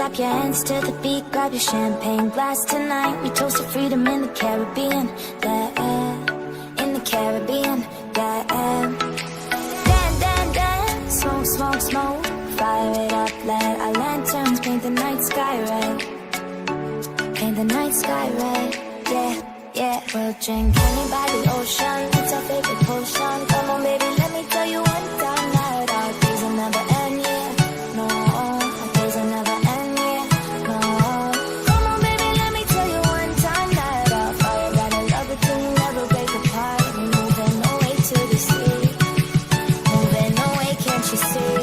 clap your hands to the beat, grab your champagne glass tonight. We toast to freedom in the Caribbean, yeah, in the Caribbean, yeah. Dan, dan, dan, smoke, smoke, smoke, fire it up, let our lanterns paint the night sky red, paint the night sky red, yeah, yeah. We'll drink honey by the ocean, it's our favorite potion. Come on baby, let me tell you one time that our days will never end, yeah, no, our days will never end, yeah, no. Come on baby, let me tell you one time that our fire got a love it till you never break apart. We're moving away to the sea, moving away, can't you see?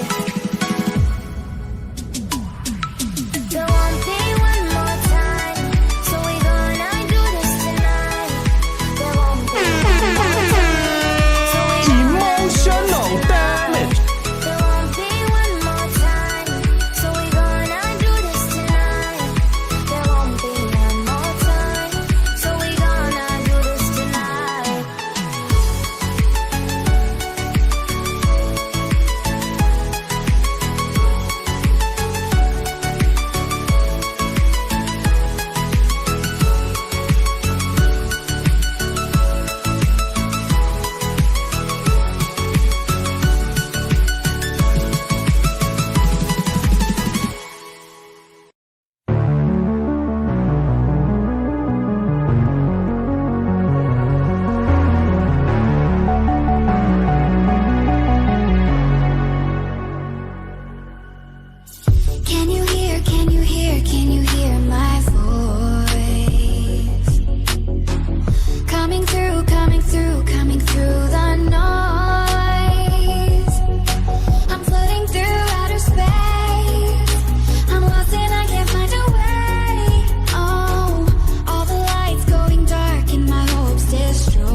There won't be one more time, so we gonna do this tonight. There won't be one more time, so we Emotional damage. There won't be one more time, so we gonna do this tonight. There won't be one more time, so we gonna do this tonight. Can you hear, can you hear, can you hear my voice? Coming through, coming through, coming through the noise. I'm floating through outer space. I'm lost and I can't find a way. Oh, all the lights going dark and my hopes destroyed.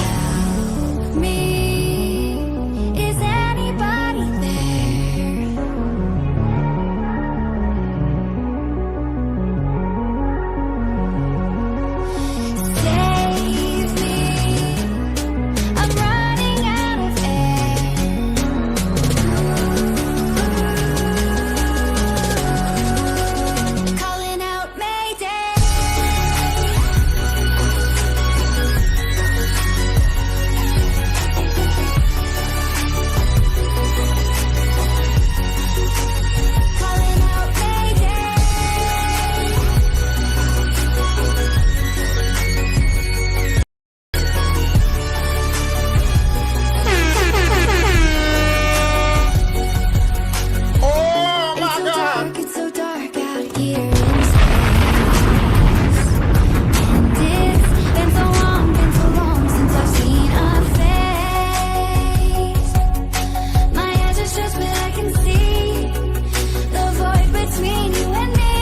Help me, is anybody there? Save me, I'm running out of air. Calling out Mayday. Calling out Mayday. Oh my It's so god. dark, it's so dark out here in space. And it's been so long since I've seen a face. My eyes are stressed, but I can see the void between you and me.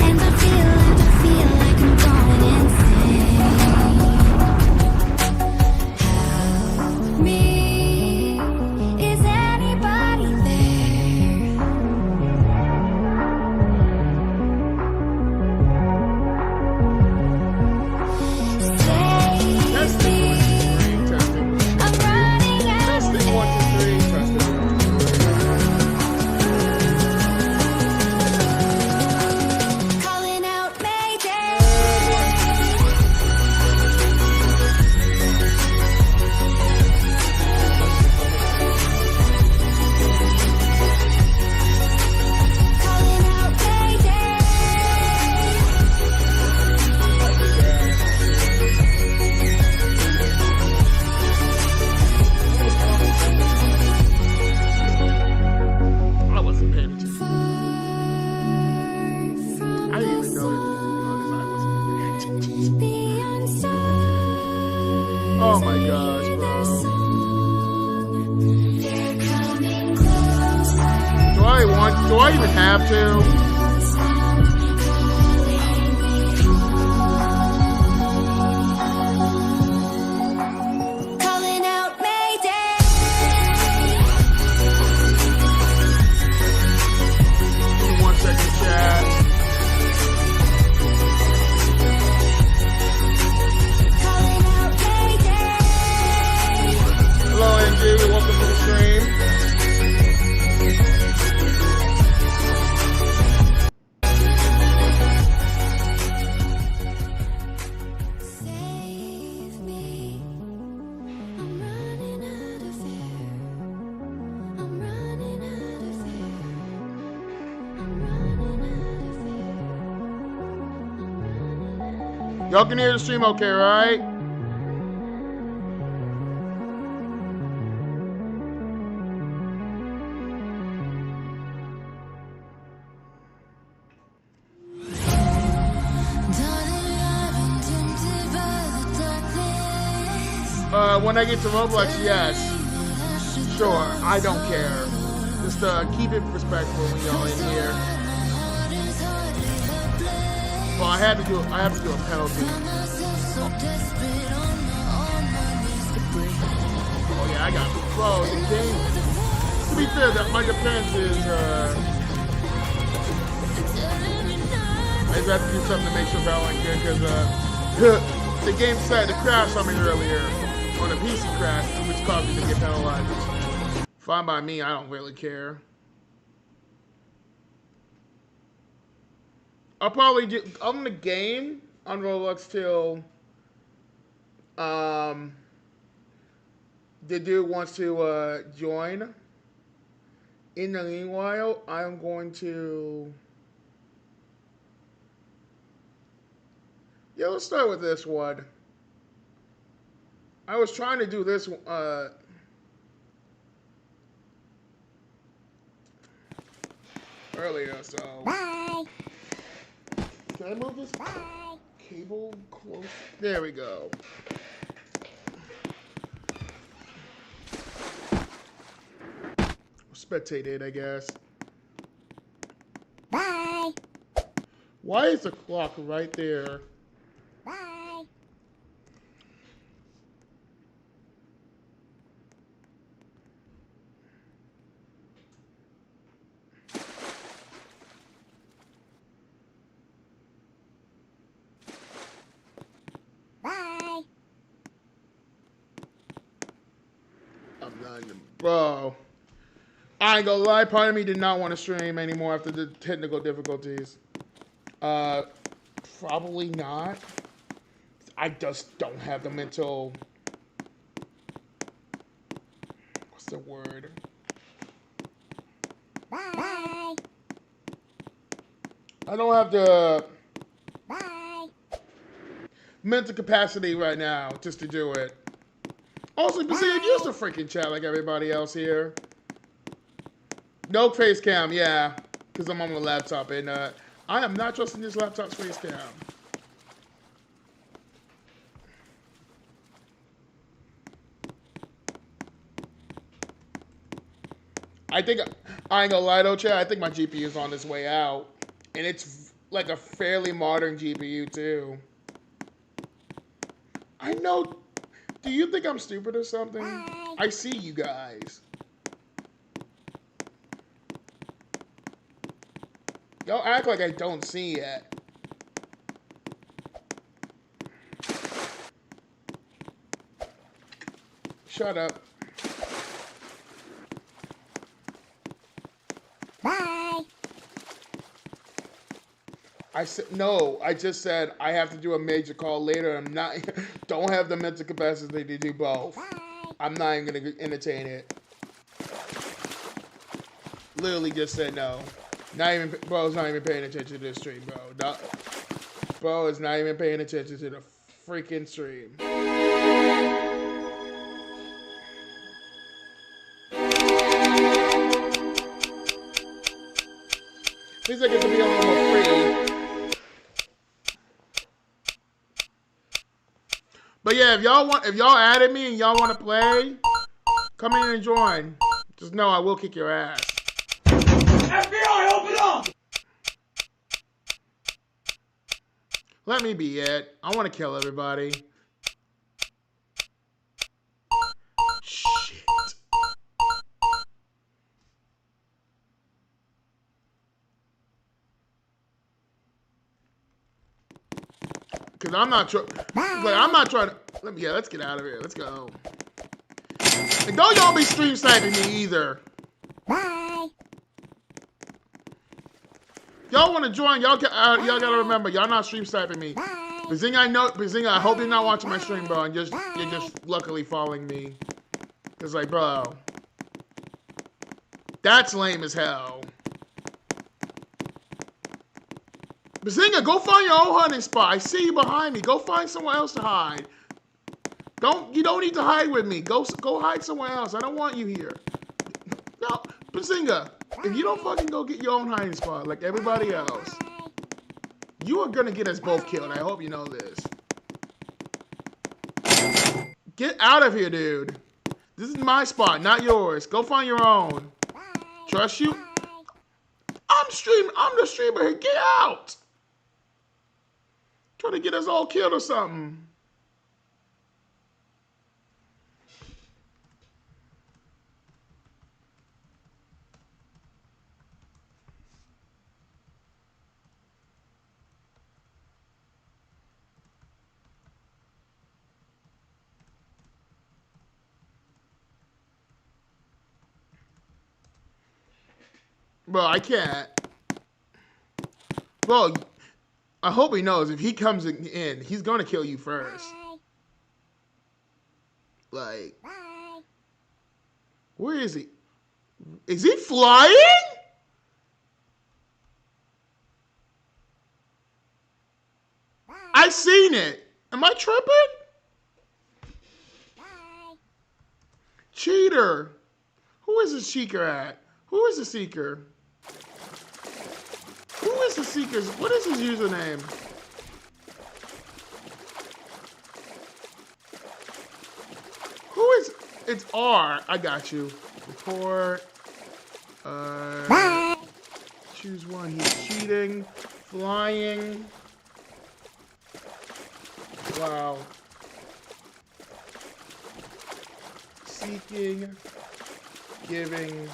And I feel like I'm going insane. Help me, is anybody there? Save Testing me, 1 2 3. Testing. I'm running out of Testing 1 2 3. Testing 1 2 3. calling out Mayday. Calling out Mayday. I wasn't paying attention. Far from I didn't even the know it was on. I wasn't paying attention. beyond stars. Oh my gosh, bro. They're coming closer. Do I even have to? Calling out Mayday. Give me 1 second, chat. Calling out Mayday. Hello, NG. Welcome to the stream. Y'all can hear the stream okay, right? When I get to Roblox, yes. Sure, I don't care. Just keep it respectful when y'all in here. Well, I have to do a penalty. Oh yeah, I got bro, the game. To be fair, that my defense is I just have to do something to make sure Valorant good because the game decided to crash on me earlier on a PC crash, which caused me to get penalized. Fine by me, I don't really care. I'll probably do. I'm gonna game on Roblox till the dude wants to join. In the meanwhile, I'm going to. Yeah, let's start with this one. I was trying to do this earlier, so. Bye. Can I move this cable close? There we go. Spectate it, I guess. Bye. Why is the clock right there? Bye. Bye. I'm not even, bro. I ain't gonna lie, part of me did not want to stream anymore after the technical difficulties. Probably not. I just don't have the mental. What's the word? Bye. I don't have the Bye. mental capacity right now just to do it. Also, but see, use the freaking chat like everybody else here. No face cam, yeah, because I'm on the laptop, and I am not trusting this laptop's face cam. I think, I ain't gonna lie though, chat, I think my GPU is on its way out, and it's like a fairly modern GPU too. I know, do you think I'm stupid or something? I see you guys. Y'all act like I don't see it. Shut up. Bye. I said no. I just said I have to do a major call later. I'm not. Don't have the mental capacity to do both. Bye. I'm not even gonna entertain it. Literally just said no. Not even, bro's not even paying attention to the stream, bro. Bro is not even paying attention to the freaking stream. Seems like it could be a little more free. But yeah, if y'all added me and y'all want to play, come in and join. Just know I will kick your ass. FBI, open up! Let me be it. I want to kill everybody. Shit. Cause I'm not trying. Like, I'm not trying to. Let's get out of here. Let's go. And don't y'all be stream sniping me either. Bye. Y'all want to join? Y'all gotta remember, y'all not stream sniping me. Bazinga, I hope you're not watching my stream, bro. And you're just luckily following me. Cause like, bro, that's lame as hell. Bazinga, go find your own hiding spot. I see you behind me. Go find somewhere else to hide. You don't need to hide with me. Go hide somewhere else. I don't want you here. No, Bazinga, if you don't fucking go get your own hiding spot like everybody else, you are gonna get us both killed. I hope you know this. Get out of here, dude. This is my spot, not yours. Go find your own. Trust you? I'm the streamer here. Get out. Trying to get us all killed or something. Bro, I can't. Bro, I hope he knows if he comes in, he's gonna kill you first. Like, where is he? Is he flying? I seen it. Am I tripping? Cheater. Who is the seeker at? Who is the seeker? Who is the seeker? What is his username? Who is? It's R. I got you. Report. Choose one. He's cheating. Flying. Wow. Seeking. Giving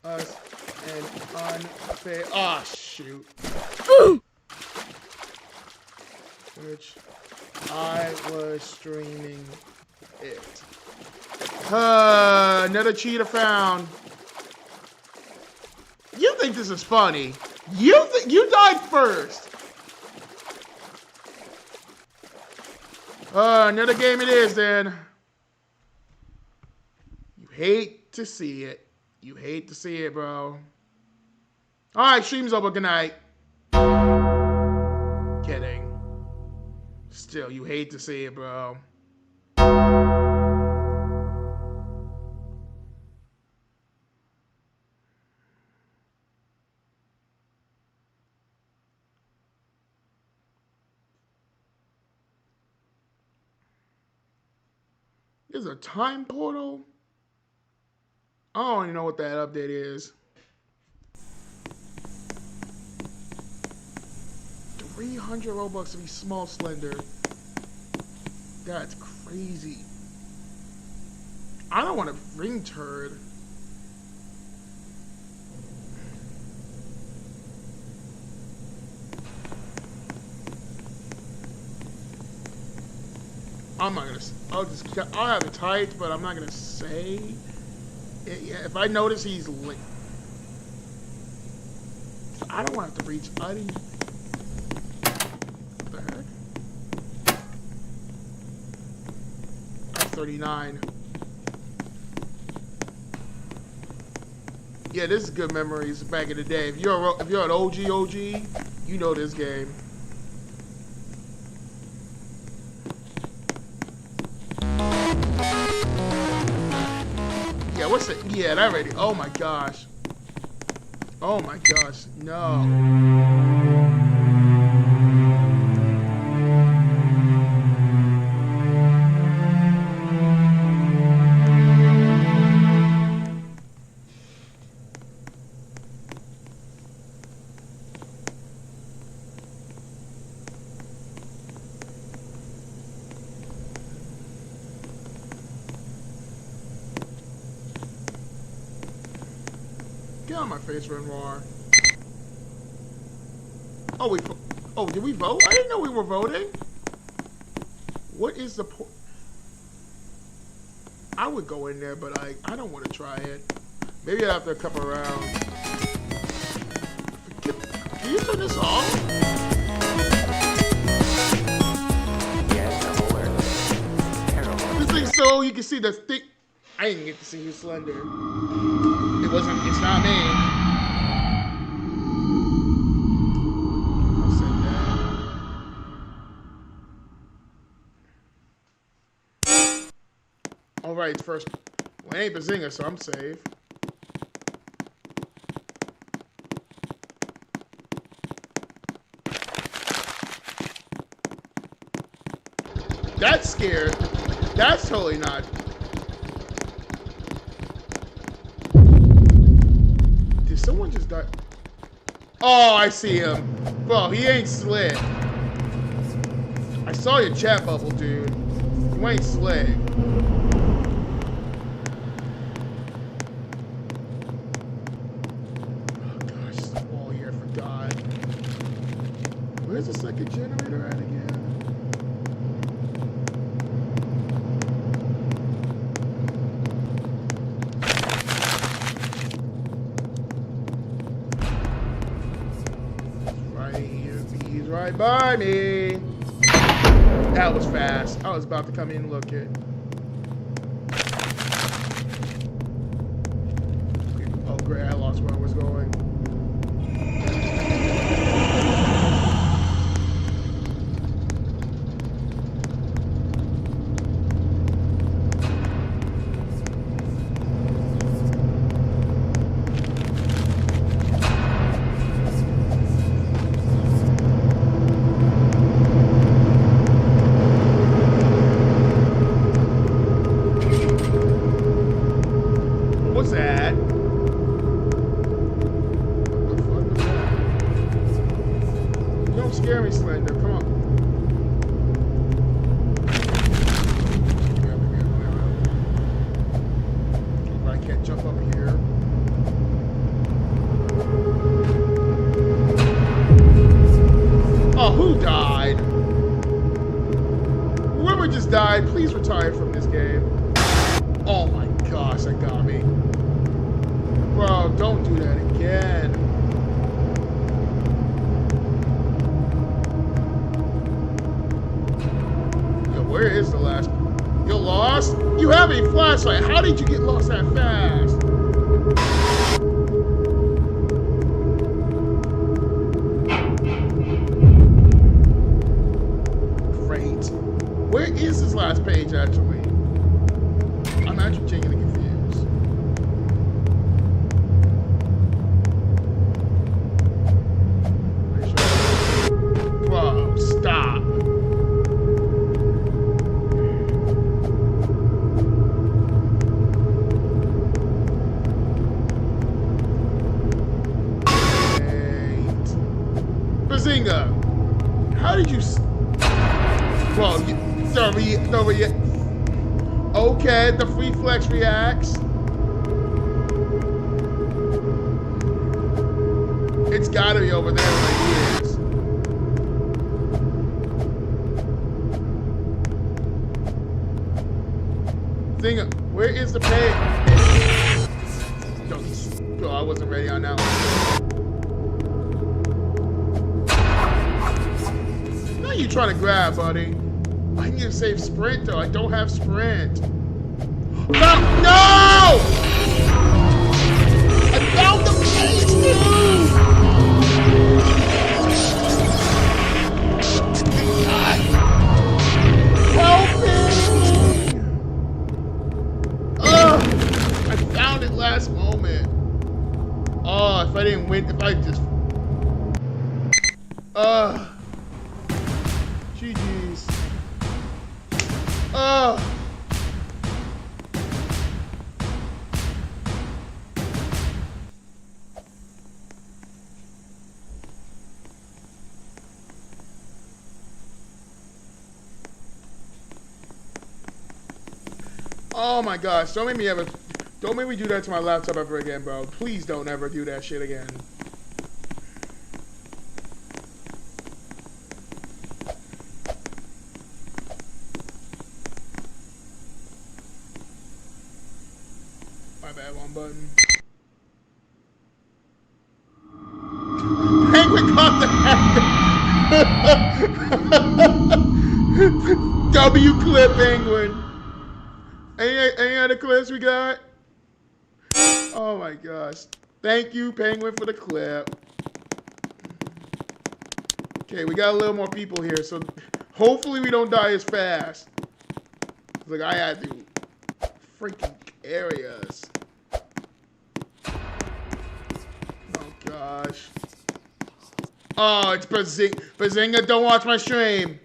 us an unfair. Ah, shoot. Which I was streaming it. Another cheater found. You think this is funny? You died first. Another game it is then. You hate to see it. You hate to see it, bro. Alright, stream's over. Good night. Kidding. Still, you hate to see it, bro. There's a time portal? I don't even know what that update is. 300 Robux to be small slender. That's crazy. I don't want a ring turd. I'm not gonna. I'll have it typed, but I'm not gonna say. Yeah, if I notice he's lit. I don't want to have to reach. I didn't. What the heck? I'm 39. Yeah, this is good memories back in the day. If you're an OG, you know this game. Yeah, what's it? Yeah, that already. Oh my gosh. Oh my gosh. No. Get on my face, Renoir. Oh, did we vote? I didn't know we were voting. What is the point? I would go in there, but I don't want to try it. Maybe after a couple rounds. Can you turn this off? Yes, I'm aware of it. This thing so you can see the thick. I didn't get to see who's slender. It's not me. it's first. Well, it ain't Bazinga, so I'm safe. That's scared. That's totally not. Did someone just die? Oh, I see him. Bro, he ain't slick. I saw your chat bubble, dude. You ain't slick. Oh gosh, there's a wall here, I forgot. Where's the second generator at again? He's right by me. That was fast. I was about to come in and look it. Oh, great. I lost where I was going. Died. Please retire from this game. Oh my gosh, that got me. Bro, don't do that again. Yo, where is the last? You're lost? You have a flashlight. How did you get lost that fast? Where is this last page, actually? I'm actually genuinely confused. Bro, stop. Wait. Bazinga! How did you... Bro, Serveri. Okay, the free flex reacts. It's gotta be over there like he is. Thing, where is the page? No, I wasn't ready on that one. Now you trying to grab, buddy. I need to save sprint though. I don't have sprint. No! No! I found the page, dude! Help me! Ugh! I found it last moment. Oh, if I didn't win, if I just... GG's. Oh my gosh, don't make me do that to my laptop ever again, bro. Please don't ever do that shit again. My bad, one button. Penguin caught the hacker. W clip Penguin. Any other clips we got? Oh my gosh. Thank you, Penguin, for the clip. Okay, we got a little more people here, so hopefully we don't die as fast. Like I had to. freaking areas. Oh gosh. Oh, it's Bazinga, don't watch my stream.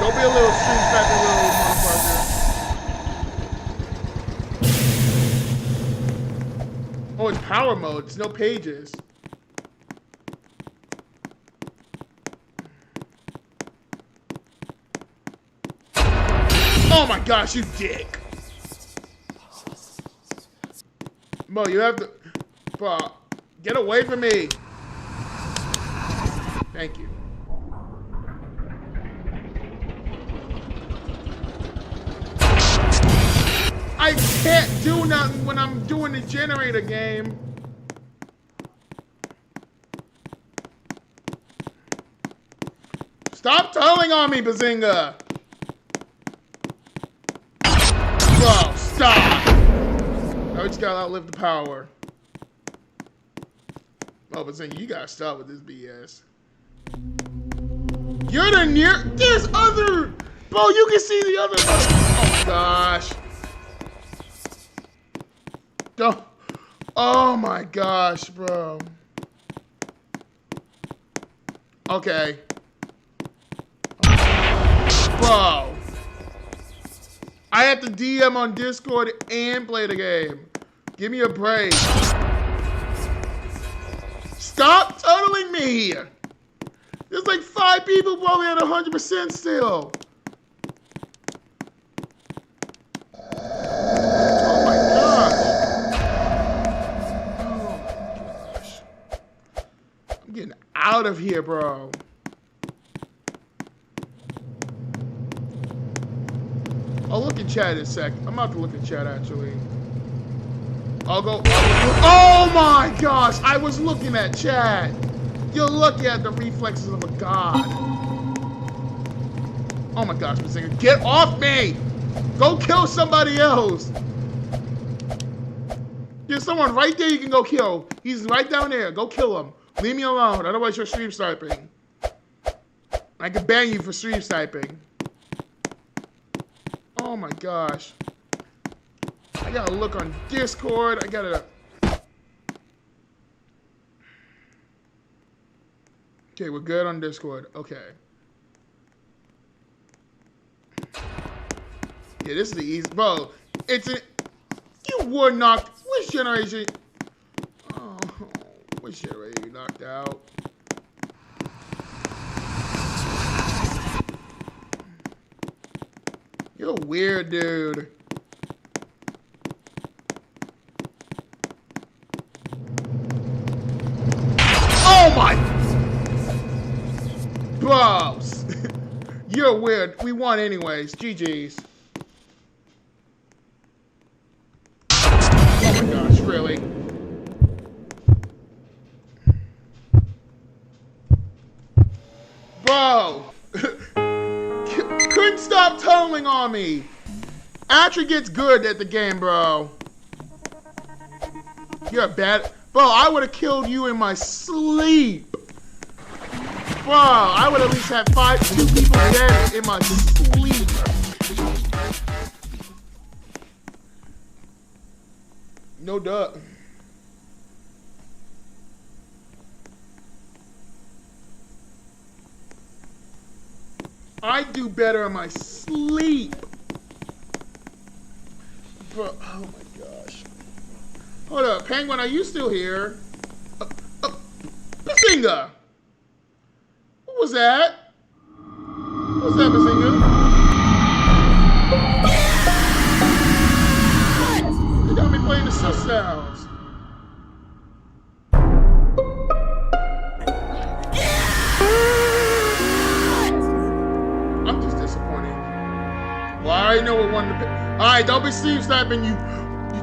Don't be a little stream sniping little motherfucker. Oh, it's power mode. It's no pages. Oh my gosh, you dick. Mo, you have to... Bro, get away from me. Thank you. I can't do nothing when I'm doing the generator game. Stop telling on me, Bazinga. Bro, stop. I just gotta outlive the power. Oh, Bazinga, you gotta stop with this BS. You're the near... There's other... Bro, you can see the other... Oh, gosh. Don't... Oh, my gosh, bro. Okay. Bro. I have to DM on Discord and play the game. Give me a break. Stop tunneling me! There's like 5 people probably at 100% still. Oh my gosh. Oh my gosh. I'm getting out of here, bro. I'll look in chat in a sec. I'm about to look in chat actually. I'll go. Oh my gosh! I was looking at chat. You're looking at the reflexes of a god. Oh my gosh, Bazinga, get off me! Go kill somebody else. There's someone right there you can go kill. He's right down there. Go kill him. Leave me alone. Otherwise, you're stream sniping. I can ban you for stream sniping. Oh my gosh. I gotta look on Discord. I gotta... Okay, we're good on Discord. Okay. Yeah, this is the easy... Bro, it's a... You were knocked... Which generation... Oh, which generation you knocked out? You're a weird dude. Oh my... Bros. You're weird. We won anyways. GG's. Oh my gosh, really? Bro. Couldn't stop tunneling on me. Actually gets good at the game, bro. You're a bad... Bro, I would have killed you in my sleep. Bro, I would at least have 2 people dead in my sleep. No duh. I do better in my sleep. Bro, oh my gosh. Hold up, Penguin, are you still here? Bazinga! What was that? What was that, Bazinga? You got me playing the sus sounds. I'm just disappointed. Well, I already know what one to pick. Alright, don't be stream sniping, you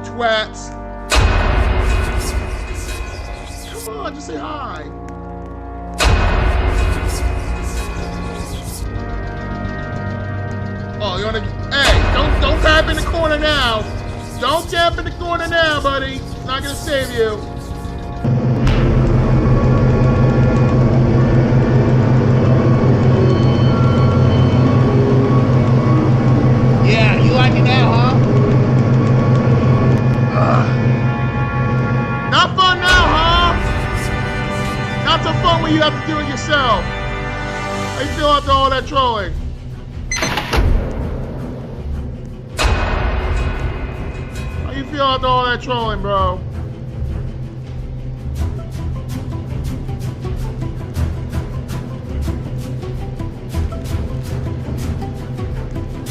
twats. Come on, just say hi. Oh, you wanna... Hey, don't camp in the corner now. Don't camp in the corner now, buddy. It's not gonna save you. after all that trolling? How you feel after all that trolling, bro?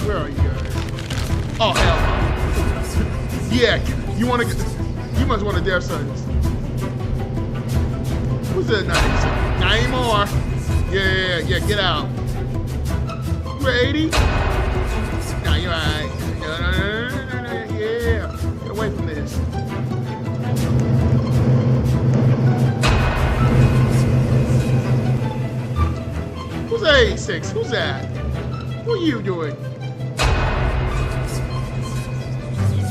Where are you guys? Oh, hell no. Yeah, you want to get... You must want a death sentence. Who's that? Not anymore. Yeah, get out. You're 80? No, you're alright. No, yeah. Get away from this. Who's 86? Who's that? What are you doing?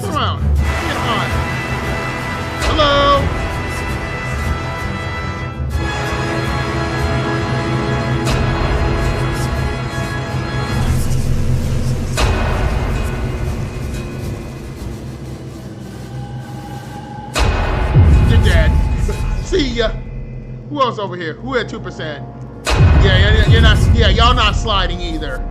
Turn around. Get on. Hello? You're dead. See ya. Who else over here? Who had 2%? Yeah, you're not. Yeah, y'all not sliding either.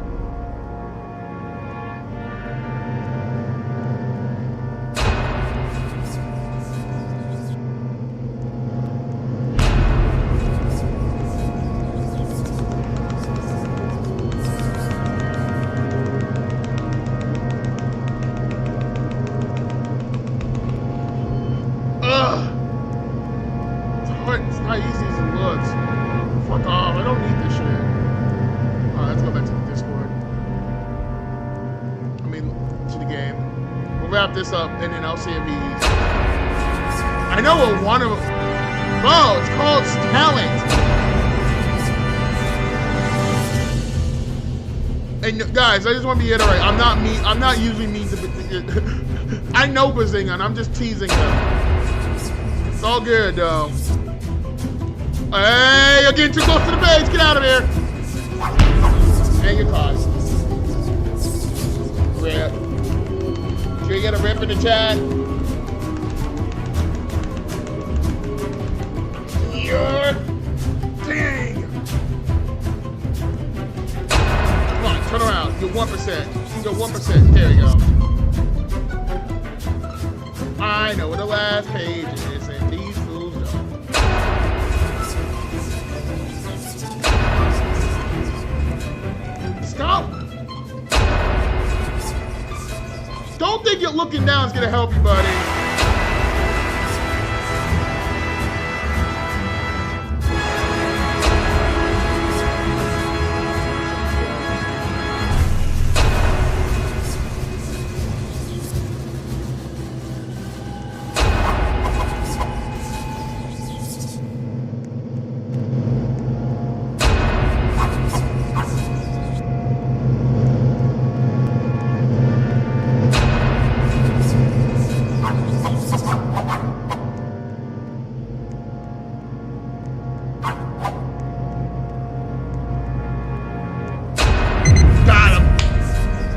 It's not easy as it looks. Fuck off, I don't need this shit. Alright, let's go back to the Discord. I mean, to the game. We'll wrap this up and then I'll see if he's... I know what one of them... Bro, it's called talent. And guys, I just want to reiterate, I'm not usually mean to... I know Bazinga, I'm just teasing him. It's all good, though. Hey, you're getting too close to the base. Get out of here. And you're caught. Rip. Should we get a rip in the chat? You're... Dang. Come on, turn around. You're 1%. You're 1%. There you go. I know where the last page is, and these fools don't. Stop! Don't think you're looking down is gonna help you, buddy.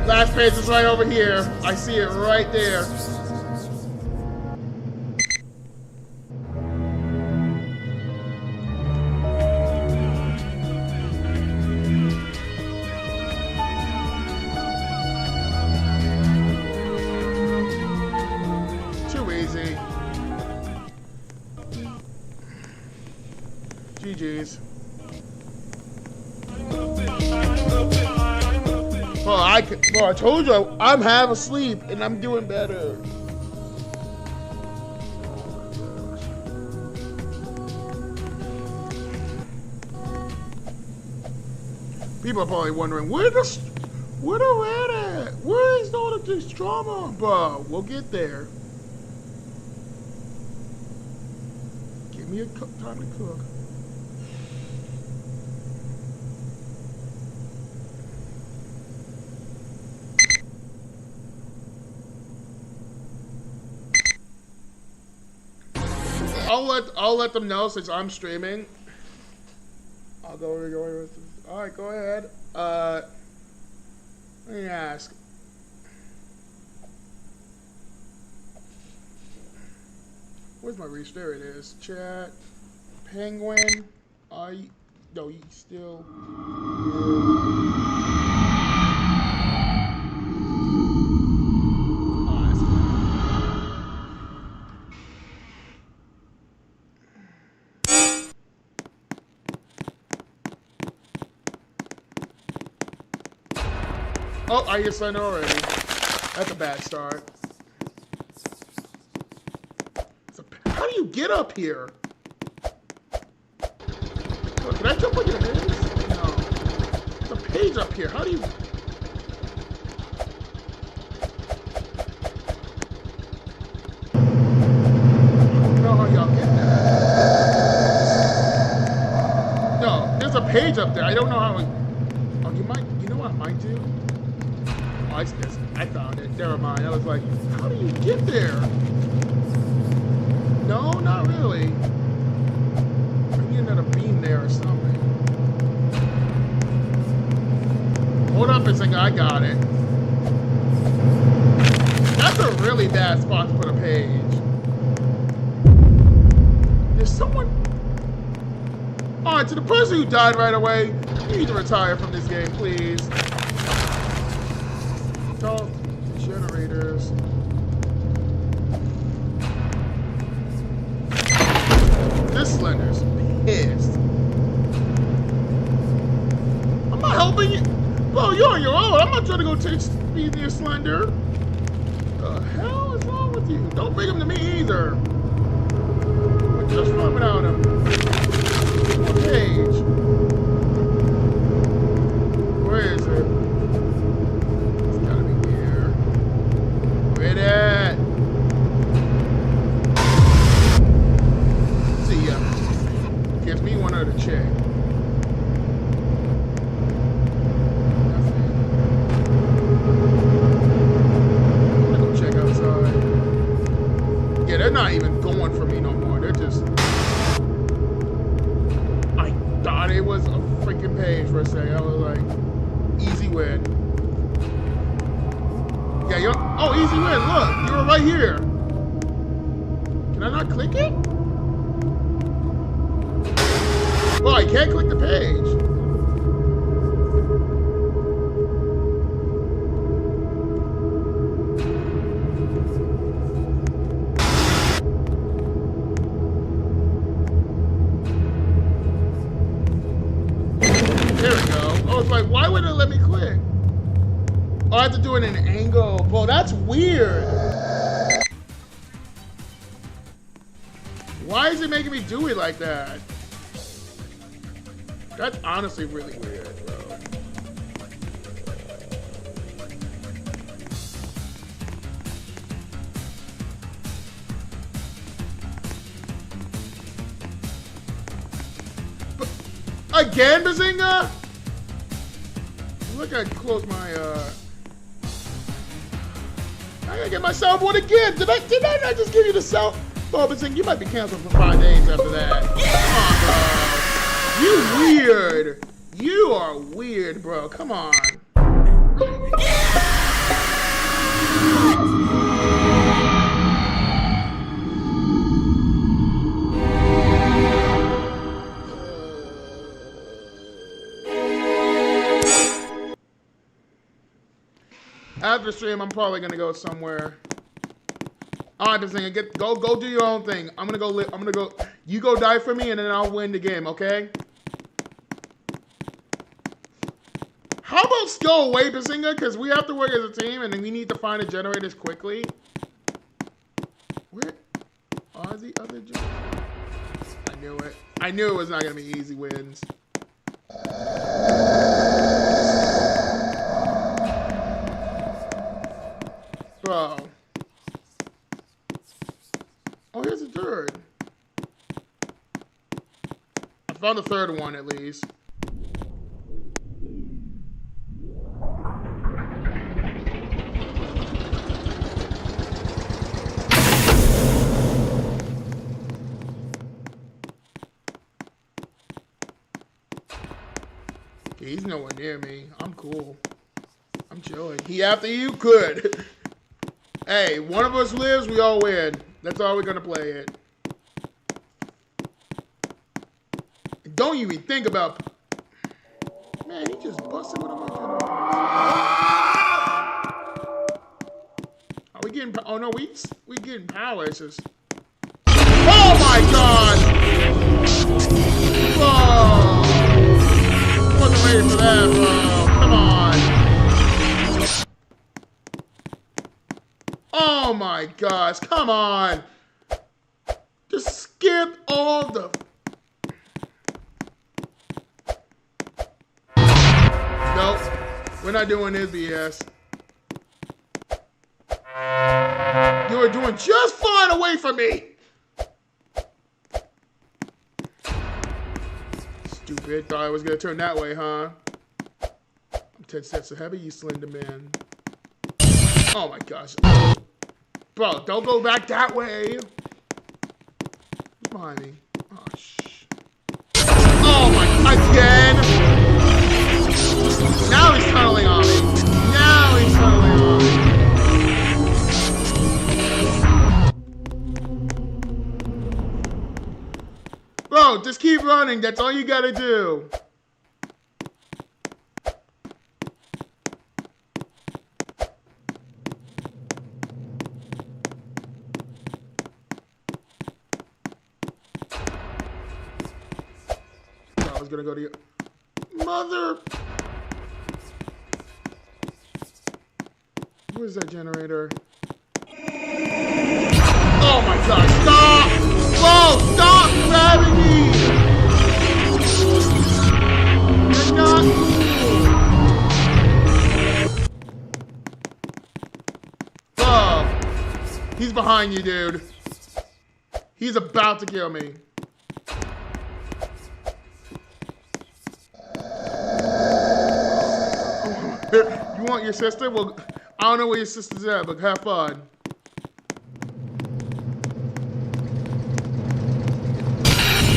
Last page is right over here. I see it right there. Too easy. GG's. Well, I told you I'm half asleep and I'm doing better. People are probably wondering where the red at? Where is all of this drama? But we'll get there. Give me a time to cook. I'll let them know since I'm streaming. I'll go with this. All right, go ahead. Let me ask. Where's my reach? There it is. Chat. Penguin. No, you still. Oh, I hear Slender already. That's a bad start. How do you get up here? Oh, can I jump on your head? No. There's a page up here. How do you... No, how y'all get that? No, there's a page up there. I don't know how... Oh, you might... You know what I might do? Oh, I found it. Never mind. I was like, how do you get there? No, not really. I need another beam there or something. Hold up a second. I got it. That's a really bad spot to put a page. There's someone... Alright, to the person who died right away, you need to retire from this game, please. Talk generators. This Slender's pissed. I'm not helping you. Bro, you're on your own. I'm not trying to go take speed near Slender. The hell is wrong with you? Don't bring him to me either. I'm just fine without him. Page. Where is it? That. See ya. Gives me one other check. I'm gonna go check outside. Yeah, they're not even going for me no more. They're just... I thought it was a freaking page for a second. I was like, easy win. Yeah, you're... Oh, easy win. Look, you were right here. Can I not click it? Oh, I can't click the page. There we go. I was like, why wouldn't it let me click? Oh, I have to do it in an angle. Bro, that's weird. Why is it making me do it like that? That's honestly really weird, bro. But, again, Bazinga? Look, I close my, I gotta get my soundboard again. Did I not just give you the sound? Oh, but you might be canceled for 5 days after that. Come on, bro. You weird. You are weird, bro. Come on. After stream, I'm probably gonna go somewhere. All right, this thing, go do your own thing. I'm gonna go live. I'm gonna go. You go die for me, and then I'll win the game. Okay? How about go away, Bazinga? Because we have to work as a team, and then we need to find the generators quickly. Where are the other generators? I knew it. I knew it was not gonna be easy wins. Bro. Oh, here's a third. I found the third one at least. Okay, he's nowhere near me. I'm cool. I'm chilling. He after you? Good. Hey, one of us lives, we all win. That's all we're gonna play it. Don't even think about. Man, he just busted with a wicked. Are we getting? Oh no, we getting power. It's just. Oh my God! Whoa! Wasn't ready for that, bro. Come on. Oh my gosh! Come on. Just skip all the. Nope. We're not doing this BS. You were doing just fine away from me. Stupid. Thought I was gonna turn that way, huh? I'm 10 cents so heavy, you slender man. Oh my gosh. Bro, don't go back that way. Who's behind me? Oh, shh. Oh my, again. Now he's tunneling on me. Now he's tunneling on me. Bro, just keep running. That's all you gotta do. I was gonna go to your mother. Where's that generator? Oh my God, stop! Whoa, stop grabbing me! You're not cool. Whoa. He's behind you, dude. He's about to kill me. You want your sister? Well, I don't know where your sister's at, but have fun.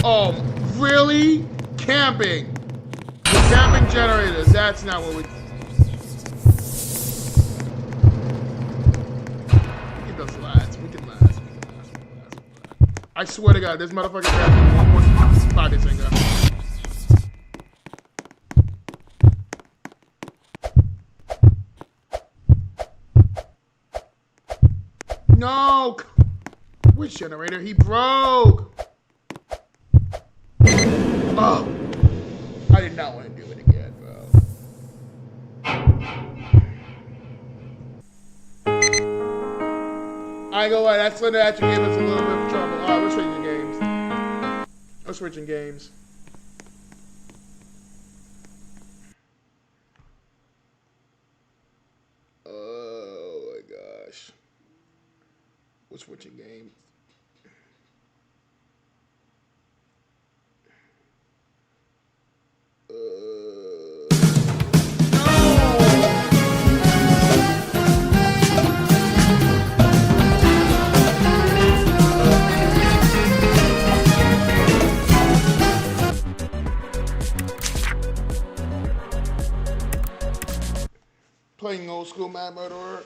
Oh, really? Camping. The camping generators. That's not what we... Get those lads. We can last. I swear to God, this motherfucker got 1.5 this thing up. No! Which generator? He broke! Oh! I did not want to do it again, bro. I ain't gonna lie, that's when it actually gave us a little bit of trouble. Alright, we're switching games. We're switching games. Oh my gosh. We're switching games. Playing old school Mad Murderer.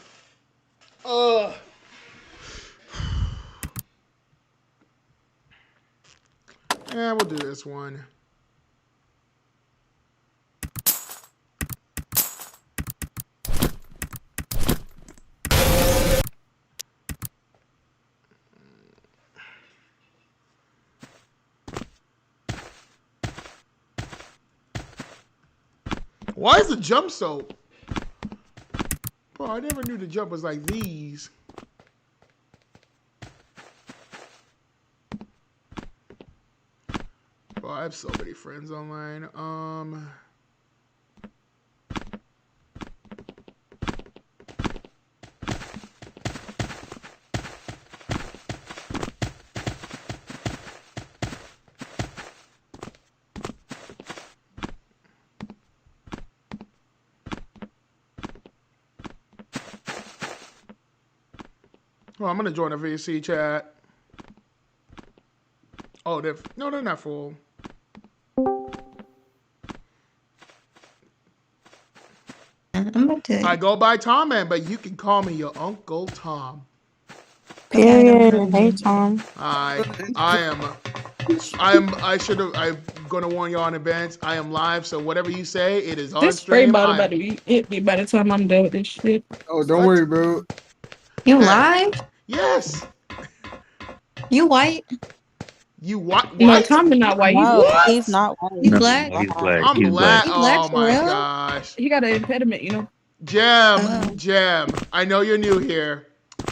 Yeah, we'll do this one. Why is the jump so... Bro, I never knew the jump was like these. Bro, I have so many friends online. Well, I'm gonna join a VC chat. Oh, they're not full. I go by Tom Man, but you can call me your Uncle Tom. Period. Hey, Tom. I am I'm gonna warn you on advance. I am live, so whatever you say, it is on This spray stream. bottle about to hit me by the time I'm done with this shit. Oh, don't What? worry, bro. You Hey. live? Yes. You white? You what? No, What? Tom is not white. No, What? he's not white. You black? He's black. I'm He's black. You black Oh for my real? gosh. He got an impediment, you know. Gem, Gem. I know you're new here.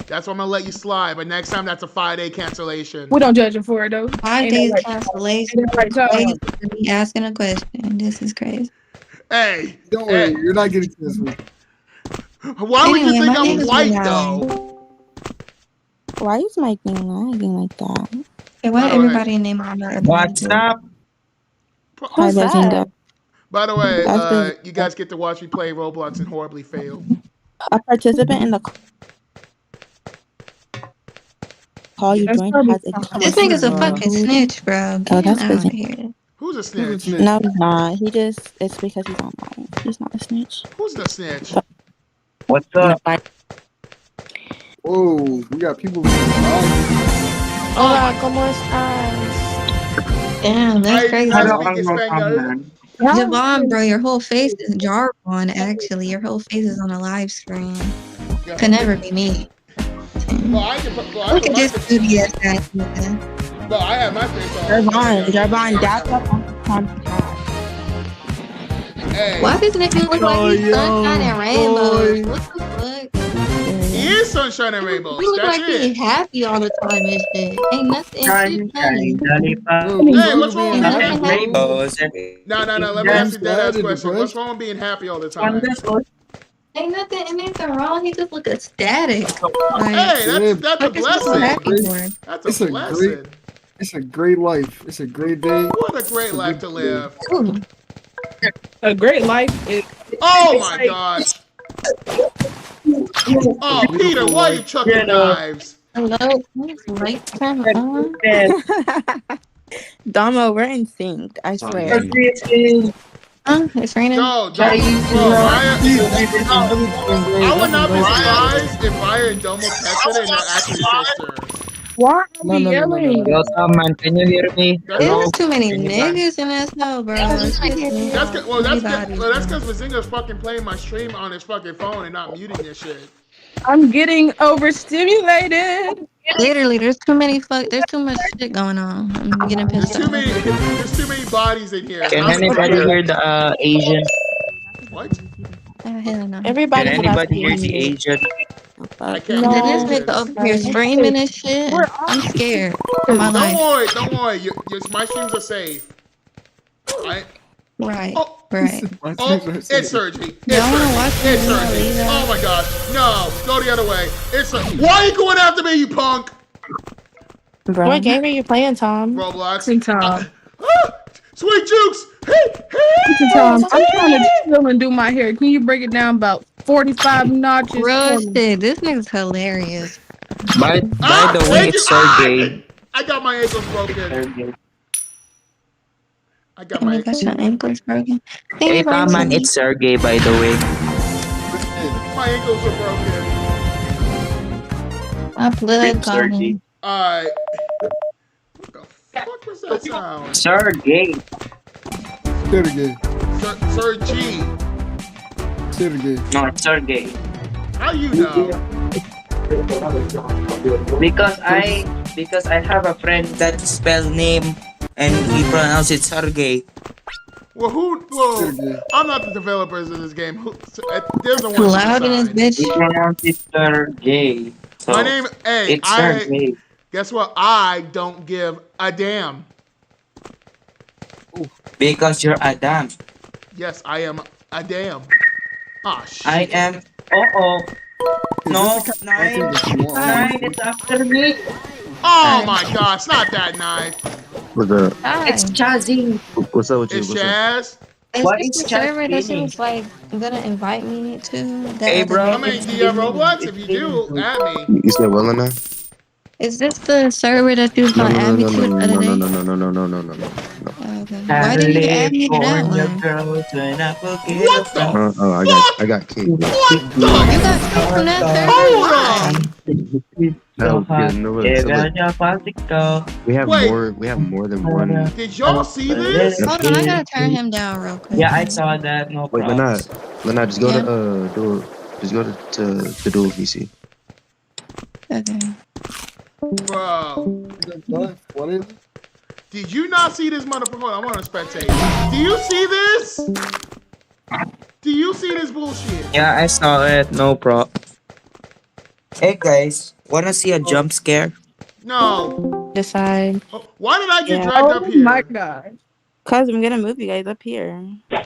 That's why I'm gonna let you slide. But next time, that's a 5-day cancellation. We don't judge him for it though. 5 Ain't days that right? cancellation. Ain't that right, Tom? Crazy to be asking a question. This is crazy. Hey, Don't worry, hey. you're not getting to this week. Why would you Anyway, think my I'm name is white Rihanna. though? Why is Mike being lagging like that? Okay, why By the everybody name on that? What's up? Hi, Who's that? Bezinga. By the way, That's Bezinga. you guys get to watch me play Roblox and horribly fail. A participant in the call you That's joined probably has a This nigga's a Uh, fucking snitch, bro. Get Oh, him that's out busy. of here. Who's a Who's snitch? a snitch? No, he's not. It's because he's online. He's not a snitch. Who's the snitch? What's up? Whoa, we got people. Hola, ¿cómo estás? Damn, that's I crazy. do not speak Espanol. Javon, bro, your whole face is Jarvon, actually. Your whole face is on a live screen. Could never be me. Well, I can put. Well, I Look put at my this face- studio guy. nigga. well, I have my face on. Jarvon, that's what I'm Hey, Why does nigga look like he's sunshine and rainbows? What the fuck? he is sunshine and rainbows. You look That's like it. he's happy all the time and shit. Ain't nothing shit funny. Hey, what's wrong with Hey, being rainbows. No. Let me ask you that ass question. What's wrong with being happy all the time? Ain't nothing wrong. He just look ecstatic. Like, Hey, that's a what is he so blessing. happy for? That's It's a a blessing. It's a great life. It's a great day. What a great life to live. Ooh. A great life is. Oh my gosh. Oh, Peter, why are you chucking knives? Hello, please light turn on. Damo, we're in sync. I swear. It's raining. No, bro, I would not be surprised if Raya and Domo texted it and they're actually sisters. Why are we No. yelling? Yo, man, can you hear me? There's too many niggas in this hell, bro. That's Anybody. because Bazinga's fucking playing my stream on his fucking phone and not muting this shit. I'm getting overstimulated. Literally, there's too much shit going on. I'm getting There's pissed too off. many bodies in here. Can anybody hear the Asian? What? Hell no. Can Everybody's anybody hear the Asian? I can't And then this believe nigga this. over here streaming and shit. I'm scared for my life. Don't worry. My streams are safe. Right. Oh, Right. it's Sergi. Y'all wanna watch It's me Sergi. leave that? Oh my gosh. No, go the other way. It's Sergi. Why are you going after me, you punk? Bro. What game are you playing, Tom? Roblox. Listen, Tom. Sweet Jukes. Listen, Tom. I'm trying to chill and do my hair. Can you break it down about 45 notches? Real for me? shit. This nigga's hilarious. By the way, it's Sergey. I got my ankles broken. I got Oh my my gosh, ankles. your ankle's broken. Hey, man, it's Sergey, by the way. My ankles are broken. My blood Sergey. calling. Alright. What the fuck was that sound? Sergey. Say it again. Sergi. Say it again. No, it's Sergey. How you know? Because I have a friend that spells name and he pronounces it Sergey. Well, again. I'm not the developers in this game. There's no Too one loud in this decide. He bitch. pronounces it Sergey. So My name, hey, it's Sergey. guess what? I don't give a damn. Because you're Adam. Yes, I am a damn. Ah, shit. I am. No, nine. It's after me. Oh my gosh, not that knife. What's up? Hi. It's Chazzy. What's up with you? It's What's up? Chaz. Is What this is the chat server that she feeling? was like gonna invite me to? That Hey, other bro. I day? mean, do you have Roblox? If you do, add me. You said well enough? Is this the server that you was No, gonna no, add me no, to no, the no, other no, day? no, no, no, no, no, no, no, no. Okay. Okay. Why didn't you add me to that one? What the I got kicked. What You the? got kicked from that server? Hold Why? on. No, yeah, no, look, so look, we have Wait. more than one. Did y'all see this? Hold on, I gotta turn him down real quick. Yeah, I saw that. No Wait, problem. Lena, just go Yeah. to dual, just go to dual VC. Okay. Bro. What is it? Did you not see this motherfucker? Hold on, I want to spectate. Do you see this? Do you see this bullshit? Yeah, I saw it. No problem. Hey guys, wanna see a jump scare? No. Decide. Oh, why did I get Yeah. dragged up here? my god. Cause I'm gonna move you guys up here. It's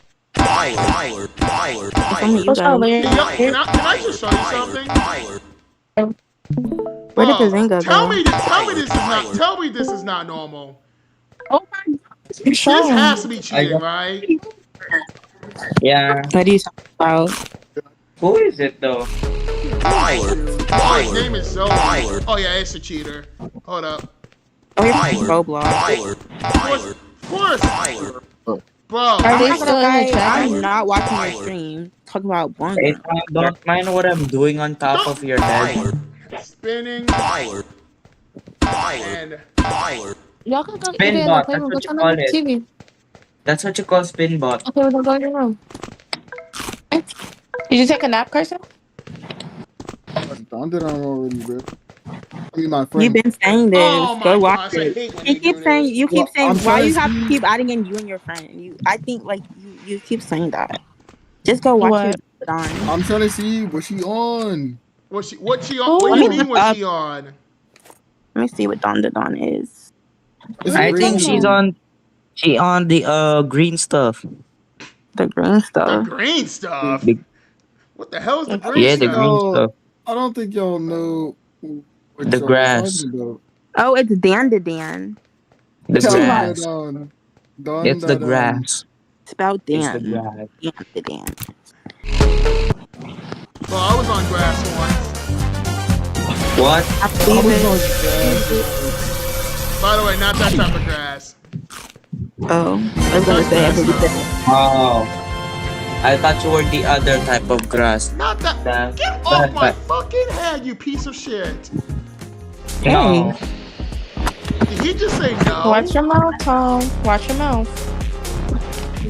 only you What's up, guys. Larry? Can I just show you something? Where did Bro, Bazinga tell go? me this is not normal. Oh my god. This has to be cheating, right? Yeah. What are you talking about? Who is it though? Oh, his name is Zoe. Oh yeah, it's a cheater. Hold up. Oh, you're playing Roblox. Of course. Bro, Are they I'm still in the chat? I'm not watching your stream. Talking about one. Hey, don't mind what I'm doing on top of your head. spinning and Y'all can go Spin get in the bot, playroom. Go that's turn what on you the TV. That's what you call spin bot. Okay, we're gonna go in your room. Did you take a nap, Carson? Don did on already, bro. I mean, my friend. You've been saying this. Oh my Go watch gosh, I it. hate when He they keeps do saying. this. You keep Well, saying. I'm Why trying you to have to see- keep adding in you and your friend? I think like you keep saying that. Just go watch What? it on. I'm trying to see what she on. What she on? What do you mean was she on? Let me see what Don the Don is. It's a I great think she's movie. on. She on the green stuff. The green The stuff. green stuff. The- What the hell is the I green don't Yeah, think the stuff? green y'all- stuff. I don't think y'all know what The y'all grass. talking about. Oh, it's Dan the Dan. The Tell me grass. that, Don It's the that, grass. Spelled It's the Dan. grass. Dan the Dan. Well, I was on grass once. What? I I believe was it. on grass. By the way, not that type of grass. Oh, I was gonna say I believe it. Oh. I thought you were the other type of grass. Not that. That- Get off my that- fucking head, you piece of shit. No. Did he just say no? Watch your mouth, Tom. Watch your mouth. Do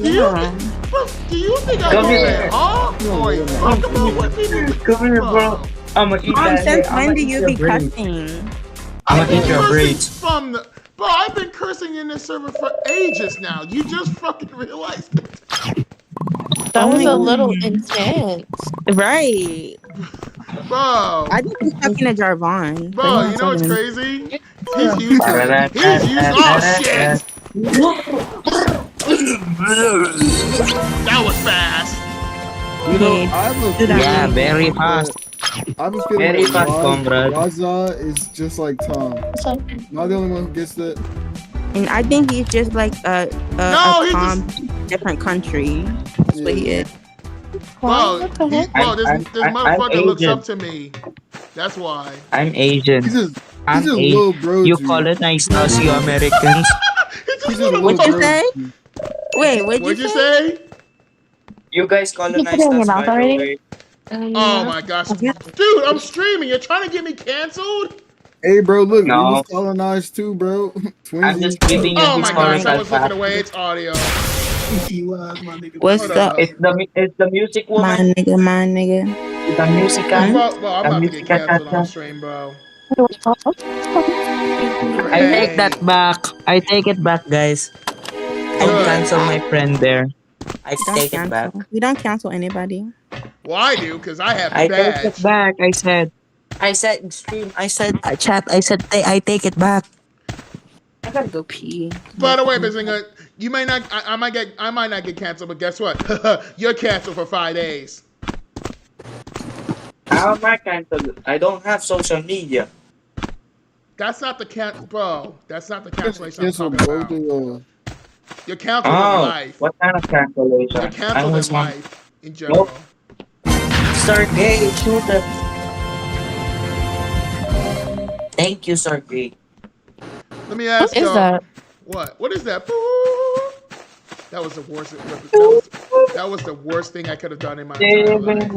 you think I Come do here. that? Huh? Boy, talk about what people Come here, bro. I'ma eat that. Since I'ma when do eat you your be brains. cussing? I'ma eat your Cursing braids. from the bro, I've been cursing in this server for ages now. You just fucking realized it. That was my a little God. intense. Right. Bro. I think he's talking to Jarvon. Bro, you know what's crazy? He's used oh shit! That was fast. You know, I have a feeling Yeah, very that- fast. I have a feeling Very that fast, comrade. Raza is just like Tom. Am I the only one who gets that? And I think he's just like No, a he Tom, different country. That's what he is. Bro, What the heck? this I'm motherfucker looks Asian. up to me. That's why. I'm Asian. He's just I'm a Asian. little bro. You G. colonized us, you Americans. He's just a little What you bro. say? G. Wait, What'd you say? You guys put it colonized in your us, mouth by the already? way. Oh my gosh. Dude, I'm streaming. You're trying to get me canceled? Hey, bro, look, No. we was colonized too, bro. I'm Twinsies. just giving you Oh my gosh, I historical was looking facts. away. It's audio. What's Hold up, up. It's the music my woman. nigga, my nigga? The music Bro, guy. bro, I'm about to get canceled on stream, bro. I take that back. I take it back, guys. Don't Good. cancel my friend there. I Don't take it back. cancel. We don't cancel anybody. Well, I do, because I have I the take it badge. back. I said stream. I said chat. I said I take it back. I gotta go pee. By the way, Bazinga, you may not I might not get canceled, but guess what? You're canceled for 5 days. How am I canceled? I don't have social media. That's not the bro. That's not the cancellation I'm Cancel talking both about. of y'all. You're canceled in Oh, life. what kind of cancellation? You're I canceled was in one. life in general. Sergey, shoot it. Thank you, Sergey. Let me ask What is y'all. that? What? What is that? That was the worst. That was the worst thing I could have done in my entire life.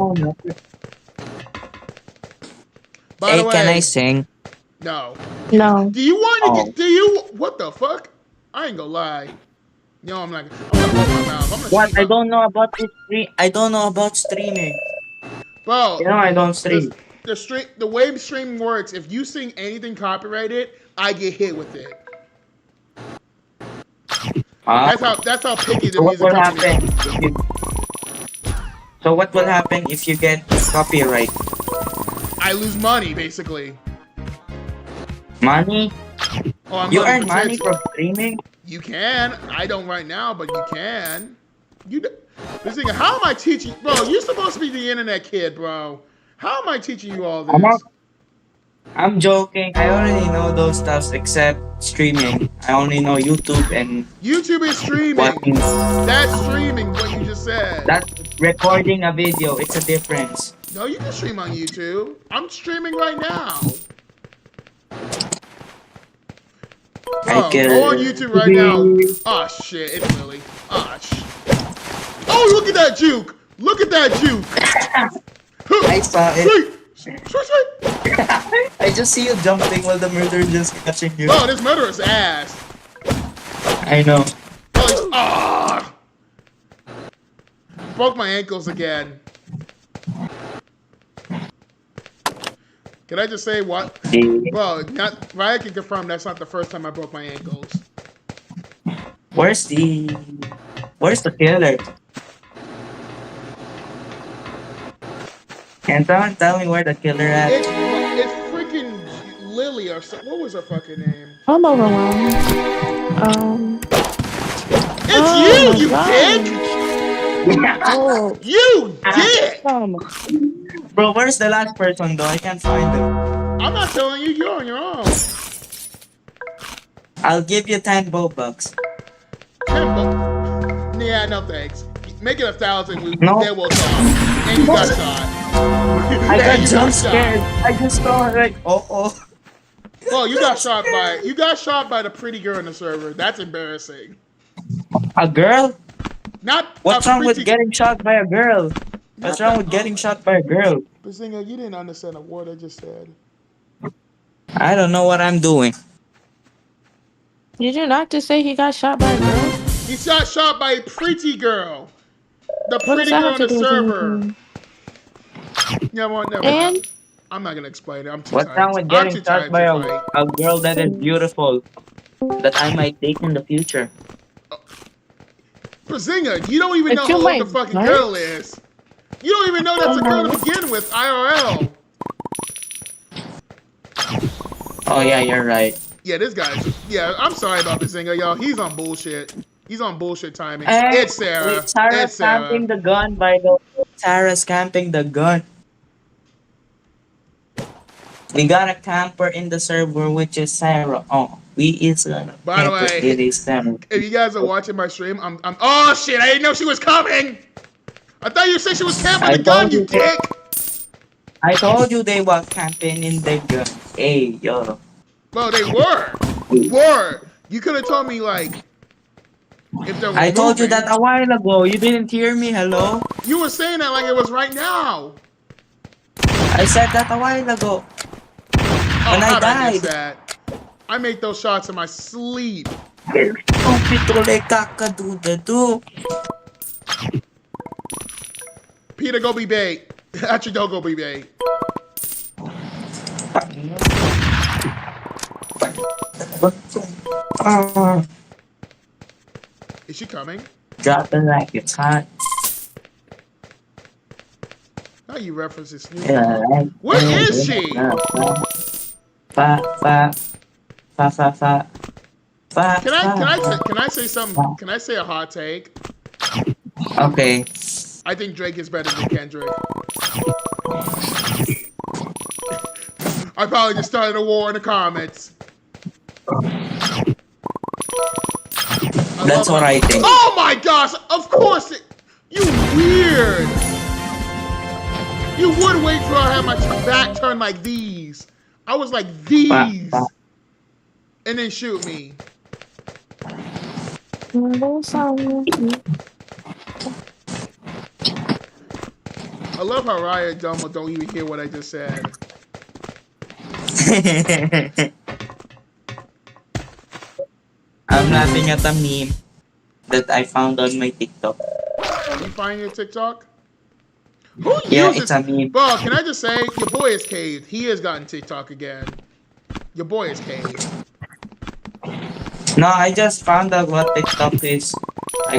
By Hey, the way, can I sing? no. No. Do you want to get? Do you? What the fuck? I ain't gonna lie. No, I'm not. I'm gonna hold my mouth. I'm gonna What? shoot I my- don't know about this stream. I don't know about streaming. Bro, You know I don't stream. the way streaming works, if you sing anything copyrighted, I get hit with it. That's how picky the So what music will company happen? is. So what will happen if you get copyright? I lose money basically. Money? Oh, I'm You money earn money potential. from streaming? You can. I don't right now, but you can. This thing, how am I teaching? Bro, you're supposed to be the internet kid, bro. How am I teaching you all this? I'm joking. I already know those stuffs except streaming. I only know YouTube and YouTube is streaming. watching. That's streaming, what you just said. That's recording a video. It's a difference. No, you can stream on YouTube. I'm streaming right now. Bro, go on YouTube right now. Oh shit, it's Lily. Oh shit. Oh, look at that juke. Look at that juke. I saw it. Sweet. I just see you jumping while the murderer is just catching you. Oh, this murderer's ass. I know. Oh, broke my ankles again. Can I just say what? Bro, Ryan can confirm that's not the first time I broke my ankles. Where's the killer? Can someone tell me where the killer at? It's freaking Lily or something. What was her fucking name? I'm overwhelmed. It's you dick! Oh. You dick! Bro, where's the last person though? I can't find him. I'm not telling you, you're on your own. I'll give you 10 bucks. Yeah, no thanks. Make it 1,000, No. then we'll talk. And you got shot. I got you jump shot. scared. I just saw it like, oh. Well, you got shot by the pretty girl in the server. That's embarrassing. A girl? Not What's a wrong with pretty- getting shot by a girl? What's wrong with getting shot by a girl? Bazinga, you didn't understand a word I just said. I don't know what I'm doing. Did you not just say he got shot by a girl? He got shot by a pretty girl. The What pretty does that girl have on to the do with server. anything? Yeah, well, never. And I'm not gonna explain it. I'm too What's tired. wrong with I'm getting too shot tired by to fight. a girl that is beautiful? That I might date in the future. Bazinga, you don't even But know you who might the fucking what? girl is. You don't even know that's a girl to begin with, IRL. Oh yeah, you're right. Yeah, this guy's. Yeah, I'm sorry about Bazinga, y'all. He's on bullshit. He's on bullshit timing. Hey, It's Sarah. wait, Sarah's It's Sarah. camping the gun by the Sarah's camping the gun. We got a camper in the server, which is Sarah. Oh, we is a By the camper. way, It is Sarah. If you guys are watching my stream, I'm. Oh shit! I didn't know she was coming. I thought you said she was camping I the gun, told you you. dick. I told you they were camping in the gun. Hey, yo. Well, they were. You could have told me like if they were. I told you moving. that a while ago. You didn't hear me. Hello? You were saying that like it was right now. I said that a while ago. When I how'd I miss died. that? I make those shots in my sleep. Peter, go be bait. Actually, don't go be bait. Is she coming? Drop it like it's hot. How you reference this new? Yeah, like Where is she? Fa. Can I say something? Can I say a hot take? Okay. I think Drake is better than Kendrick. I probably just started a war in the comments. That's what I think. Oh my gosh! Of course it. You weird. You would wait till I had my back turned like these. I was like these, and then shoot me. I love how Raya and Dumbo don't even hear what I just said. I'm laughing at a meme that I found on my TikTok. You find your TikTok? Who Yeah, uses? it's a meme. Bro, can I just say, your boy is caved. He has gotten TikTok again. Your boy is caved. No, I just found out what TikTok is. My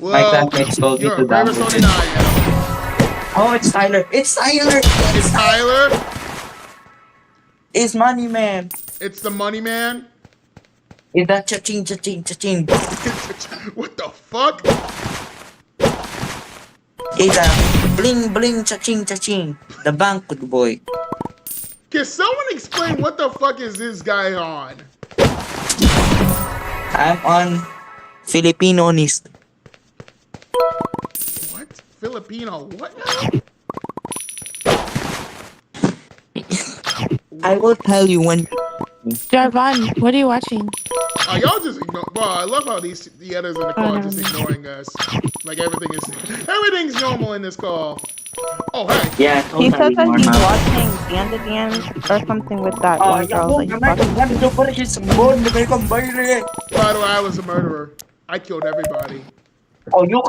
classmates told me You're to a braver soul download than it. I am. Oh, it's Tyler. It's Tyler. It's Tyler. It's Money Man. It's the money man. It's that cha-ching, cha-ching, cha-ching. What the fuck? It's a bling, bling, cha-ching, cha-ching. The bank boy. Can someone explain what the fuck is this guy on? I'm on Filipinonist. What? Filipino? What? I will tell you when. Jarvan, what are you watching? Y'all just ignore. Bro, I love how the others in the call are just ignoring us. Like everything's normal in this call. Oh hey. Yeah, He totally said that he's normal. watching Dance Dance or something with that one girl that he's watching. By the way, I was a murderer. I killed everybody. Oh, you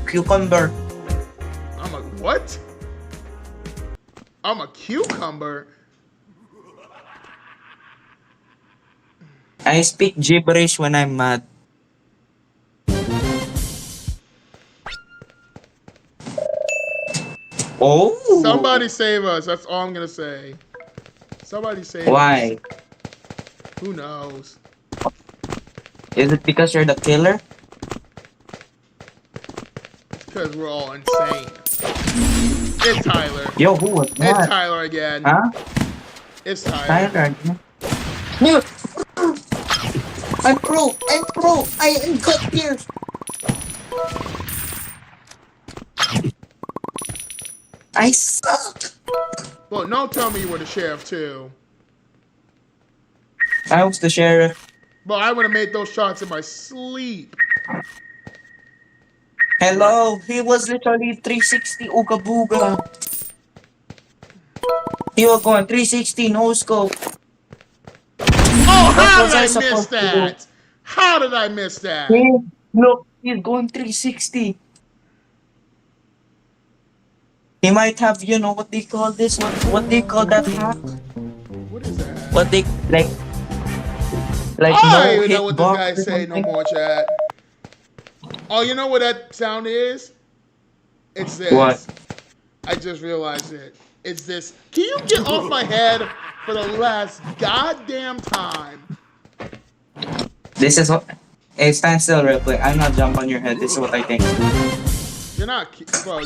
cucumber. I'm a what? I'm a cucumber. I speak gibberish when I'm mad. Oh. Somebody save us. That's all I'm gonna say. Somebody save Why? us. Who knows? Is it because you're the killer? It's because we're all insane. It's Tyler. Yo, who was that? It's Tyler again. Huh? It's Tyler. Tyler. No. I'm pro. I am cut here. I suck. Well, don't tell me you were the sheriff too. I was the sheriff. But I would have made those shots in my sleep. Hello, he was literally 360 Ooga Booga. He was going 360 no scope. Oh, how was did I I miss supposed to that? How did I miss that? Look, he's going 360. He might have, you know, what they call this? What they call that hack? What is that? What they like I don't no even know what this hitbox guy or say no something? more, chat. Oh, you know what that sound is? It's this. What? I just realized it. It's this. Can you get off my head for the last goddamn time? This is what. Hey, stand still real quick. I'm not jump on your head. This is what I think. You're not, bro.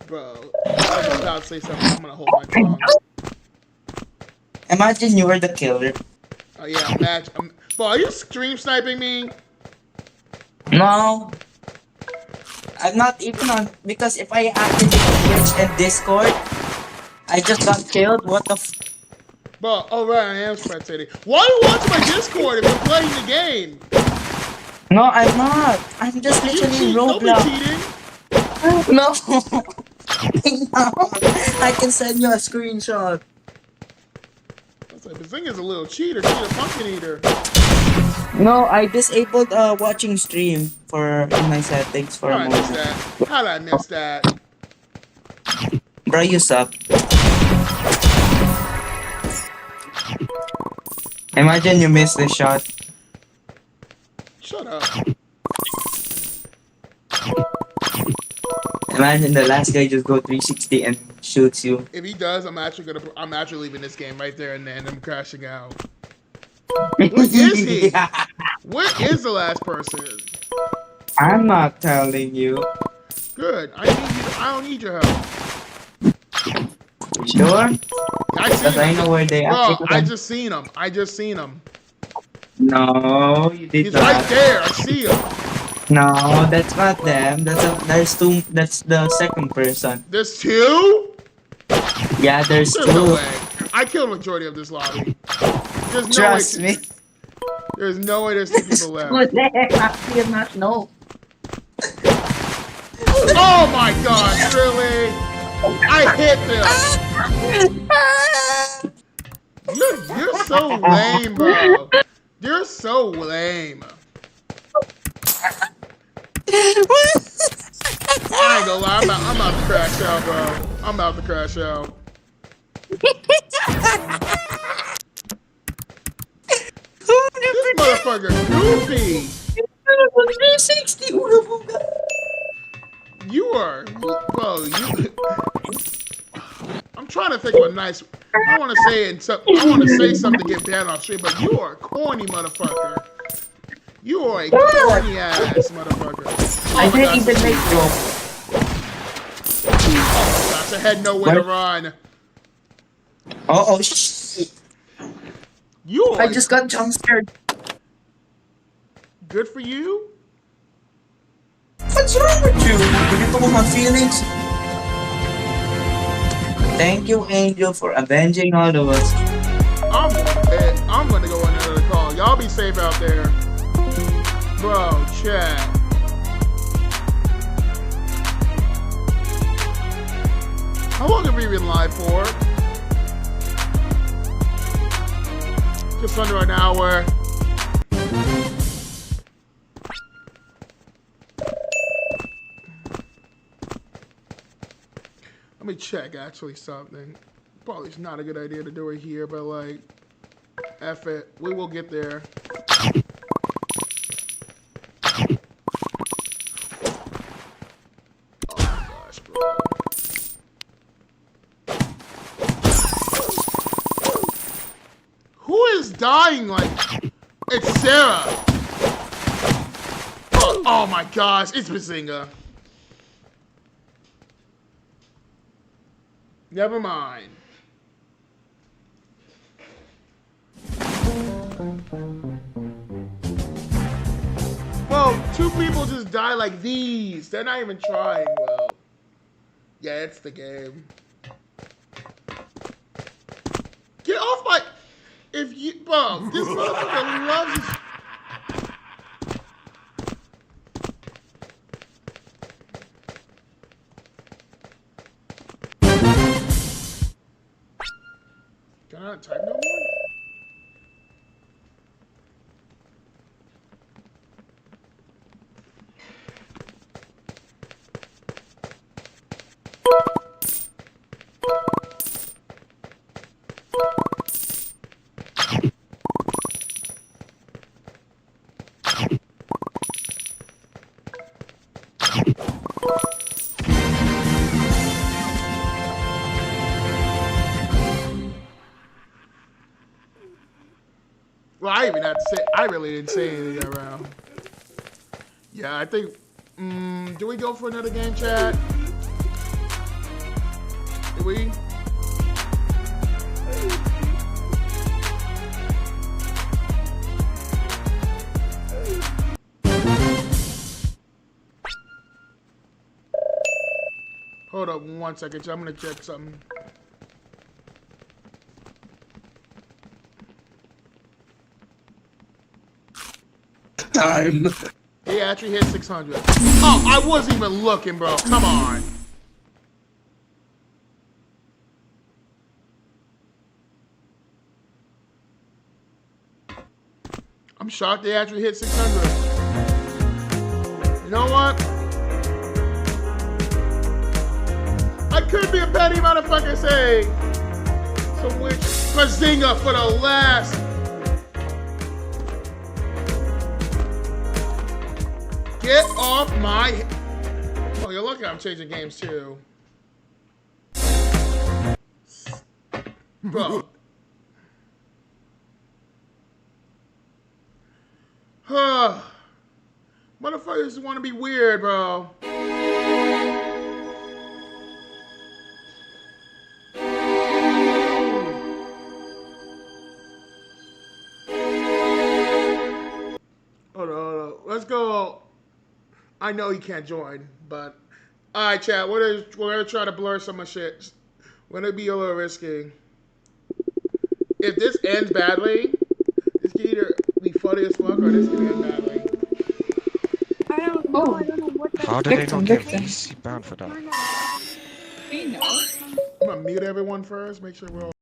Bro. I was about to say something. I'm gonna hold my tongue. Imagine you were the killer. Oh yeah, match. Bro, are you stream sniping me? No. I'm not even on because if I activate Twitch and Discord, I just got killed. What the Bro, oh right, I am spectating. Why are you watching my Discord if you're playing the game? No, I'm not. I'm just literally Don't be Roblox. cheating. No. I can send you a screenshot. That's like, Bazinga's is a little cheater. She's a pumpkin eater. No, I disabled watching stream in my settings for a How did I miss moment. that? How did I miss that? Bro, you suck. Imagine you missed this shot. Shut up. Imagine the last guy just go 360 and shoots you. If he does, I'm actually leaving this game right there and then. I'm crashing out. Where is he? Where is the last person? I'm not telling you. Good. I don't need your help. Sure? Because I know where they are. Bro, I just seen him. No, you did He's not. right there. I see him. No, that's not them. There's two. That's the second person. There's two? Yeah, there's There's two. no way. I killed the majority of this lobby. There's no Trust way. me. There's no way there's 2 people left. What the heck? I did not know. Oh my gosh, really? I hit them. You're so lame, bro. You're so lame. I ain't gonna lie, I'm about to crash out, bro. I'm about to crash out. This motherfucker goofy. 360. You are, bro. I'm trying to think of a nice. I want to say something to get banned off stream, but you are a corny motherfucker. You are a corny ass motherfucker. Oh I didn't gosh. even make you. Oh gosh, I had nowhere to run. Oh shit. You are I just got jump scared. good for you. What's wrong with you? Did you talk my feelings? Thank you, Angel, for avenging all of us. I'm gonna go on another call. Y'all be safe out there. Bro, chat. How long have we been live for? Just under an hour. Let me check actually something. Probably it's not a good idea to do it here, but like, F it. We will get there. Oh my gosh, bro. Who is dying like? It's Sarah. Oh my gosh, it's Bazinga. Never mind. Well, 2 people just die like these. They're not even trying well. Yeah, it's the game. Get off my... If you... Bro, this motherfucker loves his... Can I not type no more? Well, I even had to say, I really didn't say anything around. Yeah, I think, do we go for another game, chat? Do we? Hold up 1 second, I'm gonna check something. Time. He actually hit 600. Oh, I wasn't even looking, bro. Come on. I'm shocked they actually hit 600. You know what? I could be a petty motherfucker saying some witch Bazinga for the last. Get off my... Oh, you're lucky I'm changing games too. Bro. Motherfuckers want to be weird, bro. Hold on. Let's go. I know he can't join, but all right, chat. We're gonna try to blur some of shit. We're gonna be a little risky. If this ends badly, it's either be funny as fuck or this could end badly. I don't know. I don't know what that How did they not get VC banned for that? I'm gonna mute everyone first, make sure we're all.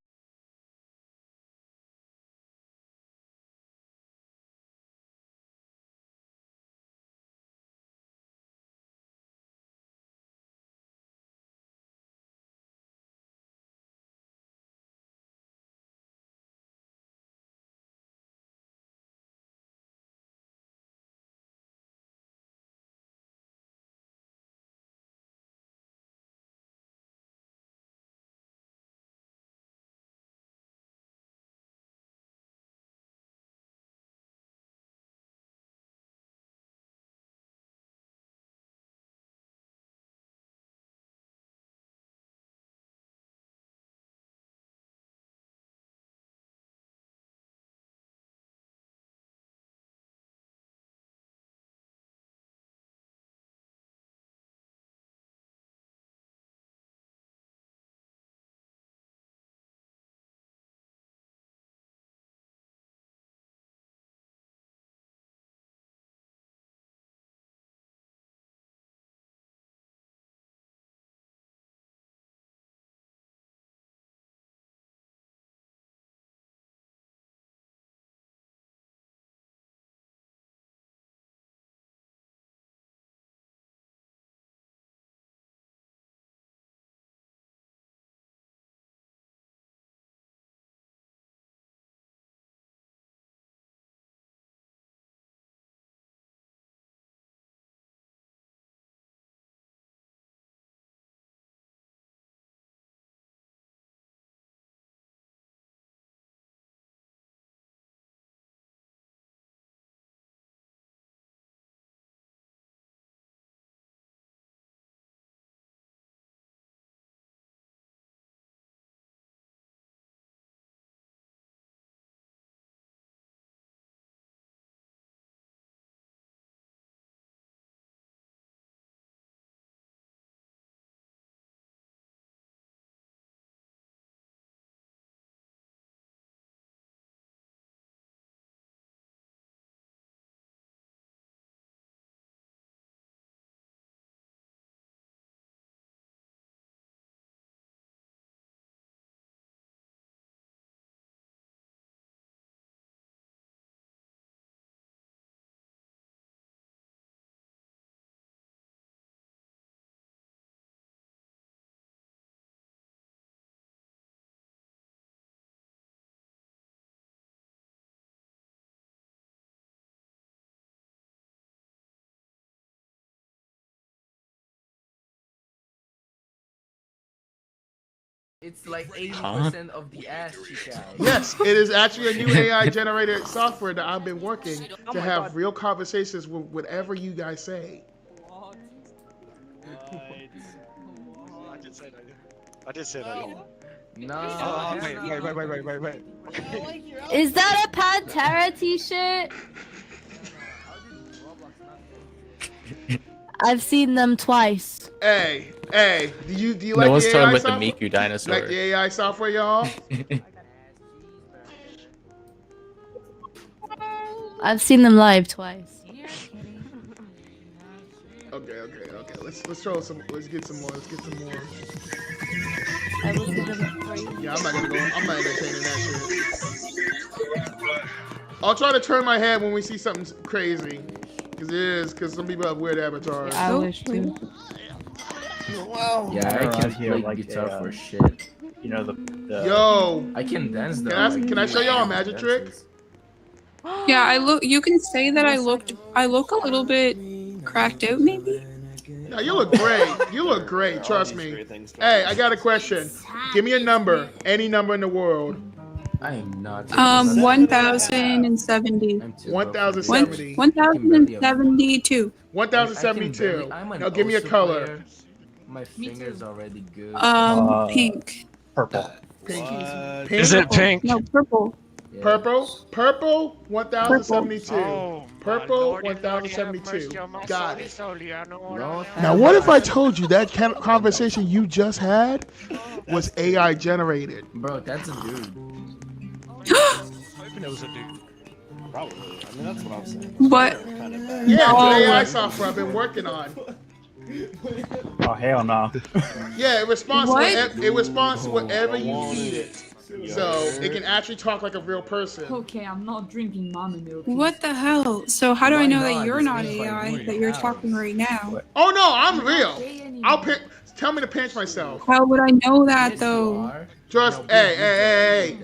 It's like 80% of the ass cheek out. Yes, it is actually a new AI generated software that I've been working to have real conversations with whatever you guys say. I did say that. No. Oh, wait. Is that a Pantera t-shirt? I've seen them twice. Hey, do you like the AI software? the Miku dinosaur. Like the AI software, y'all? I've seen them live twice. Okay. Let's throw some. Let's get some more. I will see them free. Yeah, I'm not entertaining that shit. I'll try to turn my head when we see something crazy. Because some people have weird avatars. I wish to. Wow. Yeah, I can play guitar for shit. You know the Yo, I can dance though. Can I show y'all a magic trick? Yeah, I look. You can say that I look a little bit cracked out, maybe. No, you look great. You look great. Trust me. Hey, I got a question. Give me a number. Any number in the world. I am not. 1070. 1070. 1072. 1072. Now give me a color. My finger's already good. Pink. purple. Pink. Is it pink? No, purple. Yeah. Purple 1072. Oh, Purple 1072. Got it. Bro, Now, what if I told you that conversation you just had was AI generated? Bro, that's a dude. Hoping it was a dude. Probably. I mean, that's what I'm saying. What? Yeah, it's an AI software I've been working on. Oh, hell no. Yeah, it responds to What? it responds to whatever you feed it. So it can actually talk like a real person. Okay, I'm not drinking mommy milk. What the hell? So how do I know that you're not AI, that you're talking right now? Oh no, I'm real. Tell me to pinch myself. How would I know that though? Just hey,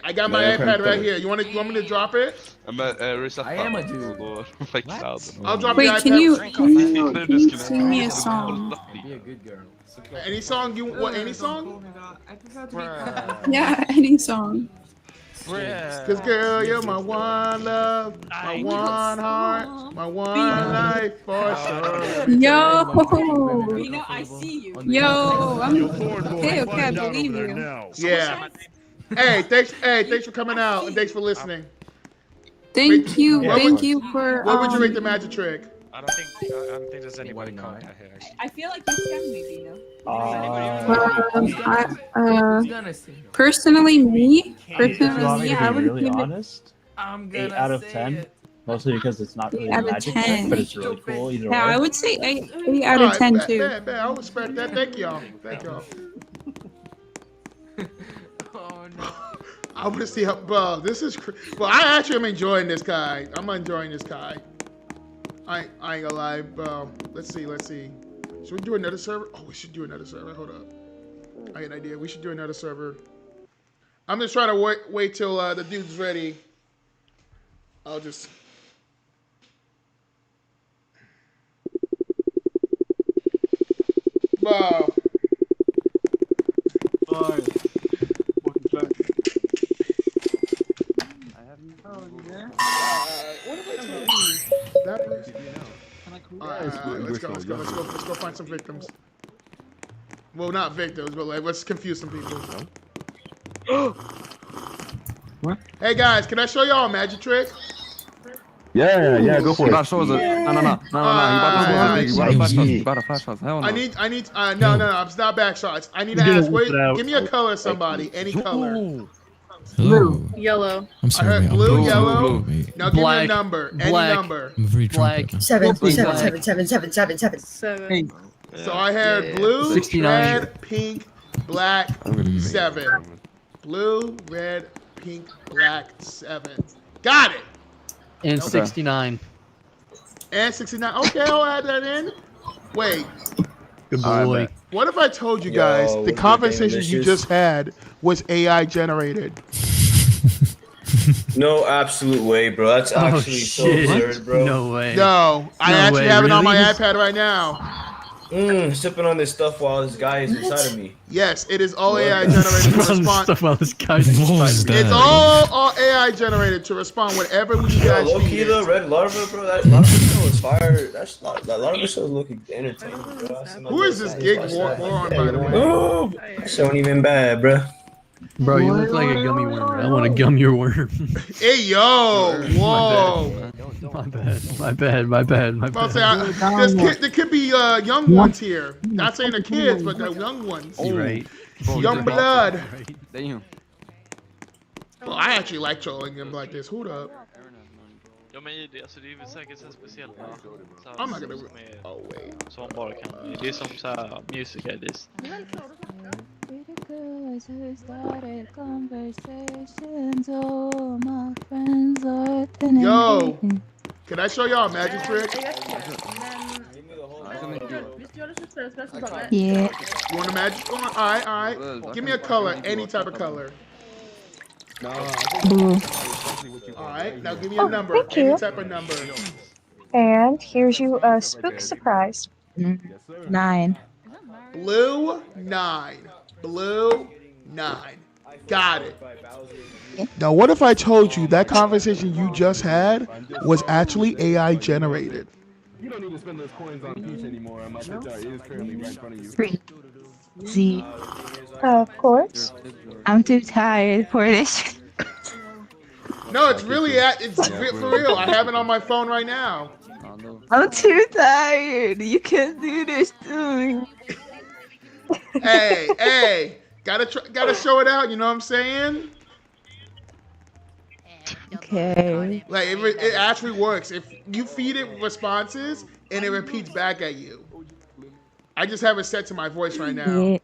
I got my iPad right here. You want me to drop it? I am a dude. I'll drop Wait, the iPad. can you sing me a song? Be a good girl. Any song you want? Any song? Yeah, any song. Cause girl, you're my one love, my one heart, my one life for sure. Yo, Reno, I see you. yo, okay, I believe you. Yeah. Hey, thanks for coming out and thanks for listening. Thank you for. What would you rate the magic trick? I don't think there's anybody comment out here. Actually. I feel like you scammed me, Reno. Personally, I would really give it honest, 8 out of 10. Mostly because it's not really 8 out of magic, 10. but it's really cool either Yeah, way. I would say 8 out of 10 too. Bet. I respect that. Thank y'all. I want to see how, bro. This is, well, I actually am enjoying this guy. I'm enjoying this guy. I ain't gonna lie, bro. Let's see. Should we do another server? Oh, we should do another server. Hold up. I got an idea. We should do another server. I'm just trying to wait till the dude's ready. I'll just. Wow. Bye. What have I told you? That person? Alright, let's go find some victims. Well, not victims, but like, let's confuse some people. What? Hey guys, can I show y'all a magic trick? Yeah, go for it. No. You better flash us. No, it's not back shots. I need to ask, wait, give me a color, somebody. Any color. Blue. Yellow. I'm sorry. I heard blue, yellow. Blue. Now give me a number. Any number. I'm very drunk. 7. So I had blue, 69. red, pink, black, 7. Blue, red, pink, black, 7. Got it. And 69. And 69. Okay, I'll add that in. Wait. Good boy. What if I told you guys the conversation you just had was AI generated? No absolute way, bro. That's actually so absurd, bro. No way. No, I actually have it on my iPad right now. Sipping on this stuff while this guy is inside of me. Yes, it is all AI generated to respond. It's all AI generated to respond whatever you guys low key, need. the red larva, bro. That larva show is fire. That larva show is looking entertaining, bro. Who is this gig moron, by the way? Oh, that shit ain't even bad, bro. Bro, you look like a gummy worm. I want to gum your worm. Hey, yo. Whoa. My bad. There could be young ones here. Not saying the kids, but the young ones. Right. Young blood. Damn. Well, I actually like trolling them like this. Hold up. Ja men det, alltså det är väl säkert så speciellt så I'm not gonna... Oh wait. Som bara kan, det är som så här music edits. Yo, can I show y'all a magic trick? Yeah. You want a magic one? Alright. Give me a color, any type of color. Blue. Alright, now give me a number, any type of number. And here's you a spook surprise. 9. Blue 9. Blue 9. Got it. Now, what if I told you that conversation you just had was actually AI generated? You don't need to spend those coins on Peach anymore. My guitar is currently right in front of you. Free. Z. Of course. I'm too tired for this. No, it's really for real. I have it on my phone right now. I'm too tired. You can't do this to me. Hey, gotta show it out. You know what I'm saying? Okay. Like it actually works. If you feed it responses and it repeats back at you. I just have it set to my voice right now. Yeah.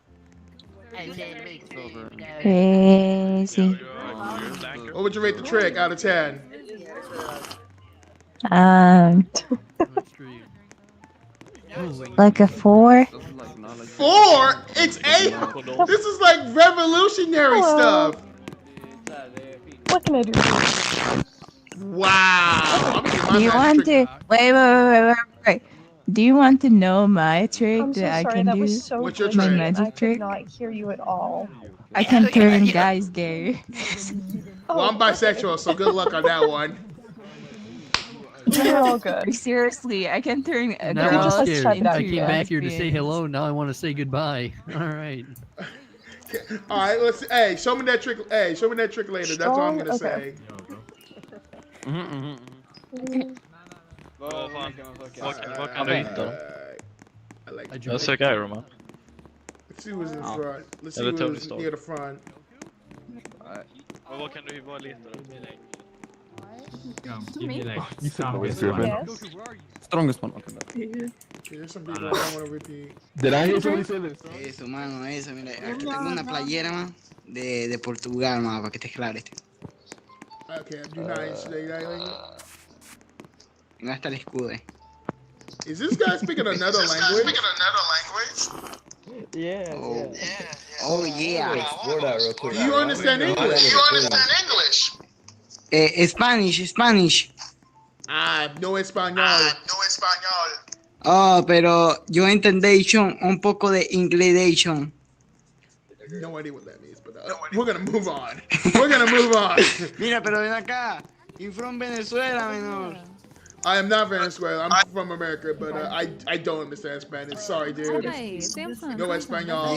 Crazy. What would you rate the trick out of 10? Like a 4. 4? It's 8. This is like revolutionary stuff. What can I do? Wow. Do you want to wait? Do you want to know my trick I'm so that I sorry, can that do? was so What's your My trick? magic I trick? could not hear you at all. I can turn guys gay. Well, I'm bisexual, so good luck on that one. You're all good. Seriously, I can turn a Now girl just I'm let's scared. check it out I came here. back here to say hello. Now I want to say goodbye. All right. All right, let's. Hey, show me that trick. Hey, show me that trick later. That's all I'm gonna Okay. say. Vad kan du hitta då? I like. Jag söker Iron Man. Let's see who's in front. Let's see Eller Tony who's Stark. near the front. Men vad kan du bara leta då? Strongest one. Okay, there's some people I don't want to repeat. Did I hear somebody say this? Eso, mano, eso. Mira, aquí tengo una playera, man, de Portugal, man, para que estés claro. Okay, I do not say that language. Tengo hasta el escudo. Is this guy speaking another language? Yeah. Oh, yeah. Explore that real quick. Do you understand English? Spanish. Ah, no español. Oh, pero yo entendí un poco de inglés. No idea what that means, but we're gonna move on. We're gonna move on. Mira, pero ven acá. You from Venezuela, menor. I am not Venezuela. I'm from America, but I don't understand Spanish. Sorry, dude. No español.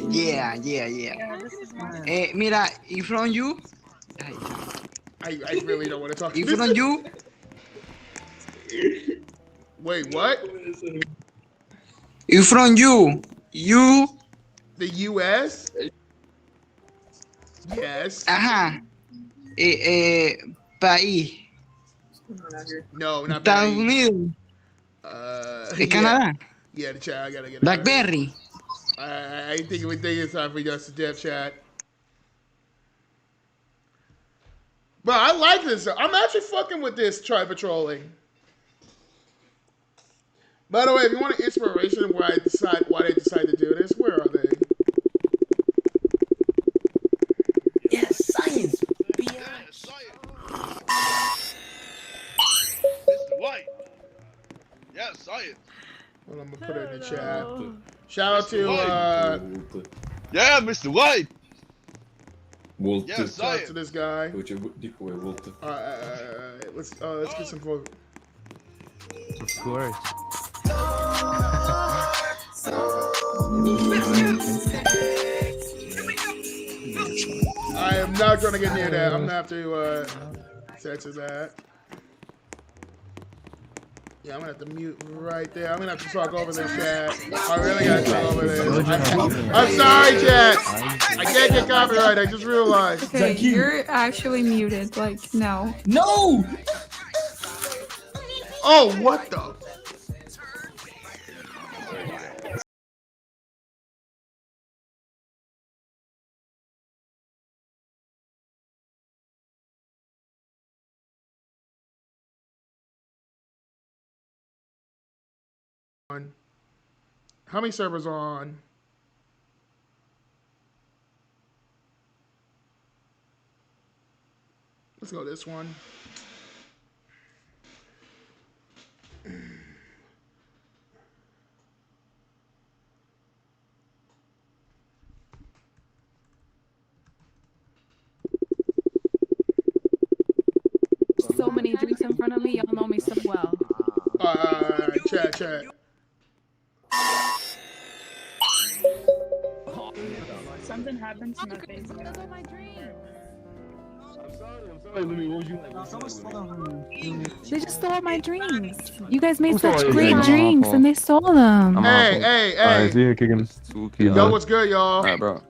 Yeah. Mira, you from you? I really don't want to talk to You you. from you? Wait, what? You from you? You? The U.S.? Yes. Ajá. País. No, not Estados Paris. Unidos. Yeah. Canadá. Yeah, the chat. I gotta get it. Blackberry. I think it's time for us to dev chat. But I like this. I'm actually fucking with this try patrolling. By the way, if you want an inspiration of why they decide to do this, where are they? Yes, science. Mr. White. Yes, science. Well, I'm gonna put it in the chat. Shout out to Yeah, Mr. White. Shout out to this guy. Let's get some vote. Of course. I am not gonna get near that. I'm gonna have to censor that. Yeah, I'm gonna have to mute right there. I'm gonna have to talk over this chat. I really gotta talk over this. I'm sorry, chat. I can't get copyright. I just realized. Okay, you're actually muted. Like, no. No! Oh, what the? How many servers are on? Let's go this one. So many drinks in front of me, y'all know me so well. Chat. Something happened to my face. Those are my drinks. I'm sorry, Lumi. What would you like? They just stole my drinks. You guys made Who such stole great yours? drinks and they stole them. Hey. Alright, see you kicking. Yo, what's good, y'all? Alright, bro.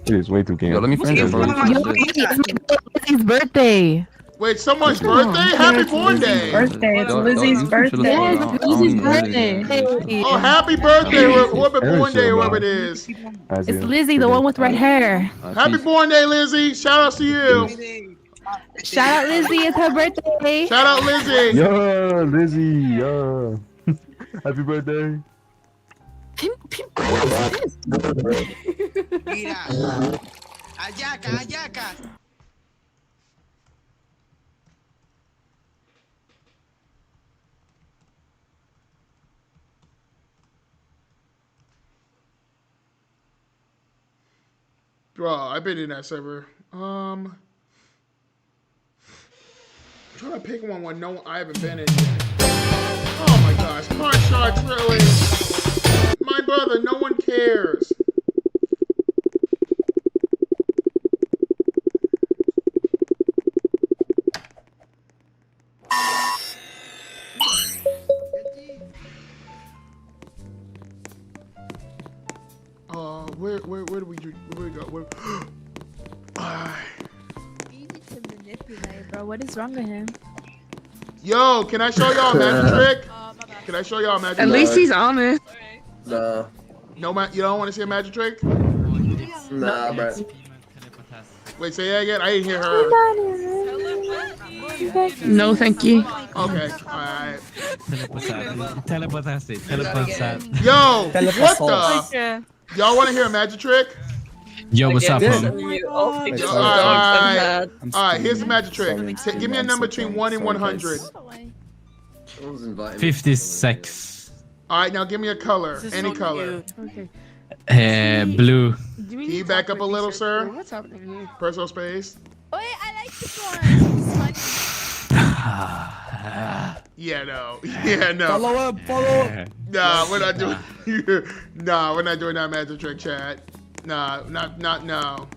It is way too gay. Yo, let me friend her. Lizzie's birthday. Wait, someone's birthday? Happy born day! Birthday. It's Lizzie's birthday. Lizzie's birthday. Oh, happy birthday, whoever born day, whoever it is. It's Lizzie, the one with red hair. Happy born day, Lizzie. Shout out to you. Shout out Lizzie, it's her birthday. Shout out Lizzie. Yo, Lizzie, yo. Happy birthday. Mira. Ayaca. Bro, I've been in that server. I'm trying to pick one when I haven't been in yet. Oh my gosh, car shots, really? My brother, no one cares. Where do we go? Easy to manipulate, bro. What is wrong with him? Yo, can I show y'all a magic trick? Can I show y'all a magic trick? At least he's honest. Nah. No, you don't want to see a magic trick? Nah, bro. Wait, say that again? I didn't hear her. No, thank you. Okay, alright. Telepathy. Yo, what the? Y'all want to hear a magic trick? Yo, what's up, Alright, here's the magic trick. Give me a number between 1 and 100. 56. Alright, now give me a color. Any color. Blue. Can you back up a little, sir? What's happening here? Personal space. Wait, I like this one. Yeah, no. Yeah, no. Follow up. Nah, we're not doing. Nah, we're not doing that magic trick, chat. Nah, not no.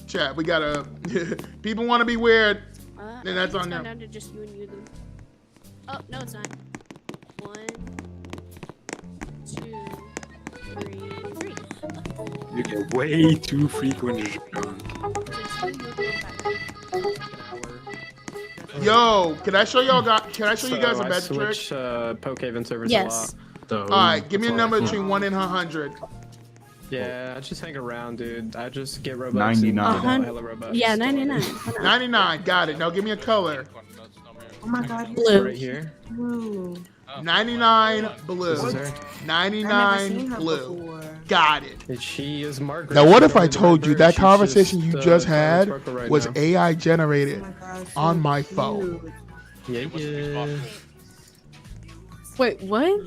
Chat, we gotta. People want to be weird, then that's on them. Down to just you and you, then. Oh no, it's not. 1, 2, 3. You get way too frequent. Yo, can I show y'all? Can I show you guys a magic trick? Pokehaven servers Yes. All right, give me a number between 1 and 100. Yeah, I just hang around, dude. I just get Robux. 99. Yeah, 99. 99, got it. Now give me a color. Oh my god, Blue. Right here. blue. 99 blue. 99 blue. Got it. She is Margaret. Now, what if I told you that conversation you just had was AI generated on my phone? Yeah. Wait, what?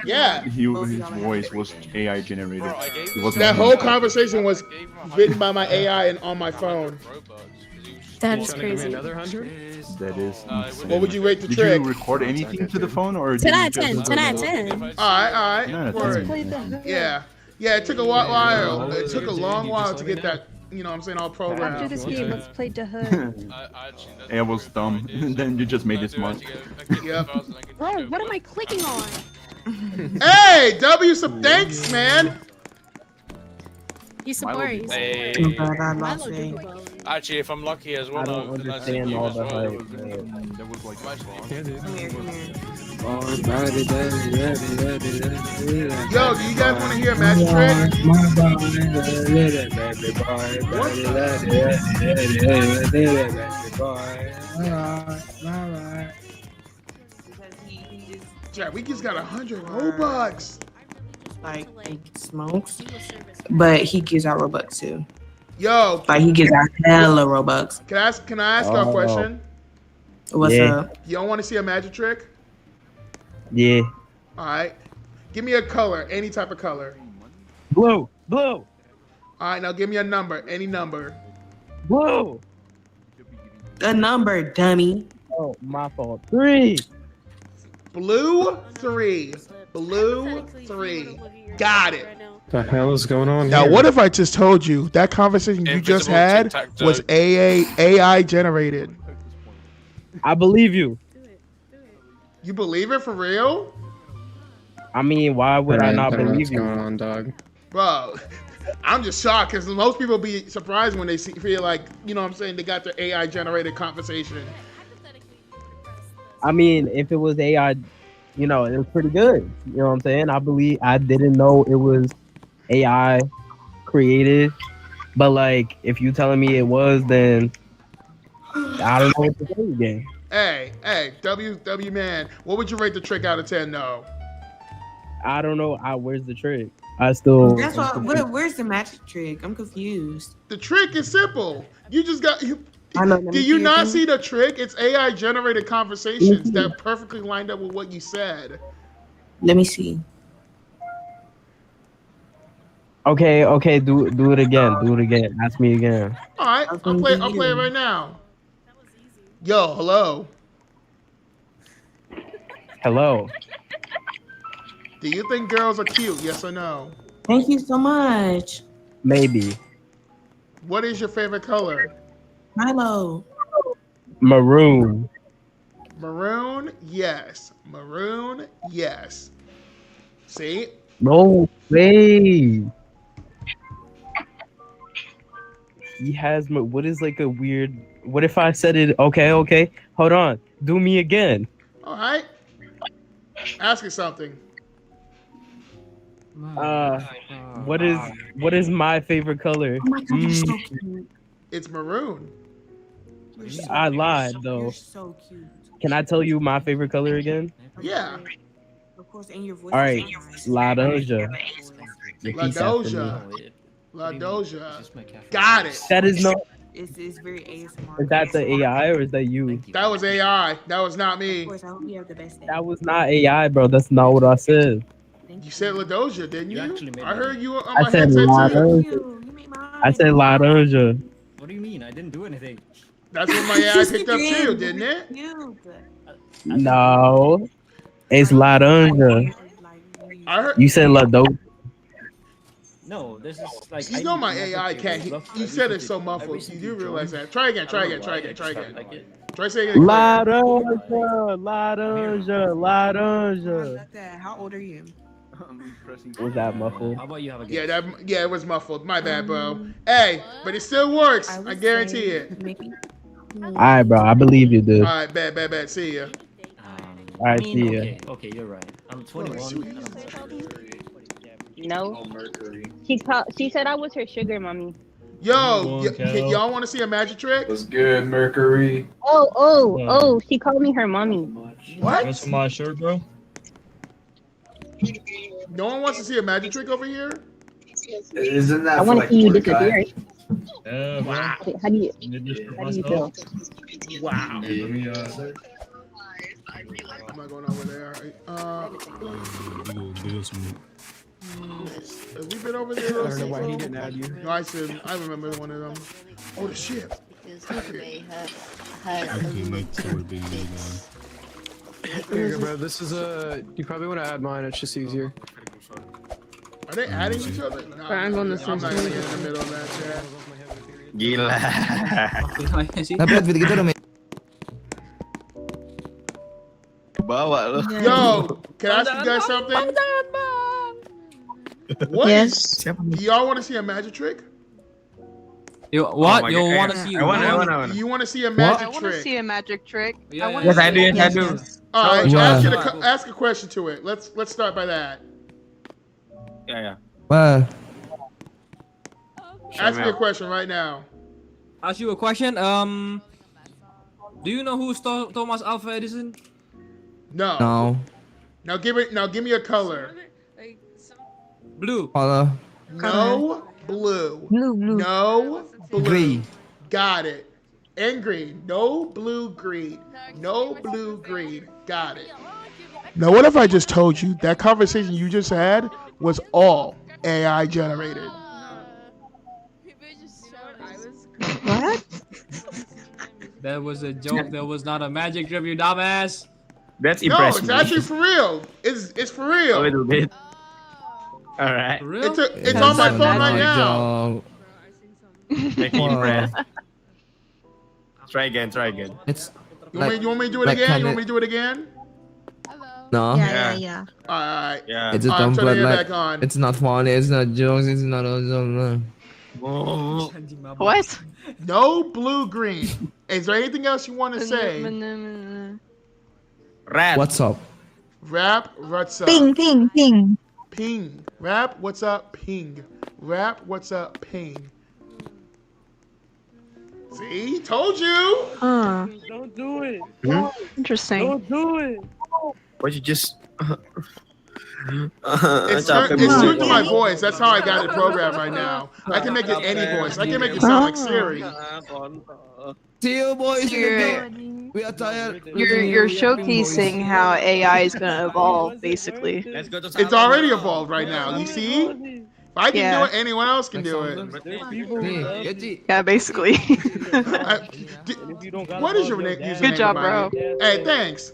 Yeah. His voice was AI generated. That whole conversation was written by my AI and on my phone. That is crazy. Another 100? That is insane. What would you rate the Did trick? you record anything to the phone or? 10 out of 10. 10 out of 10. All right. No, Yeah. Yeah, it took a while. It took a long while to get that, you know what I'm saying, all programmed. After this game, let's play the hood. It was dumb. Then you just made it smart. Yep. Bro, what am I clicking on? Hey, W, some thanks, man. He's supporting. Hey. Milo did well. Actually, if I'm lucky as well, I don't understand all the hype. That was like Yo, do you guys want to hear a magic trick? Yeah, we just got 100 Robux. Like smokes, but he gives out Robux too. Yo, Like he gives out hella Robux. can I ask you a question? What's up? You don't want to see a magic trick? Yeah. All right. Give me a color, any type of color. Blue. All right, now give me a number, any number. Blue. A number, dummy. Oh, my fault. 3. Blue 3. Blue 3. Got it. The hell is going on Now, here? what if I just told you that conversation you just had was AI generated? I believe you. You believe it for real? I mean, why would I not believe you? What's going on, dog? Bro, I'm just shocked because most people be surprised when they feel like, you know what I'm saying, they got their AI generated conversation. I mean, if it was AI, you know, it was pretty good. You know what I'm saying? I didn't know it was AI created, but like, if you telling me it was, then I don't know what to say again. Hey, W man, what would you rate the trick out of 10 though? I don't know. Where's the trick? That's what. Where's the magic trick? I'm confused. The trick is simple. You just got. Do you not see the trick? It's AI generated conversations that perfectly lined up with what you said. Let me see. Okay. Do it again. Do it again. Ask me again. All right, I'll play it right now. Yo, hello. Hello. Do you think girls are cute? Yes or no? Thank you so much. Maybe. What is your favorite color? Milo. Maroon. Maroon, yes. Maroon, yes. See? No way. He has what is like a weird. What if I said it? Okay. Hold on. Do me again. All right. Ask you something. What is my favorite color? Oh my God, you're so cute. It's maroon. I lied though. You're so cute. Can I tell you my favorite color again? Yeah. Of course, and your voice. All right, La Doja. La Doja. Got it. That is no. It's very ASMR. Is that the AI or is that you? That was AI. That was not me. Of course, I hope you have the best day. That was not AI, bro. That's not what I said. You said La Doja, didn't you? I heard you on I my said headset La too. Doja. I said La Doja. What do you mean? I didn't do anything. That's what my AI picked up too, didn't it? No, it's La Doja. I heard. You said La Doja. No, this is like. You know my AI can't. You said it so muffled. You do realize that. Try again. Try again. Try saying it. La Doja. La Doja. La Doja. How old are you? Was that muffled? How about you have a guess? Yeah, it was muffled. My bad, bro. Hey, but it still works. I guarantee it. All right, bro. I believe you, dude. All right, bet. See ya. All right, see ya. Okay, you're right. I'm 21. No. She said I was her sugar mommy. Yo, y'all want to see a magic trick? What's good, Mercury? Oh, she called me her mommy. What? That's my shirt, bro. No one wants to see a magic trick over here? Isn't that I want to see you disappear. Wow. How do you feel? Wow. I'm not going over there. Have we been over there? I don't know why he didn't add you. No, I said I remember one of them. Oh, the shit. Here you go, bro. This is you probably want to add mine. It's just easier. Are they adding each other? No, I'm not gonna get in the middle of that chat. Gila. Bawa lo. Yo, can I ask you guys something? What? Yes. Do y'all want to see a magic trick? You what? You want to see? You want to see a magic I want trick? to see a magic trick. Yes, I do. Yes, I do. All right, ask a question to it. Let's start by that. Yeah. Ask me a question right now. Ask you a question. Do you know who's Thomas Alva Edison? No. Now give me a color. Blue. No blue. No blue. Green. Got it. And green. No blue, green. No blue, green. Got it. Now what if I just told you that conversation you just had was all AI generated? What? That was a joke. That was not a magic trick, you dumbass. That's No, it's actually for real. It's for real. A little bit. All right. For real? It's on my phone right now. Make me impressed. Try again. You want me to do it again? You want me to do it again? No. Yeah. Alright. Yeah. Alright, It's a I'm turning template it like back on. it's not funny, it's not jokes, it's not no. What? No blue green. Is there anything else you want to say? Rat. What's up? Rap, what's up? Ping, ping, ping. Ping. Rap, what's up? Ping. Rap, what's up? Ping. See? Told you! Huh. Don't do it. Interesting. Don't do it. What you just It's tuned to my voice. That's how I got it programmed right now. I can make it any voice. I can make it sound like Siri. See you boys. We are tired. You're showcasing how AI is gonna evolve, basically. It's already evolved right now. You see? If I can do it, anyone else can do it. Yeah, basically. What is your username? Good job, bro. Hey, thanks.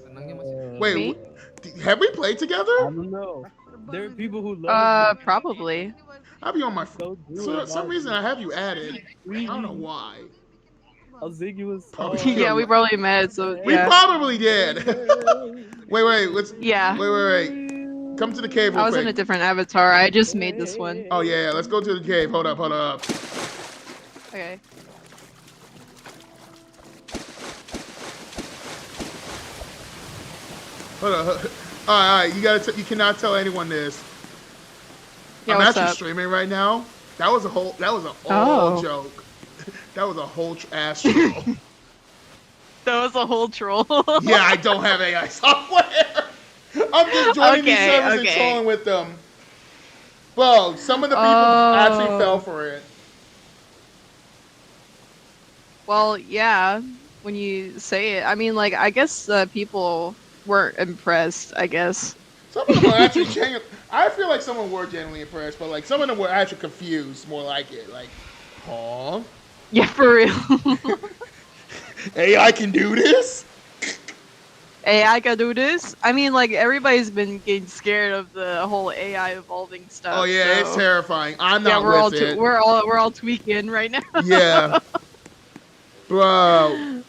Wait, have we played together? I don't know. There are people who love Probably. I'll be on my phone. For some reason, I have you added. I don't know why. Ziggy was Yeah, we probably met, so We yeah. probably did. Wait. Let's. Yeah. Wait. Come to the cave real I was quick. in a different avatar. I just made this one. Oh yeah. Let's go to the cave. Hold up. Okay. Hold up. All right. You cannot tell anyone this. Yeah, I'm what's actually up? streaming right now. That was an all joke. That was a whole ass troll. That was a whole troll. Yeah, I don't have AI software. I'm just joining these servers and trolling with them. Bro, some of the people actually fell for it. Well, yeah, when you say it. I mean, like, I guess people weren't impressed, I guess. Some of them were actually genuine. I feel like someone were genuinely impressed, but like some of them were actually confused, more like it. Like, huh? Yeah, for real. AI can do this? AI can do this? I mean, like, everybody's been getting scared of the whole AI evolving stuff. Oh yeah, so. it's terrifying. I'm Yeah, not with it. we're all tweaking right now. Yeah. Bro.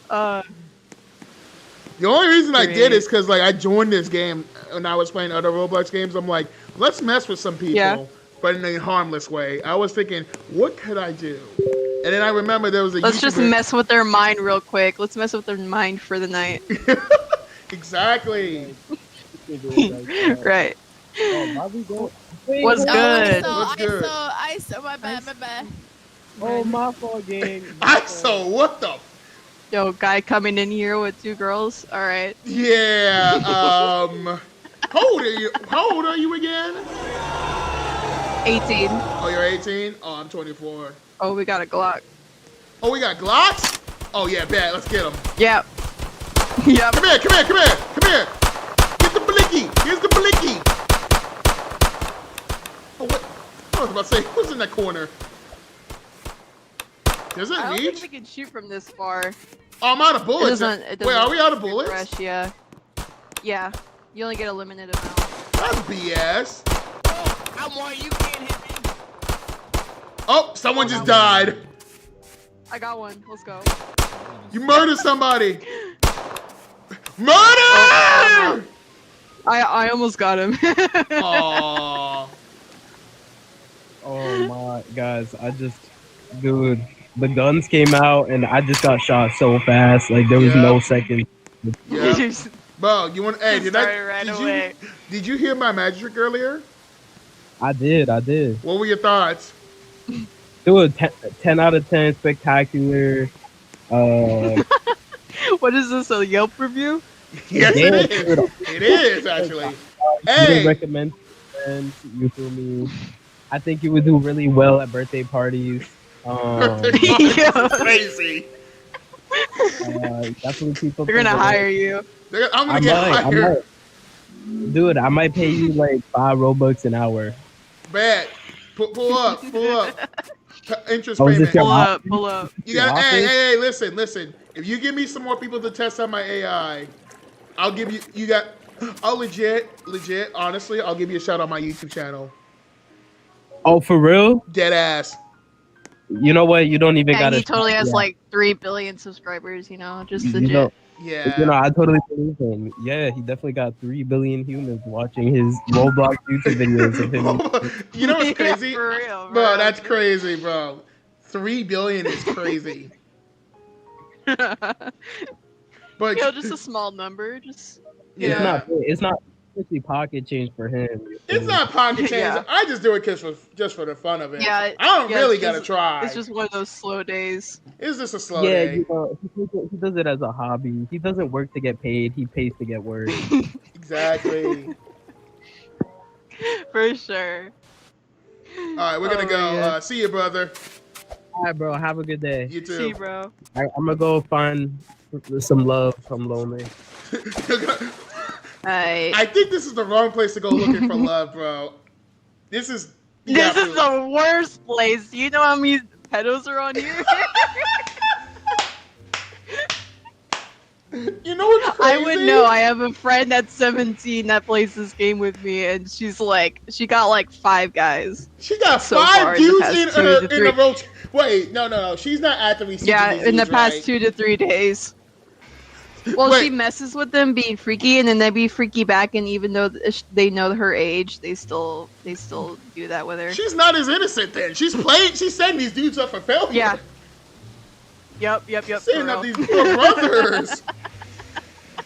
The only reason I did is because like I joined this game when I was playing other Roblox games. I'm like, let's mess with some people, but in a harmless way. I was thinking, what could I do? And then I remember there was a Let's YouTuber. just mess with their mind real quick. Let's mess with their mind for the night. Exactly. Right. What's good? What's good? ISO, my bad. Oh, my fault, gang. ISO, what the? Yo, guy coming in here with 2 girls. All right. Yeah. How old are you? How old are you again? 18. Oh, you're 18. Oh, I'm 24. Oh, we got a Glock. Oh, we got Glocks? Oh yeah, bad. Let's get them. Yep. Yep. Come here. Get the blicky. Here's the blicky. Oh, what? I was about to say, who's in that corner? Does it I don't reach? think we can shoot from this far. Oh, I'm out of bullets. It doesn't Wait, are we out of bullets? refresh, yeah. Yeah. You only get a limited amount. That's BS. Oh, I'm white. You can't hit me. Oh, someone just died. I got one. Let's go. You murdered somebody. Murder! Oh, no. I almost got him. Aww. Oh my guys, dude, the guns came out and I just got shot so fast. Like there was no second. Yeah. Bro, you want? Hey, did you hear my magic trick earlier? I did. What were your thoughts? Dude, 10 out of 10, spectacular. What is this, a Yelp review? Yes, it is. It is, actually. Hey! You recommend friends, you feel me? I think you would do really well at birthday parties. Crazy. Definitely people. They're gonna hire you. I'm gonna get hired. Dude, I might pay you like 5 Robux an hour. Bet. Pull up. Interest Oh, is this payment. your Pull up. You gotta. Hey, listen. If you give me some more people to test out my AI, I'll give you. I'll legit. Honestly, I'll give you a shout out on my YouTube channel. Oh, for real? Dead ass. You know what? You don't even gotta. He totally has like 3 billion subscribers. You know, just You legit. know, Yeah. You know, I totally believe him. Yeah, he definitely got 3 billion humans watching his Roblox YouTube videos of him. You know what's crazy? Yeah, for real, Bro, that's crazy, bro. 3 billion is crazy. But just a small number. Just It's not strictly pocket change for him. it's not pocket change. Yeah. I just do it just for the fun of it. Yeah, I don't really it's gotta just- try. It's just one of those slow days. It's just a slow Yeah, day. you know, he does it as a hobby. He doesn't work to get paid. He pays to get work. Exactly. For sure. All right, we're gonna go. See you, brother. All right, bro. Have a good day. You too. See, bro. I'm gonna go find some love. I'm lonely. I think this is the wrong place to go looking for love, bro. This is the worst place. You know how many pedos are on here? You know what's I crazy? would know. I have a friend that's 17 that plays this game with me, and she got like 5 guys. She got so 5 dudes in a three. row. Wait, no. She's not actively seeking Yeah, these in the dudes, past right? 2 to 3 days. Well, Wait. she messes with them being freaky, and then they be freaky back, and even though they know her age, they still do that with her. She's not as innocent then. She's setting these dudes up for failure. Yeah. Yep. Setting for up real. these poor brothers.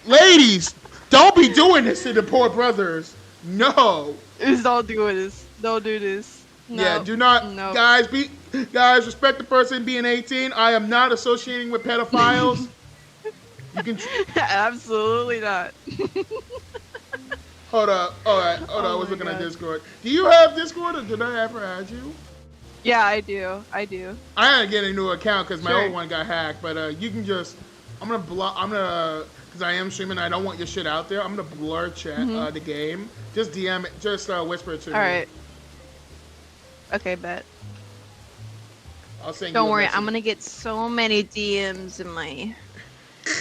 Ladies, don't be doing this to the poor brothers. No. Just don't do this. Don't do this. No. Yeah, do not, No. guys, respect the person being 18. I am not associating with pedophiles. You can. Absolutely not. Hold up. All right. Hold on. I was looking at Discord. Do you have Discord, or did I ever add you? Yeah, I do. I I had to get a new account because my Sure. old one got hacked. But you can just. I'm gonna because I am streaming. I don't want your shit out there. I'm gonna blur chat the game. Just DM it. Just whisper it to me. All right. Okay, bet. I'll send you. Don't a worry, message. I'm gonna get so many DMs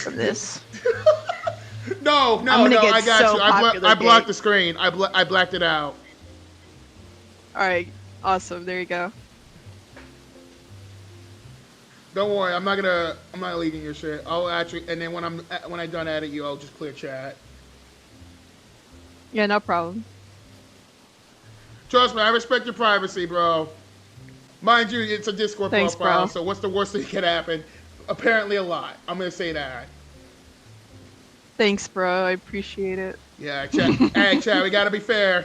from this. No. I'm gonna get I got so you. popular, I blocked Jake. the screen. I blacked it out. All right, awesome. There you go. Don't worry. I'm not leaving your shit. I'll actually, and then when I'm done adding you, I'll just clear chat. Yeah, no problem. Trust me, I respect your privacy, bro. Mind you, it's a Discord Thanks, profile, bro. so what's the worst thing that could happen? Apparently a lot. I'm gonna say that. Thanks, bro. I appreciate it. Yeah, chat. Hey, chat, we gotta be fair.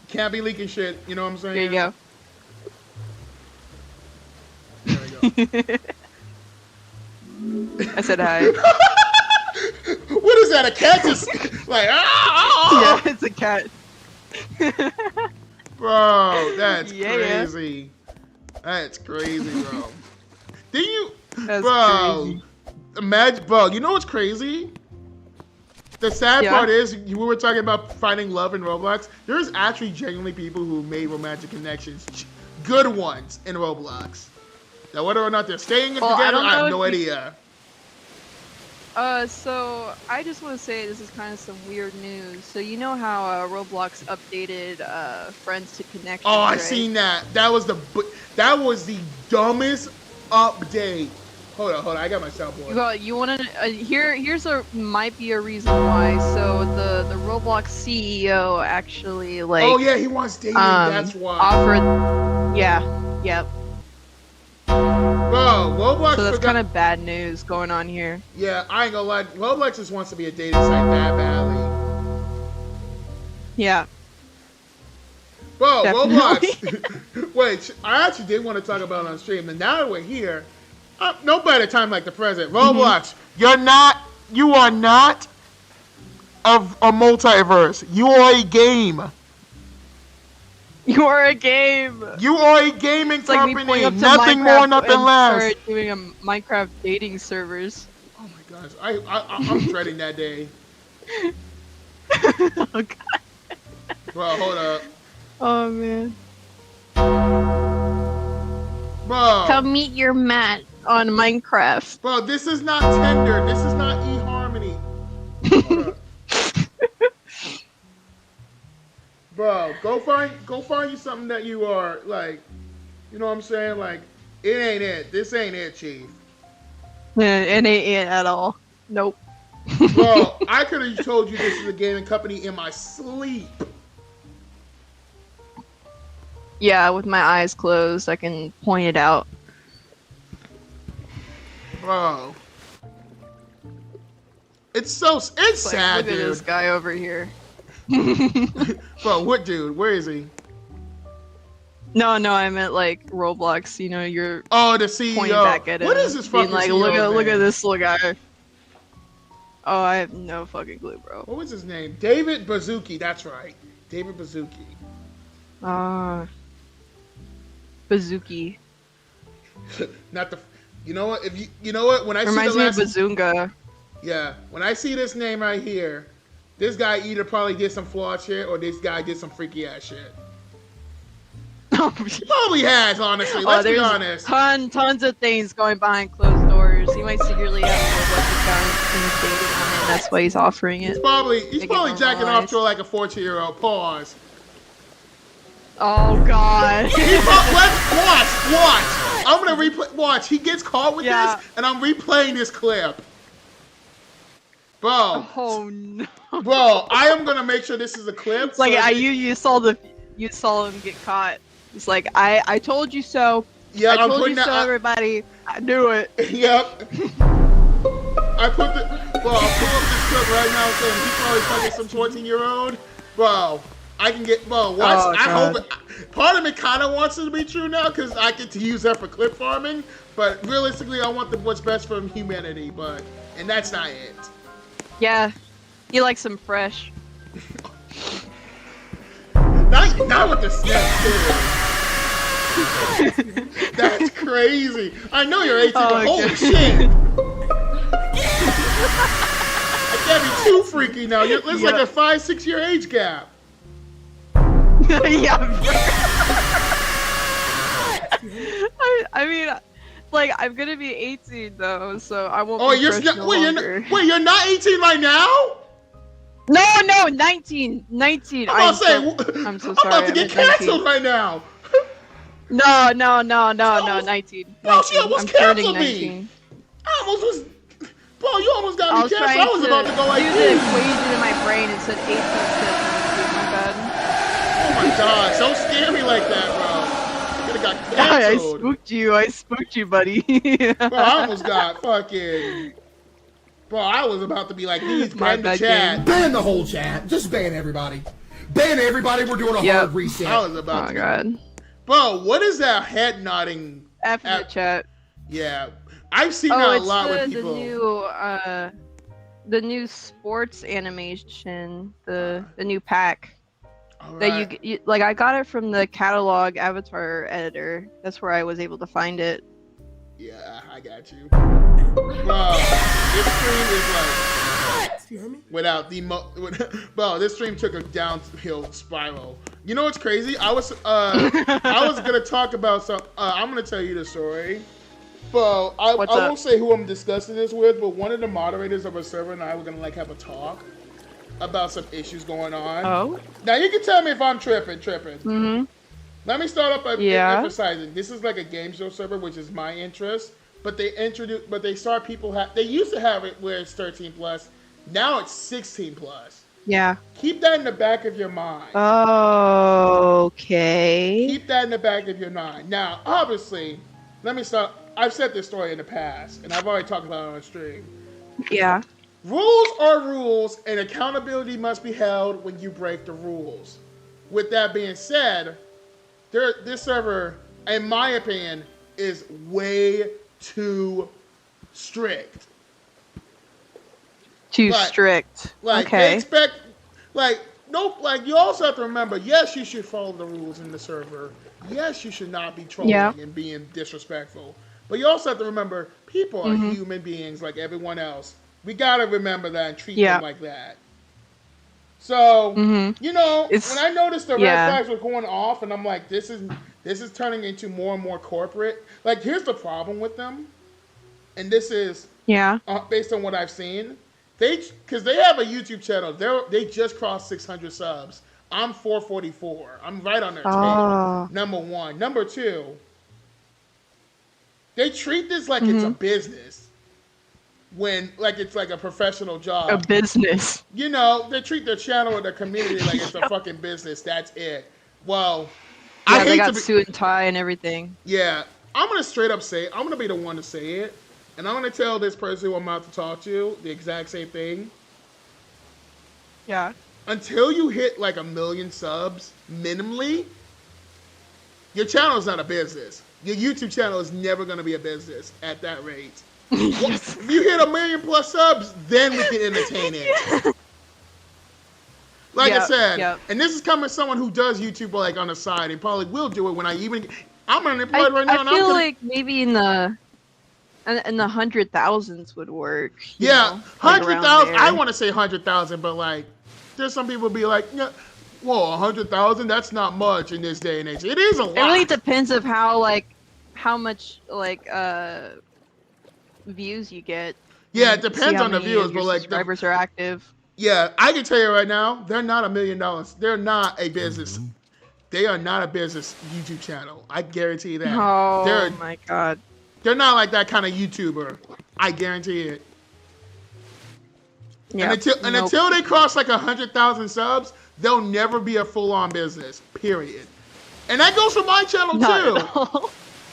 Can't be leaking shit, you know what I'm saying? There you go. I said hi. What is that? A cat just like Yeah, it's a cat. Bro, that's Yeah. crazy. That's crazy, bro. Didn't you, That's bro? crazy. Imagine, bro. You know what's crazy? The sad Yeah. part is, we were talking about finding love in Roblox. There's actually genuinely people who made romantic connections, good ones, in Roblox. Now, whether or not they're staying Well, I together, don't I have know no if you- idea. So I just want to say this is kind of some weird news. So you know how Roblox updated friends to connections. Oh, I right? seen that. That was the dumbest update. Hold on. I got my soundboard. Well, you want to here's might be a reason why. So the Roblox CEO actually Oh yeah, he wants dating. That's why. offered. Yep. Bro, Roblox. So that's forgot- kind of bad news going on here. Yeah, I ain't gonna lie. Roblox just wants to be a dating site that badly. Yeah. Bro, Definitely. Roblox. Wait, I actually did want to talk about it on stream, and now that we're here, no better time like the present. Roblox, you are not a multiverse. You are a game. You are a game. You are a gaming It's like me company. pulling up to Nothing Minecraft more, nothing and less. start doing a Minecraft dating servers. Oh my gosh, I'm dreading that day. Oh god. Bro, hold up. Oh man. Bro. Come meet your Matt on Minecraft. Bro, this is not Tinder. This is not eHarmony. Hold up. Bro, go find you something that you are like, you know what I'm saying? Like, it ain't it. This ain't it, Chief. Yeah, it ain't it at all. Nope. Bro, I could have told you this is a gaming company in my sleep. Yeah, with my eyes closed, I can point it out. Bro. It's Like, sad, look dude. at this guy over here. Bro, what dude? Where is he? No, I meant like Roblox. You know, you're the CEO. pointing back at him. What is this being fucking like, CEO's look name? at this little guy. Oh, I have no fucking clue, bro. What was his name? David Bazuki. That's right. David Bazuki. Bazooki. Not the. You know what? If you know what? When I Reminds see me the of last. Bazunga. Yeah. When I see this name right here, this guy either probably did some flawed shit or this guy did some freaky ass shit. He probably has, honestly. Let's be honest. Tons of things going behind closed doors. He might secretly have a gun and dating on it. That's why he's offering it. He's probably jacking off to like a 14-year-old. Pause. Oh God. Let's watch. I'm gonna replay. Watch. He gets caught with this, and I'm replaying this clip. Bro. Oh no. Bro, I am gonna make sure this is a clip. It's like you saw him get caught. It's like I told you so. Yeah, I told you so, everybody. I knew it. Yep. I'll pull up this clip right now saying he's probably fucking some 14-year-old. Bro, I can get, watch. I hope part of me kind of wants it to be true now because I get to use that for clip farming. But realistically, I want what's best for humanity. And that's not it. Yeah, he likes some fresh. Not with the snap too. That's crazy. I know you're 18, but holy shit. I can't be too freaky now. It's like a 5-6 year age gap. Yeah. I mean, like I'm gonna be 18 though, so I won't. Wait, you're not 18 right now? No, 19. I'm so sorry. I'm about to get canceled right now. No, 19. Bro, she almost canceled 19. me. I almost was. Bro, you almost got me canceled. I was about to go like do the equation in my brain and said 18 my bad. Oh my gosh, don't scare me like that, bro. You got canceled. I spooked you, buddy. Bro, I almost got fucking. Bro, I was about to be like, please ban the chat. Ban the whole chat. Just ban everybody. Ban everybody. We're doing a hard reset. I was about to. Oh, God. Bro, what is that head nodding? F in the chat. Yeah. I've seen that a lot with people. The new sports animation, the new pack. Right. That you like, I got it from the catalog avatar editor. That's where I was able to find it. Yeah, I got you. Bro, this stream is like without the bro, this stream took a downhill spiral. You know what's crazy? I was gonna talk about some. I'm gonna tell you the story. Bro, I won't say who I'm discussing this with, but one of the moderators of our server and I were gonna like have a talk about some issues going on. Oh. Now you can tell me if I'm tripping. Mm-hmm. Let me start off by emphasizing this is like a game show server, which is my interest. But they they used to have it where it's 13+. Now it's 16+. Yeah. Keep that in the back of your mind. Okay. Keep that in the back of your mind. Now, obviously, let me start. I've said this story in the past, and I've already talked about it on stream. Yeah. Rules are rules, and accountability must be held when you break the rules. With that being said, this server, in my opinion, is way too strict. Strict. Like okay. They expect, you also have to remember, yes, you should follow the rules in the server. Yes, you should not be trolling and being disrespectful. But you also have to remember, people are human beings like everyone else. We gotta remember that and treat them like that. So, you know, when I noticed the red flags were going off, and I'm like, this is turning into more and more corporate. Like, here's the problem with them, and this is based on what I've seen. Because they have a YouTube channel. They just crossed 600 subs. I'm 444. I'm right on their tail. Number one. Number two, they treat this like it's a business. when like it's like a professional job, a business. You know, they treat their channel or their community like it's a fucking business. That's it. Well, Yeah, I they hate got to be, suit and tie and everything. yeah, I'm gonna straight up say it. I'm gonna be the one to say it, and I'm gonna tell this person who I'm about to talk to the exact same thing. Yeah. Until you hit like 1 million subs minimally, your channel is not a business. Your YouTube channel is never gonna be a business at that rate. Yes. If you hit 1 million plus subs, then we can entertain it. Like I said, and this is coming from someone who does YouTube like on the side and probably will do it when I'm unemployed right now. I feel like maybe in the 100,000s would work. Yeah, 100,000. Like I want to say 100,000, but like, there's some people be like, yeah, whoa, 100,000? That's not much in this day and age. It is a lot. It really depends of how much views you get. Yeah, it depends on the views, but like subscribers are active. Yeah, I can tell you right now, they're not $1 million. They're not a business. They are not a business YouTube channel. I guarantee you that. Oh my god. They're not like that kind of YouTuber. I guarantee it. Yep. And until they cross like 100,000 subs, they'll never be a full-on business. Period. And that goes for my channel too.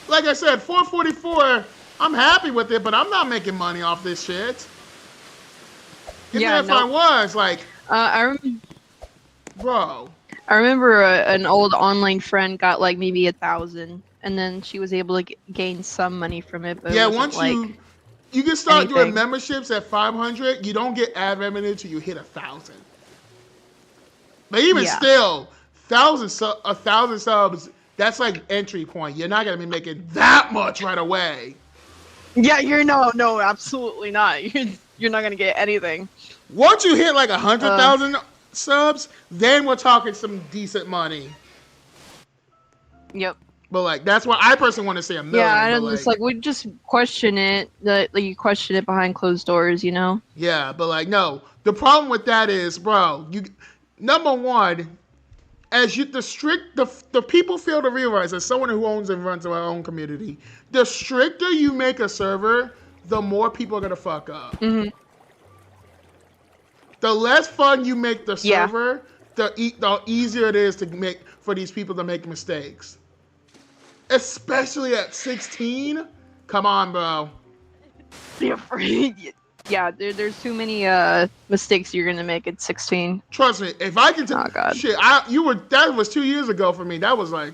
Like I said, 444. I'm happy with it, but I'm not making money off this shit. If I was like, bro. I remember an old online friend got like maybe 1,000, and then she was able to gain some money from it. But yeah, it once like you can start doing memberships at 500, you don't get ad revenue till you hit 1,000. But even still, 1,000 subs, that's like entry point. You're not gonna be making that much right away. Yeah, no, absolutely not. You're not gonna get anything. Once you hit like 100,000 subs, then we're talking some decent money. Yep. But like that's why I personally want to say 1 million. Yeah, and it's like we just question it. Like you question it behind closed doors, you know. Yeah, but like no, the problem with that is, bro, number one, as the people fail to realize, as someone who owns and runs our own community, the stricter you make a server, the more people are gonna fuck up. Mm-hmm. The less fun you make the server, the easier it is to make for these people to make mistakes. Especially at 16. Come on, bro. Yeah, there's too many mistakes you're gonna make at 16. Trust me, if I can tell shit, that was 2 years ago for me. That was like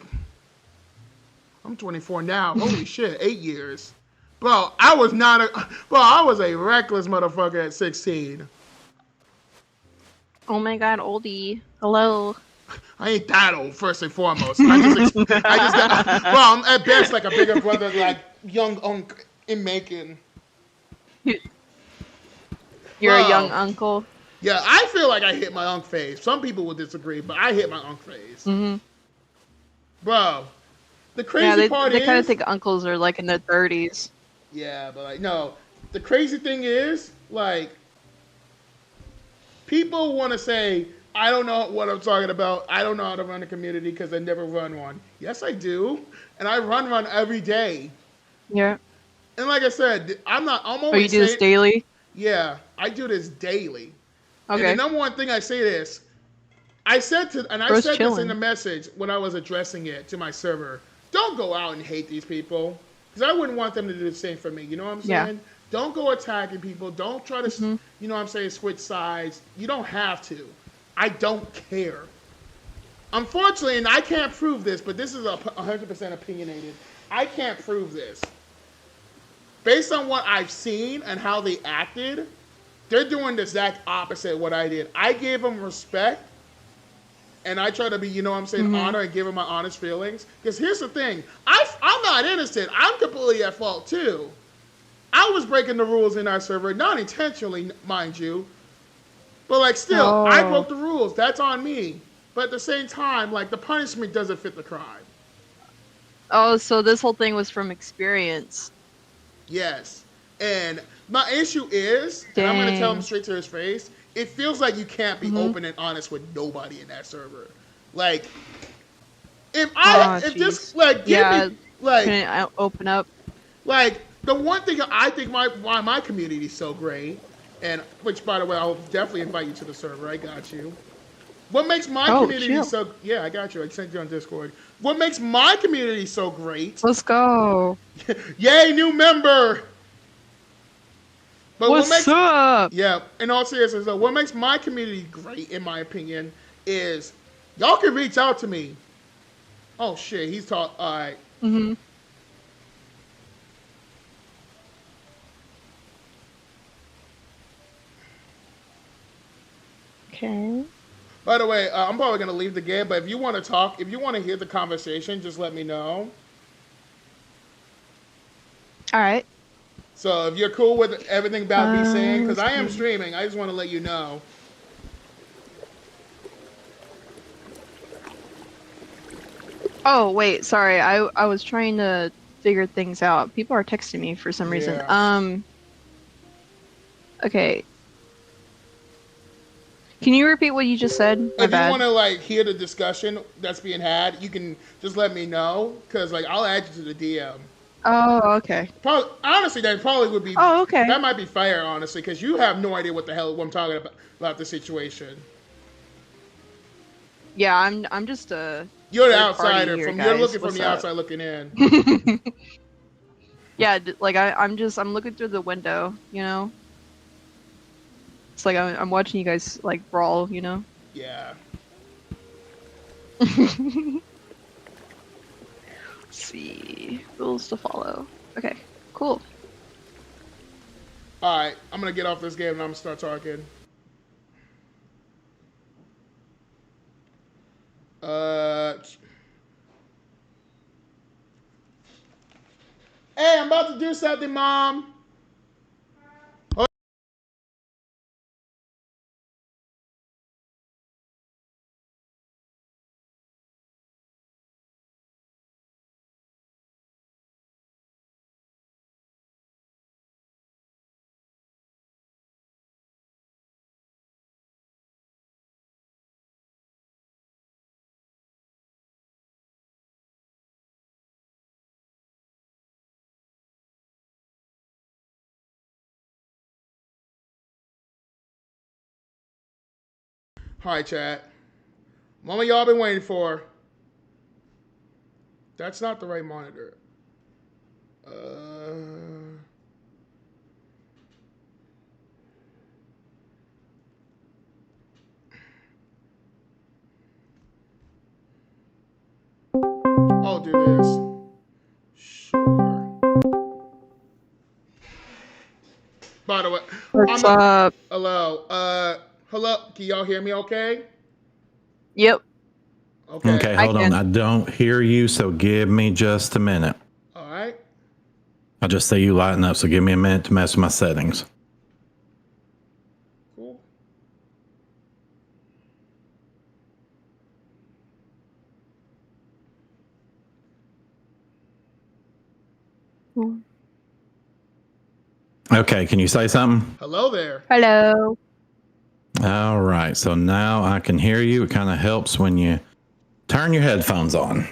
I'm 24 now. Holy shit, 8 years. Bro, I was a reckless motherfucker at 16. Oh my god, oldie. Hello. I ain't that old, first and foremost. I just got, well, I'm at best like a bigger brother, like young uncle in Macon. You're a young uncle? Yeah, I feel like I hit my unk phase. Some people will disagree, but I hit my unk phase. Mm-hmm. Bro, the crazy part is... They kind of think uncles are like in their 30s. Yeah, but like, no. The crazy thing is, like, people want to say, I don't know what I'm talking about. I don't know how to run a community because I never run one. Yes, I do. And I run every day. Yeah. And like I said, I'm always Oh, you do this daily? Yeah, I do this daily. Okay. And the number one thing I say this, I said this in the message when I was addressing it to my server. Don't go out and hate these people. Because I wouldn't want them to do the same for me. You know what I'm saying? Yeah. Don't go attacking people. Don't try to, you know what I'm saying, switch sides. You don't have to. I don't care. Unfortunately, and I can't prove this, but this is 100% opinionated. I can't prove this. Based on what I've seen and how they acted, they're doing the exact opposite of what I did. I gave them respect, and I try to be, you know what I'm saying, honor and give them my honest feelings. Because here's the thing. I'm not innocent. I'm completely at fault, too. I was breaking the rules in our server, not intentionally, mind you. But, like, still, I broke the rules. That's on me. But at the same time, like, the punishment doesn't fit the crime. Oh, so this whole thing was from experience. Yes. And my issue is, and I'm going to tell him straight to his face, it feels like you can't be open and honest with nobody in that server. Like, if this, like, give me, like, can I open up? Like, The one thing I think why my community is so great, and which, by the way, I'll definitely invite you to the server. I got you. What makes my community so... Yeah, I got you. I sent you on Discord. What makes my community so great... Let's go. Yay, new member! But What's up? Yeah, in all seriousness, though, what makes my community great, in my opinion, is y'all can reach out to me. Oh, shit, he's talking... All right. Mm-hmm. Okay. By the way, I'm probably going to leave the game, but if you want to talk, if you want to hear the conversation, just let me know. All right. So if you're cool with everything about me saying, because I am streaming, I just want to let you know. Oh, wait, sorry. I was trying to figure things out. People are texting me for some reason. Okay. Can you repeat what you just said? If you want to like hear the discussion that's being had, you can just let me know, because like I'll add you to the DM. Oh, okay. Probably, honestly, that probably would be. Oh, okay. That might be fair, honestly, because you have no idea what the hell I'm talking about the situation. Yeah, I'm just a. You're the outsider. Here, you're looking from the outside looking in. Yeah, like I'm looking through the window, you know. It's like I'm watching you guys like brawl, you know. Yeah. Let's see, rules to follow. Okay, cool. All right, I'm gonna get off this game and I'm gonna start talking. Hey, I'm about to do something, Mom. Hi, chat. Moment y'all been waiting for. That's not the right monitor. I'll do this. Sure. By the way, what's up? Hello. Hello. Can y'all hear me? Okay. Yep. Okay. Hold on. I don't hear you, so give me just a minute. All right. I just see you lighting up, so give me a minute to mess with my settings. Cool. Okay, can you say something? Hello there. Hello. All right, so now I can hear you. It kind of helps when you turn your headphones on.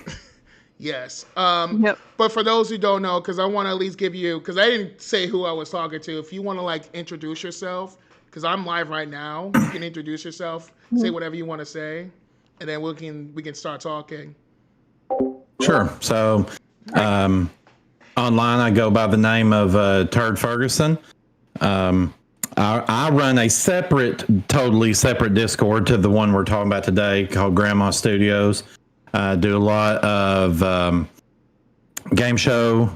Yes. But for those who don't know, because I want to at least give you, because I didn't say who I was talking to. If you want to like introduce yourself, because I'm live right now, you can introduce yourself, say whatever you want to say, and then we can start talking. Sure. So online, I go by the name of Turd Ferguson. I run a totally separate Discord to the one we're talking about today called Grandma Studios. I do a lot of game show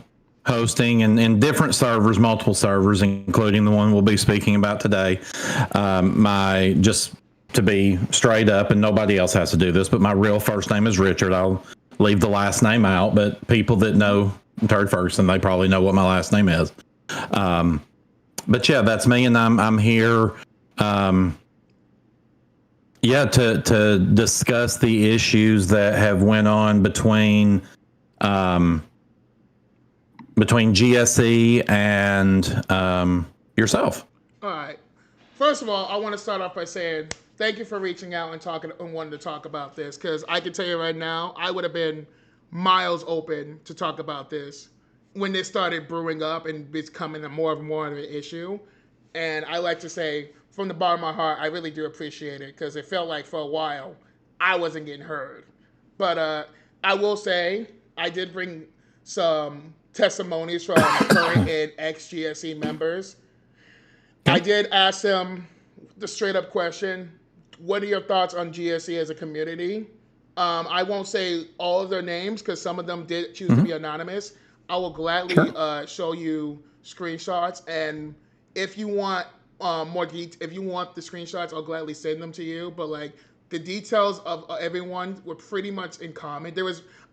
hosting in different servers, multiple servers, including the one we'll be speaking about today. Just to be straight up, and nobody else has to do this, but my real first name is Richard. I'll leave the last name out, but people that know Turd Ferguson, they probably know what my last name is. But yeah, that's me, and I'm here, to discuss the issues that have went on between GSE and yourself. All right. First of all, I want to start off by saying thank you for reaching out and wanting to talk about this, because I can tell you right now, I would have been miles open to talk about this when this started brewing up and becoming more and more of an issue. And I like to say, from the bottom of my heart, I really do appreciate it because it felt like for a while I wasn't getting heard. But I will say I did bring some testimonies from current and ex-GSE members. I did ask them the straight up question, what are your thoughts on GSE as a community? I won't say all of their names because some of them did choose to be anonymous. I will gladly show you screenshots, and if you want if you want the screenshots, I'll gladly send them to you. But like the details of everyone were pretty much in common.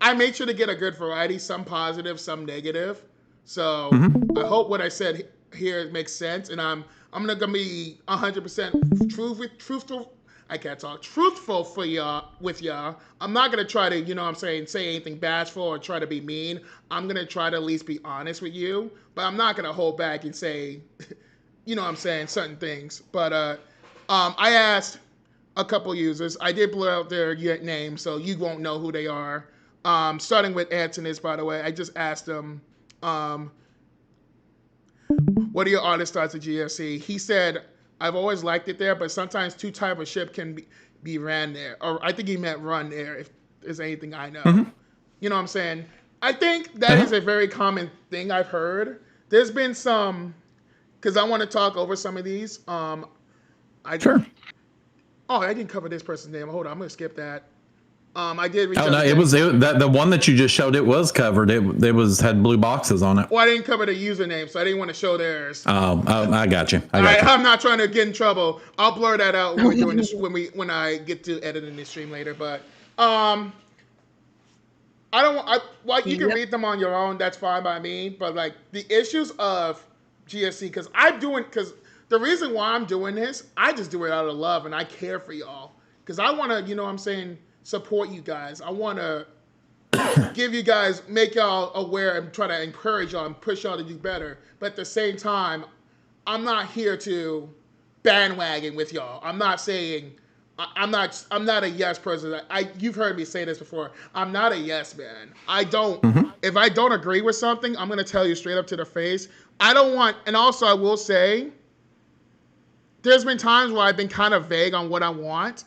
I made sure to get a good variety, some positive, some negative. So I hope what I said here makes sense, and I'm gonna be 100% truthful. I can't talk. Truthful for y'all with y'all. I'm not gonna try to, say anything bashful or try to be mean. I'm gonna try to at least be honest with you, but I'm not gonna hold back and say, certain things. But I asked a couple users. I did blur out their names, so you won't know who they are. Starting with Antonis, by the way, I just asked him, what are your artist thoughts of GSE? He said, I've always liked it there, but sometimes two type of ship can be ran there. Or I think he meant run there, if there's anything I know. You know what I'm saying? I think that is a very common thing I've heard. There's been some, because I want to talk over some of these. Sure. Oh, I didn't cover this person's name. Hold on, I'm going to skip that. I did reach out. No, it was the one that you just showed. It was covered. It had blue boxes on it. Well, I didn't cover the username, so I didn't want to show theirs. Oh, I got you. I'm not trying to get in trouble. I'll blur that out when we're doing this when I get to editing this stream later. But you can read them on your own. That's fine by me. But like the issues of GSC, because the reason why I'm doing this, I just do it out of love and I care for y'all. Because I want to, support you guys. I want to give you guys, make y'all aware and try to encourage y'all and push y'all to do better. But at the same time, I'm not here to bandwagon with y'all. I'm not saying, I'm not a yes person. You've heard me say this before. I'm not a yes man. If I don't agree with something, I'm going to tell you straight up to the face. And also I will say, there's been times where I've been kind of vague on what I want.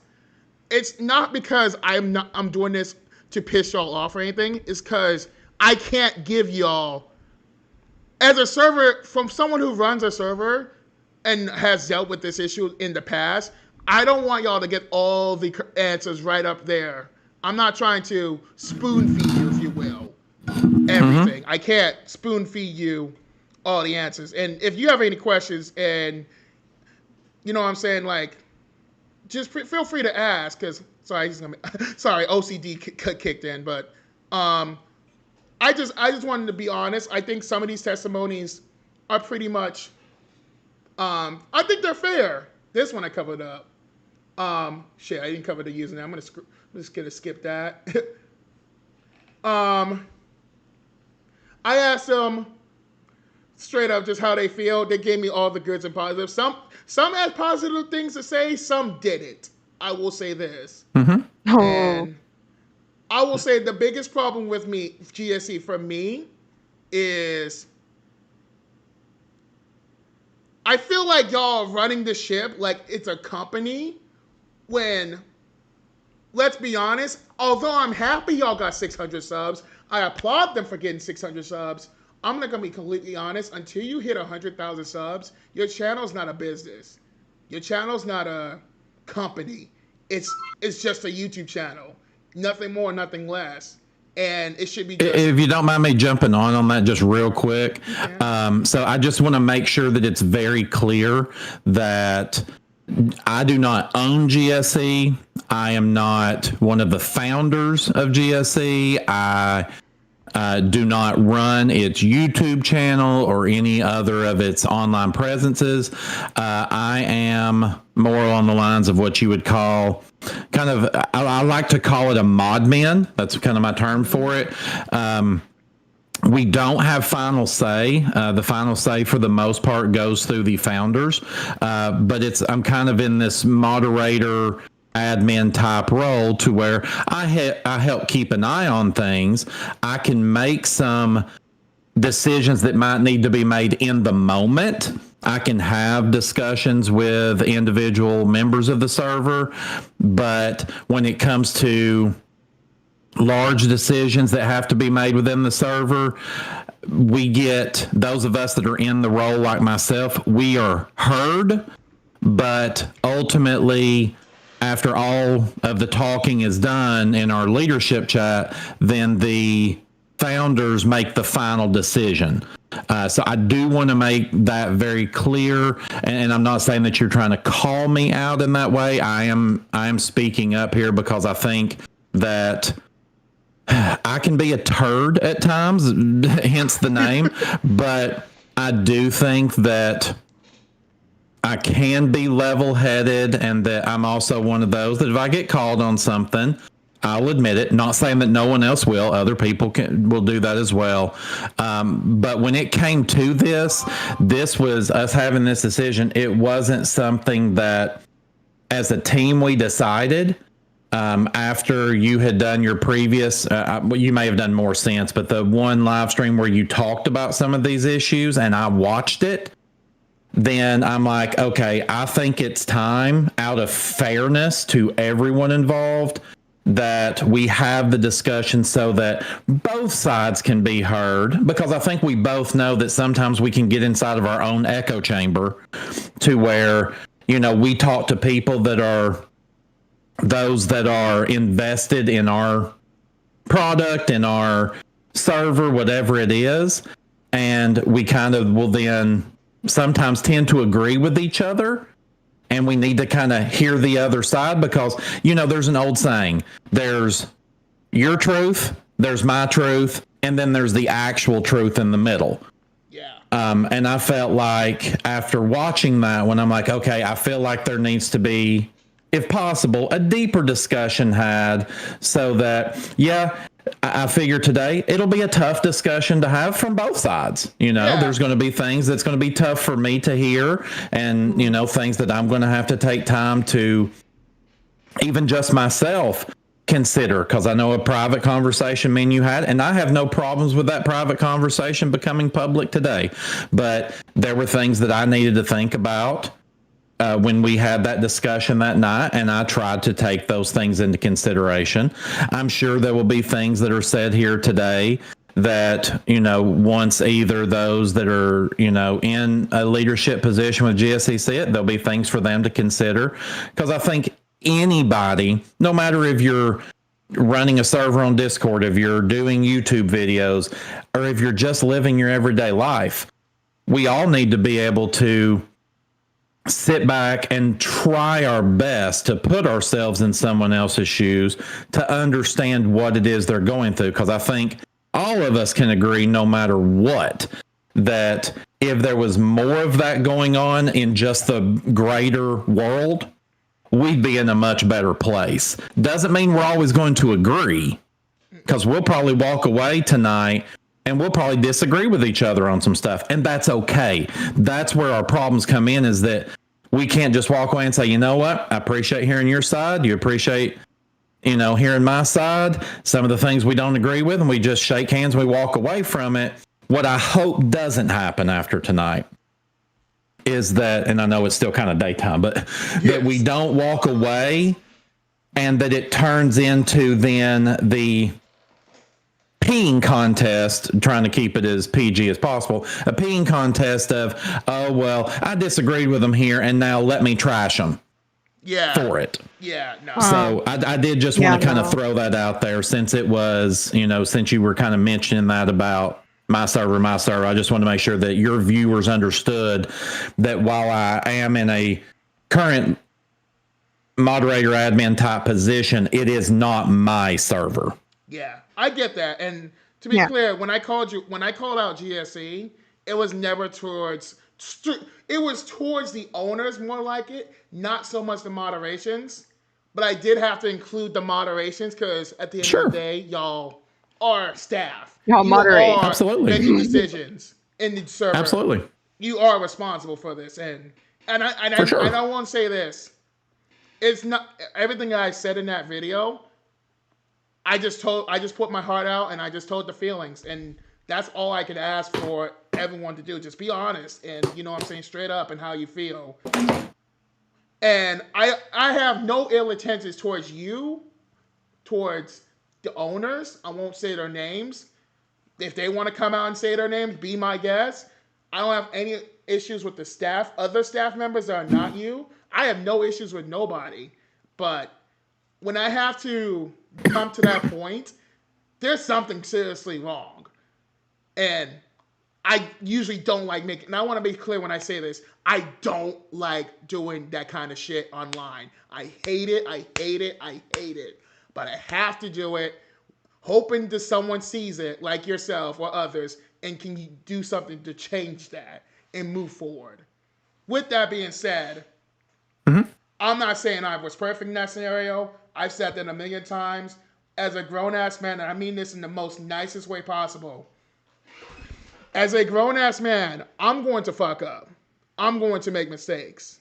It's not because I'm doing this to piss y'all off or anything. It's because I can't give y'all, as a server, from someone who runs a server and has dealt with this issue in the past, I don't want y'all to get all the answers right up there. I'm not trying to spoon feed you, if you will, everything. I can't spoon feed you all the answers. And if you have any questions and, just feel free to ask, because OCD kicked in, but I just wanted to be honest. I think some of these testimonies are pretty much, I think they're fair. This one I covered up. I didn't cover the username. I'm just gonna skip that. I asked them straight up just how they feel. They gave me all the goods and positives. Some had positive things to say, some didn't. I will say this. And I will say the biggest problem with GSE for me is I feel like y'all are running the ship like it's a company when, let's be honest, although I'm happy y'all got 600 subs, I applaud them for getting 600 subs. I'm not going to be completely honest. Until you hit 100,000 subs, your channel's not a business. Your channel's not a company. It's just a YouTube channel. Nothing more, nothing less. And it should be just... If you don't mind me jumping on that just real quick. So I just want to make sure that it's very clear that I do not own GSE. I am not one of the founders of GSE. I do not run its YouTube channel or any other of its online presences. I am more on the lines of what you would call kind of, I like to call it a modman. That's kind of my term for it. We don't have final say. The final say for the most part goes through the founders. But I'm kind of in this moderator admin type role to where I help keep an eye on things. I can make some decisions that might need to be made in the moment. I can have discussions with individual members of the server, but when it comes to large decisions that have to be made within the server, we get, those of us that are in the role like myself, we are heard, but ultimately, after all of the talking is done in our leadership chat, then the founders make the final decision. So I do want to make that very clear, and I'm not saying that you're trying to call me out in that way. I am speaking up here because I think that I can be a turd at times, hence the name, but I do think that I can be level-headed, and that I'm also one of those that if I get called on something, I'll admit it. Not saying that no one else will. Other people will do that as well. But when it came to this was us having this decision. It wasn't something that, as a team, we decided. After you had done your previous, you may have done more since, but the one live stream where you talked about some of these issues and I watched it, then I'm like, okay, I think it's time, out of fairness to everyone involved, that we have the discussion so that both sides can be heard, because I think we both know that sometimes we can get inside of our own echo chamber to where, we talk to people that are those that are invested in our product, in our server, whatever it is, and we kind of will then sometimes tend to agree with each other. And we need to kind of hear the other side because, there's an old saying, there's your truth, there's my truth, and then there's the actual truth in the middle. Yeah. And I felt like after watching that one, I'm like, okay, I feel like there needs to be, if possible, a deeper discussion had so that, I figure today it'll be a tough discussion to have from both sides. There's going to be things that's going to be tough for me to hear, and things that I'm going to have to take time to even just myself consider, because I know a private conversation me and you had, and I have no problems with that private conversation becoming public today, but there were things that I needed to think about when we had that discussion that night, and I tried to take those things into consideration. I'm sure there will be things that are said here today that, once either those that are, in a leadership position with GSE see it, there'll be things for them to consider. Because I think anybody, no matter if you're running a server on Discord, if you're doing YouTube videos, or if you're just living your everyday life, we all need to be able to sit back and try our best to put ourselves in someone else's shoes to understand what it is they're going through. Because I think all of us can agree, no matter what, that if there was more of that going on in just the greater world, we'd be in a much better place. Doesn't mean we're always going to agree, because we'll probably walk away tonight and we'll probably disagree with each other on some stuff. And that's okay. That's where our problems come in, is that we can't just walk away and say, you know what, I appreciate hearing your side. You appreciate, hearing my side. Some of the things we don't agree with, and we just shake hands and we walk away from it. What I hope doesn't happen after tonight is that, and I know it's still kind of daytime, but that we don't walk away and that it turns into then the peeing contest, trying to keep it as PG as possible, a peeing contest of, oh, well, I disagreed with them here, and now let me trash them for it. Yeah, no. So I did just want to kind of throw that out there, since it was, since you were kind of mentioning that about my server, I just want to make sure that your viewers understood that while I am in a current moderator admin type position, it is not my server. Yeah, I get that. And to be clear, when I called out GSE, it was never towards, it was towards the owners more like it, not so much the moderations. But I did have to include the moderations because at the end of the day, y'all are staff. Y'all moderate. Are Absolutely. Making decisions in the server. Absolutely. You are responsible for this. And I want to say this. It's not everything I said in that video. I just put my heart out and I just told the feelings, and That's all I can ask for everyone to do. Just be honest and, you know what I'm saying, straight up and how you feel. And I have no ill intentions towards you, towards the owners. I won't say their names. If they want to come out and say their names, be my guest. I don't have any issues with the staff, other staff members that are not you. I have no issues with nobody. But when I have to come to that point, there's something seriously wrong. And I usually don't like making, and I want to be clear when I say this, I don't like doing that kind of shit online. I hate it, I hate it, I hate it. But I have to do it, hoping that someone sees it, like yourself or others, and can you do something to change that and move forward. With that being said, I'm not saying I was perfect in that scenario. I've said that a million times. As a grown-ass man, and I mean this in the most nicest way possible, as a grown-ass man, I'm going to fuck up. I'm going to make mistakes.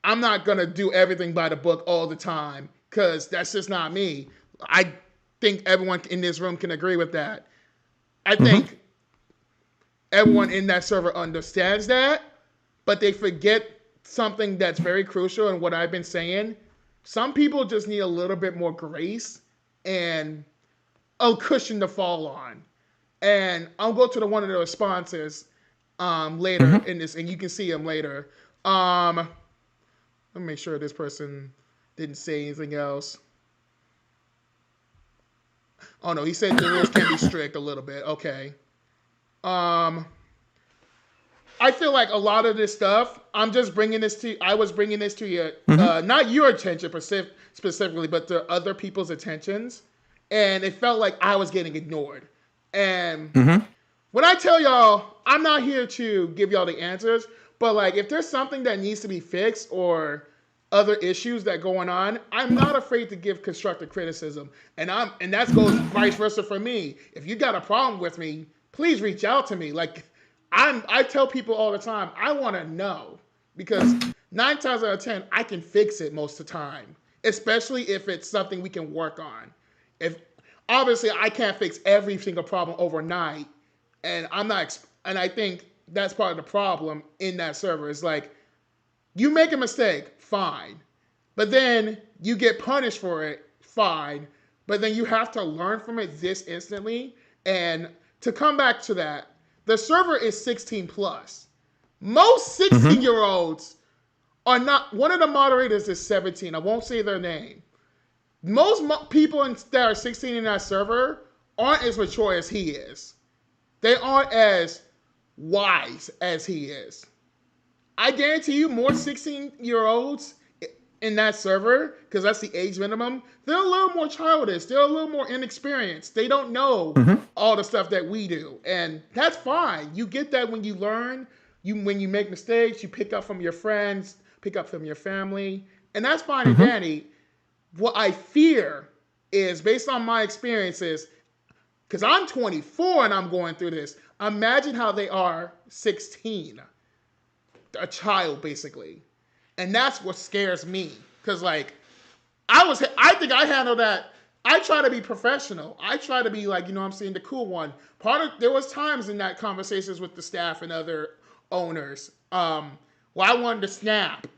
I'm not going to do everything by the book all the time, because that's just not me. I think everyone in this room can agree with that. I think everyone in that server understands that, but they forget something that's very crucial in what I've been saying. Some people just need a little bit more grace and a cushion to fall on. And I'll go to one of the responses later in this, and you can see them later. Let me make sure this person didn't say anything else. Oh no, he said the rules can be strict a little bit. Okay. I feel like a lot of this stuff, I was bringing this to you, not your attention specifically, but to other people's attentions. And it felt like I was getting ignored. And when I tell y'all, I'm not here to give y'all the answers, but like if there's something that needs to be fixed or other issues that going on, I'm not afraid to give constructive criticism. And that goes vice versa for me. If you got a problem with me, please reach out to me. Like I tell people all the time, I want to know, because 9 times out of 10, I can fix it most of the time, especially if it's something we can work on. Obviously, I can't fix every single problem overnight, and and I think that's part of the problem in that server. Is like, you make a mistake, fine, but then you get punished for it, fine, but then you have to learn from it this instantly. And to come back to that, the server is 16 plus. Most 16-year-olds are not. One of the moderators is 17. I won't say their name. Most people that are 16 in that server aren't as mature as he is. They aren't as wise as he is. I guarantee you more 16-year-olds in that server, because that's the age minimum, they're a little more childish. They're a little more inexperienced. They don't know all the stuff that we do. And that's fine. You get that when you learn. When you make mistakes, you pick up from your friends, pick up from your family. And that's fine and dandy. What I fear is, based on my experiences, because I'm 24 and I'm going through this, imagine how they are 16. A child, basically. And that's what scares me. Because, like, I think I handle that. I try to be professional. I try to be, like, you know what I'm saying, the cool one. There was times in that conversations with the staff and other owners where I wanted to snap.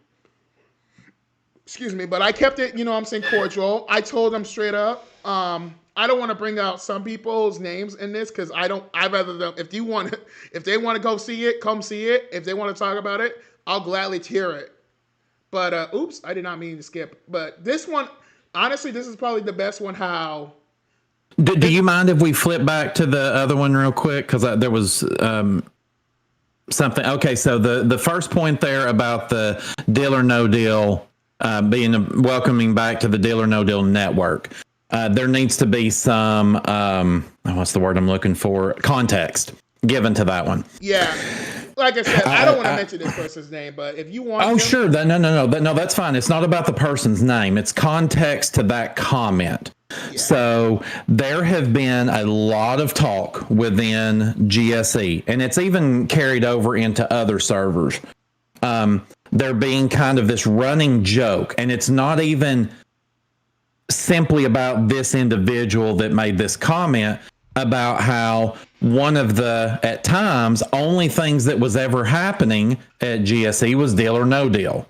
Excuse me, but I kept it, you know what I'm saying, cordial. I told them straight up, I don't want to bring out some people's names in this, because I'd rather them, if they want to go see it, come see it. If they want to talk about it, I'll gladly hear it. But, oops, I did not mean to skip. But this one, honestly, this is probably the best one. How? Do you mind if we flip back to the other one real quick? Because there was something. Okay, so the first point there about the Deal or No Deal being welcoming back to the Deal or No Deal network. There needs to be some, what's the word I'm looking for? Context given to that one. Yeah. Like I said, I don't want to mention this person's name, but if you want to. Oh, sure. No, that's fine. It's not about the person's name. It's context to that comment. Yeah. So there have been a lot of talk within GSE, and it's even carried over into other servers. There being kind of this running joke, and it's not even simply about this individual that made this comment, about how one of the, at times, only things that was ever happening at GSE was Deal or No Deal.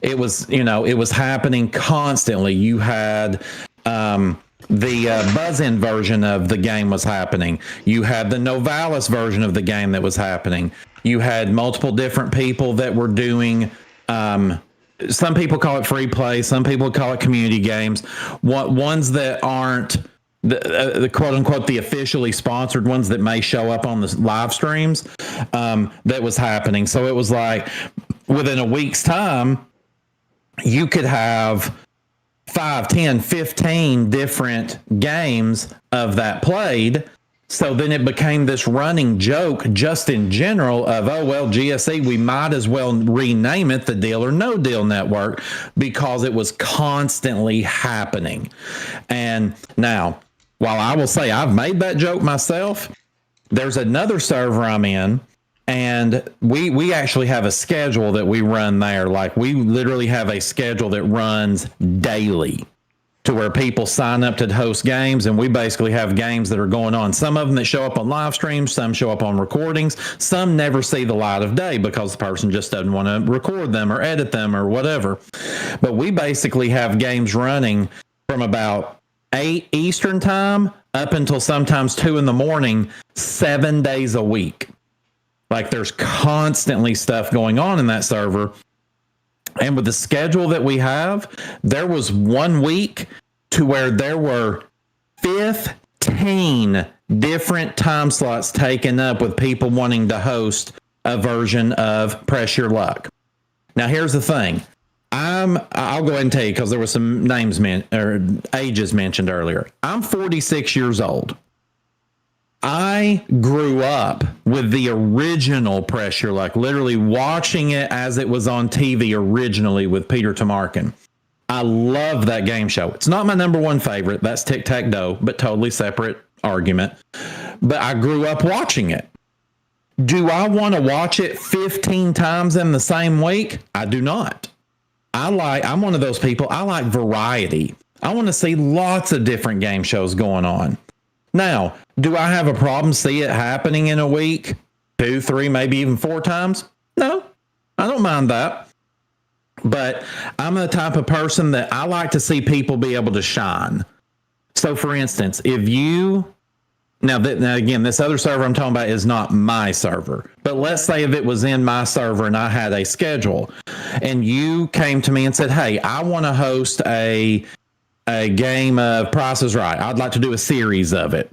It was, it was happening constantly. You had the Buzz-In version of the game was happening. You had the Novalis version of the game that was happening. You had multiple different people that were doing, some people call it free play, some people call it community games. Ones that aren't the quote unquote the officially sponsored ones that may show up on the live streams, that was happening. So it was like within a week's time, you could have 5, 10, 15 different games of that played. So then it became this running joke just in general of, oh, well, GSE, we might as well rename it the Deal or No Deal Network because it was constantly happening. And now, while I will say I've made that joke myself, there's another server I'm in, and we actually have a schedule that we run there. Like, we literally have a schedule that runs daily to where people sign up to host games, and we basically have games that are going on. Some of them that show up on live streams, some show up on recordings, some never see the light of day because the person just doesn't want to record them or edit them or whatever. But we basically have games running from about 8 Eastern time up until sometimes 2 in the morning, 7 days a week. Like, there's constantly stuff going on in that server. And with the schedule that we have, there was 1 week to where there were 15 different time slots taken up with people wanting to host a version of Press Your Luck. Now, here's the thing. I'll go ahead and tell you because there were some names or ages mentioned earlier. I'm 46 years old. I grew up with the original Press Your Luck, literally watching it as it was on TV originally with Peter Tamarkin. I love that game show. It's not my number one favorite. That's Tic-Tac-Doe, but totally separate argument. But I grew up watching it. Do I want to watch it 15 times in the same week? I do not. I'm one of those people. I like variety. I want to see lots of different game shows going on. Now, do I have a problem see it happening in a week? 2, 3, maybe even 4 times? No, I don't mind that. But I'm the type of person that I like to see people be able to shine. So, for instance, if you... Now, again, this other server I'm talking about is not my server. But let's say if it was in my server and I had a schedule, and you came to me and said, hey, I want to host a game of Price is Right. I'd like to do a series of it.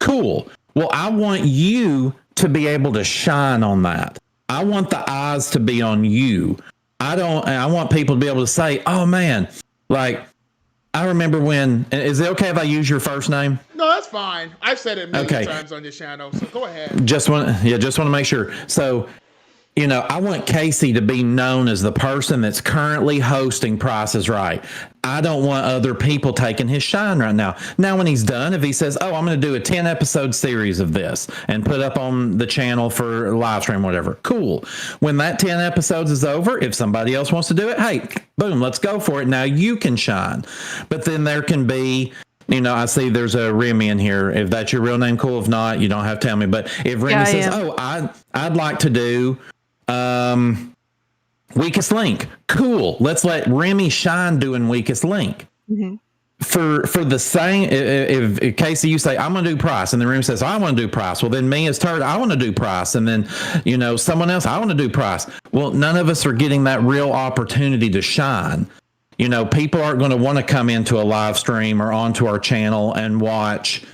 Cool. Well, I want you to be able to shine on that. I want the eyes to be on you. I want people to be able to say, oh man, like, I remember when, is it okay if I use your first name? No, that's fine. I've said it many times on this channel, so go ahead. Just want to make sure. So, I want Casey to be known as the person that's currently hosting Price is Right. I don't want other people taking his shine right now. Now, when he's done, if he says, oh, I'm going to do a 10-episode series of this and put up on the channel for live stream, whatever, cool. When that 10 episodes is over, if somebody else wants to do it, hey, boom, let's go for it. Now you can shine. But then there can be... I see there's a Remy in here. If that's your real name, cool. If not, you don't have to tell me. But if Remy says, oh, I'd like to do Weakest Link, cool. Let's let Remy shine doing Weakest Link. Mm-hmm. For the same, if Casey, you say, I'm going to do Price, and then Remy says, I want to do Price. Well, then me as Turd, I want to do Price. And then, someone else, I want to do Price. Well, none of us are getting that real opportunity to shine. People aren't going to want to come into a live stream or onto our channel and watch,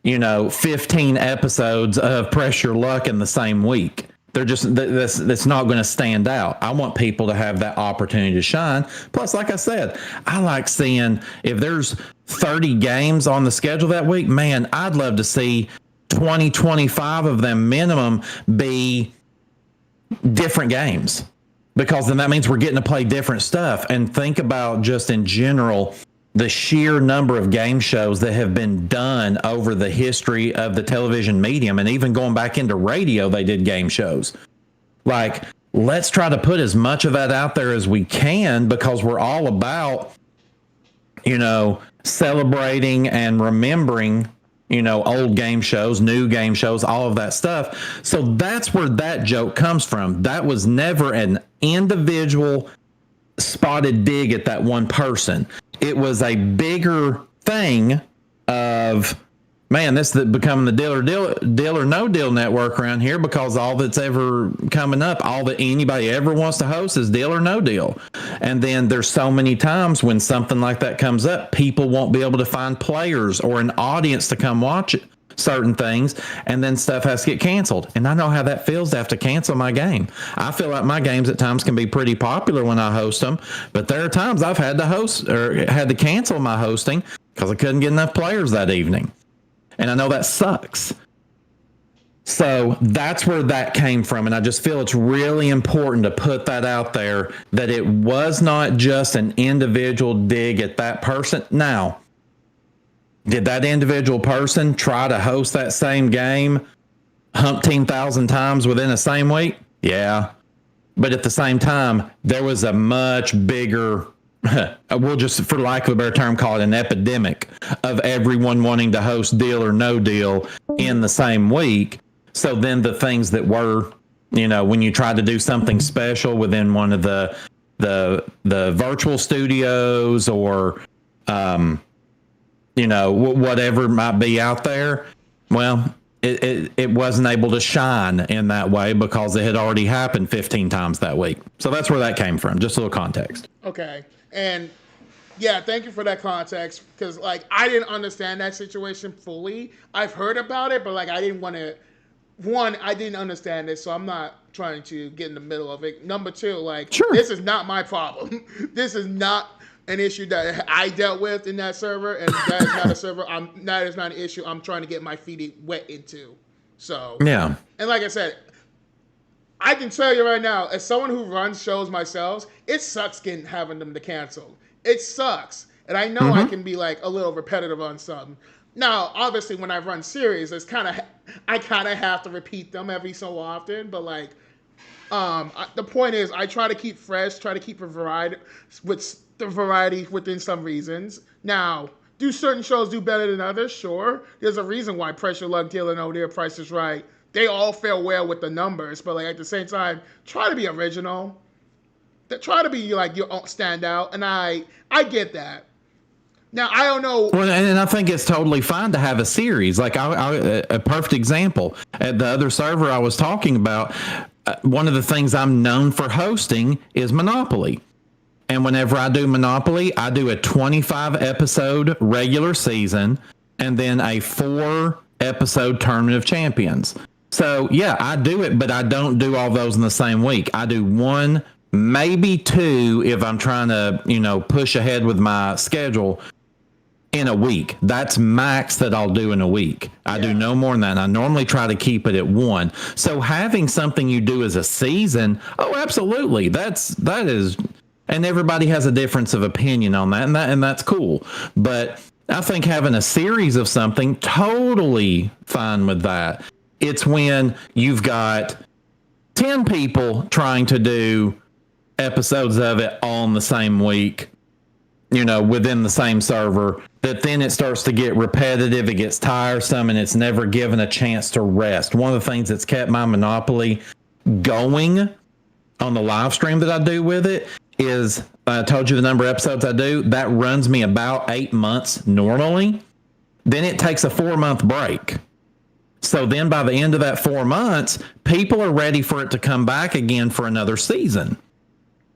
15 episodes of Press Your Luck in the same week. They're just, that's not going to stand out. I want people to have that opportunity to shine. Plus, like I said, I like seeing if there's 30 games on the schedule that week, man, I'd love to see 20, 25 of them minimum be different games. Because then that means we're getting to play different stuff. And think about just in general, the sheer number of game shows that have been done over the history of the television medium. And even going back into radio, they did game shows. Like, let's try to put as much of that out there as we can, because we're all about, celebrating and remembering old game shows, new game shows, all of that stuff. So that's where that joke comes from. That was never an individual spotted dig at that one person. It was a bigger thing of, man, this is becoming the deal or no deal network around here, because all that's ever coming up, all that anybody ever wants to host is deal or no deal. And then there's so many times when something like that comes up, people won't be able to find players or an audience to come watch it, certain things, and then stuff has to get canceled. And I know how that feels to have to cancel my game. I feel like my games at times can be pretty popular when I host them, but there are times I've had to host or had to cancel my hosting because I couldn't get enough players that evening. And I know that sucks. So that's where that came from. And I just feel it's really important to put that out there, that it was not just an individual dig at that person. Now, did that individual person try to host that same game 10,000 times within the same week? Yeah. But at the same time, there was a much bigger, we'll just, for lack of a better term, call it an epidemic of everyone wanting to host deal or no deal in the same week. So then the things that were, when you try to do something special within one of the virtual studios or, whatever might be out there, well, it wasn't able to shine in that way because it had already happened 15 times that week. So that's where that came from. Just a little context. Okay. And yeah, thank you for that context, because I didn't understand that situation fully. I've heard about it, but I didn't want to. One, I didn't understand it, so I'm not trying to get in the middle of it. Number two, this is not my problem. This is not an issue that I dealt with in that server, and that is not a server. That is not an issue I'm trying to get my feet wet into. So yeah. And like I said, I can tell you right now, as someone who runs shows myself, it sucks having them to cancel. It sucks. And I know I can be a little repetitive on something. Now, obviously, when I run series, I kind of have to repeat them every so often. But the point is, I try to keep fresh, try to keep a variety within some reasons. Now, do certain shows do better than others? Sure. There's a reason why Pressure Luck, Deal or No Deal, Price is Right, they all fare well with the numbers, but at the same time, try to be original. Try to be your own standout, and I get that. Now I don't know. Well, and I think it's totally fine to have a series. A perfect example at the other server I was talking about. One of the things I'm known for hosting is Monopoly, and whenever I do Monopoly, I do a 25 episode regular season and then a 4 episode Tournament of Champions. So yeah, I do it, but I don't do all those in the same week. I do 1, maybe 2 if I'm trying to, push ahead with my schedule in a week. That's max that I'll do in a week. I do no more than that. And I normally try to keep it at 1. So having something you do as a season, oh, absolutely. That is, and everybody has a difference of opinion on that, and that's cool. But I think having a series of something, totally fine with that. It's when you've got 10 people trying to do episodes of it all in the same week, within the same server, that then it starts to get repetitive, it gets tiresome, and it's never given a chance to rest. One of the things that's kept my Monopoly going on the live stream that I do with it is, I told you the number of episodes I do, that runs me about 8 months normally. Then it takes a 4-month break. So then by the end of that 4 months, people are ready for it to come back again for another season.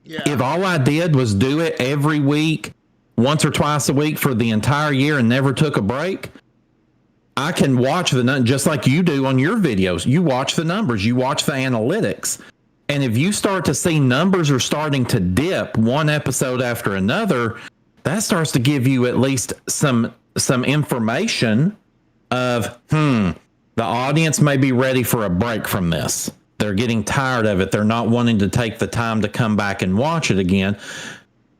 Yeah. If all I did was do it every week, once or twice a week for the entire year and never took a break, I can watch just like you do on your videos. You watch the numbers, you watch the analytics. And if you start to see numbers are starting to dip one episode after another, that starts to give you at least some information of, the audience may be ready for a break from this. They're getting tired of it. They're not wanting to take the time to come back and watch it again.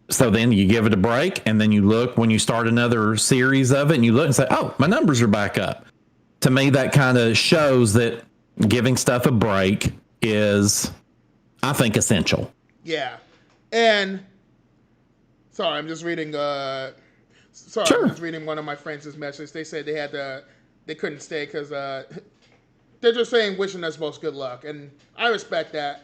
So then you give it a break, and then you look when you start another series of it, and you look and say, oh, my numbers are back up. To me, that kind of shows that giving stuff a break is, I think, essential. Yeah. And sorry, I'm just reading I'm just reading one of my friends' messages. They said they had to they couldn't stay because they're just saying wishing us both good luck, and I respect that.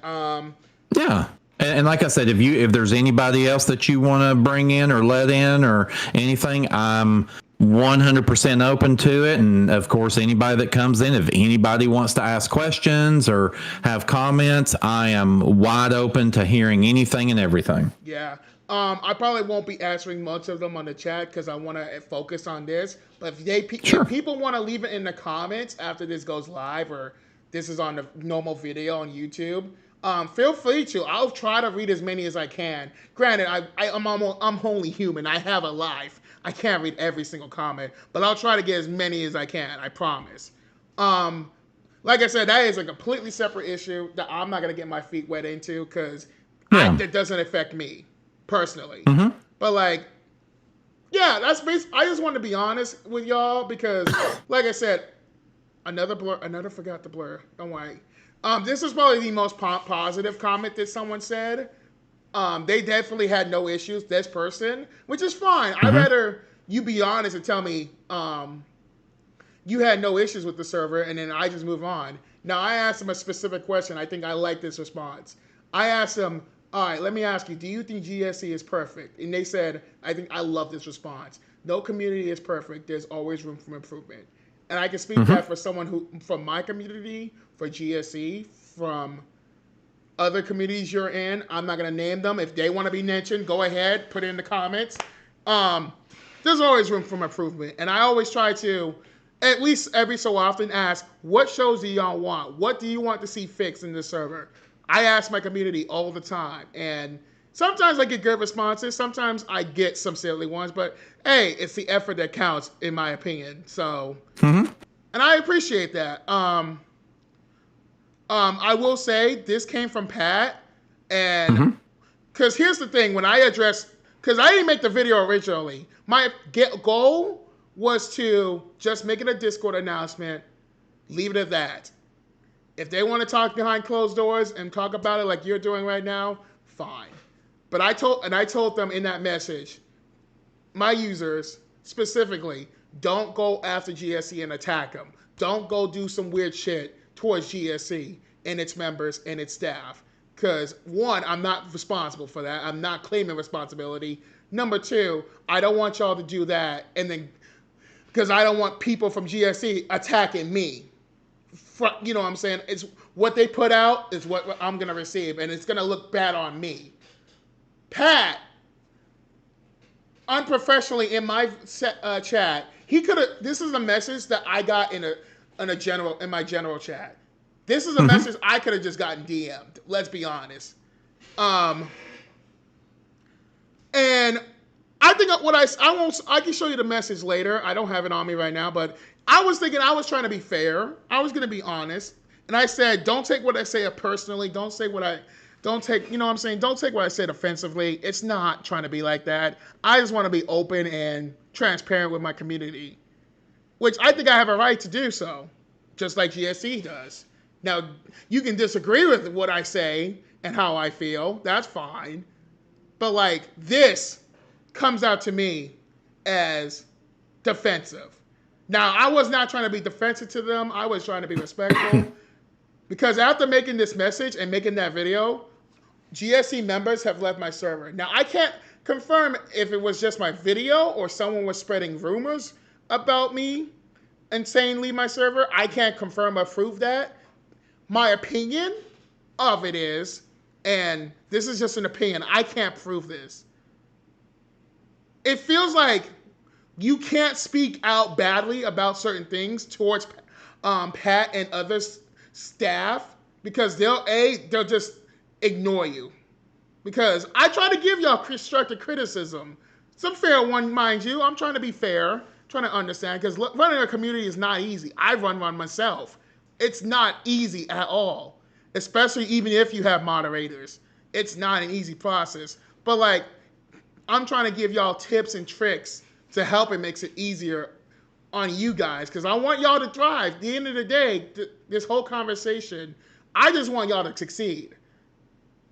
Yeah. And like I said, if there's anybody else that you want to bring in or let in or anything, I'm 100% open to it. And of course, anybody that comes in, if anybody wants to ask questions or have comments, I am wide open to hearing anything and everything. Yeah. I probably won't be answering much of them on the chat because I want to focus on this. But if people want to leave it in the comments after this goes live or this is on the normal video on YouTube, feel free to. I'll try to read as many as I can. Granted, I'm only human. I have a life. I can't read every single comment, but I'll try to get as many as I can. I promise. Like I said, that is a completely separate issue that I'm not gonna get my feet wet into because that doesn't affect me personally. But like, yeah, that's basically. I just want to be honest with y'all because, like I said, another forgot the blur. Don't worry. This is probably the most positive comment that someone said. They definitely had no issues, this person, which is fine. I'd rather you be honest and tell me you had no issues with the server, and then I just move on. Now, I asked them a specific question. I think I like this response. I asked them, all right, let me ask you, do you think GSE is perfect? And they said, I love this response. No community is perfect. There's always room for improvement. And I can speak that for someone who, from my community, for GSE, from other communities you're in. I'm not going to name them. If they want to be mentioned, go ahead, put it in the comments. There's always room for improvement. And I always try to, at least every so often, ask, what shows do y'all want? What do you want to see fixed in this server? I ask my community all the time. And sometimes I get good responses. Sometimes I get some silly ones. But, hey, it's the effort that counts, in my opinion. So, and I appreciate that. I will say this came from Pat, and because here's the thing, when I address, because I didn't make the video originally, my goal was to just make it a Discord announcement, leave it at that. If they want to talk behind closed doors and talk about it like you're doing right now, fine. But I told them in that message, my users specifically, don't go after GSE and attack them. Don't go do some weird shit towards GSE and its members and its staff. Because, one, I'm not responsible for that. I'm not claiming responsibility. Number two, I don't want y'all to do that. And then, because I don't want people from GSE attacking me. You know what I'm saying? It's what they put out is what I'm going to receive. And it's going to look bad on me. Pat, unprofessionally in my chat, he could have, this is a message that I got in my general chat. This is a message I could have just gotten DM'd. Let's be honest. And I think I can show you the message later. I don't have it on me right now, but I was thinking I was trying to be fair. I was going to be honest. And I said, don't take what I say personally. Don't take, you know what I'm saying? Don't take what I said offensively. It's not trying to be like that. I just want to be open and transparent with my community, which I think I have a right to do so, just like GSE does. Now, you can disagree with what I say and how I feel. That's fine. But, like, this comes out to me as defensive. Now, I was not trying to be defensive to them. I was trying to be respectful. Because after making this message and making that video, GSE members have left my server. Now, I can't confirm if it was just my video or someone was spreading rumors about me and saying leave my server. I can't confirm or prove that. My opinion of it is, and this is just an opinion, I can't prove this. It feels like you can't speak out badly about certain things towards Pat and other staff because they'll just ignore you. Because I try to give y'all constructive criticism. Some fair one, mind you. I'm trying to be fair, trying to understand, because running a community is not easy. I run one myself. It's not easy at all, especially even if you have moderators. It's not an easy process. But, like, I'm trying to give y'all tips and tricks to help it makes it easier on you guys, because I want y'all to thrive. At the end of the day, this whole conversation, I just want y'all to succeed.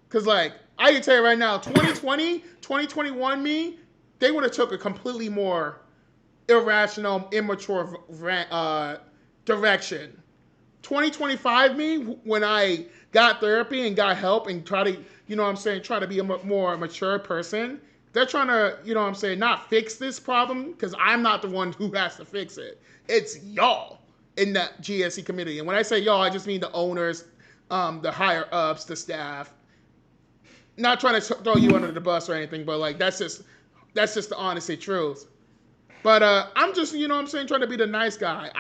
Because, like, I can tell you right now, 2020, 2021 me, they would have took a completely more irrational, immature direction. 2025 me, when I got therapy and got help and try to, try to be a more mature person, they're trying to, not fix this problem, because I'm not the one who has to fix it. It's y'all in that GSE community. And when I say y'all, I just mean the owners, the higher ups, the staff. Not trying to throw you under the bus or anything, but like that's just the honest truth. But I'm just, trying to be the nice guy.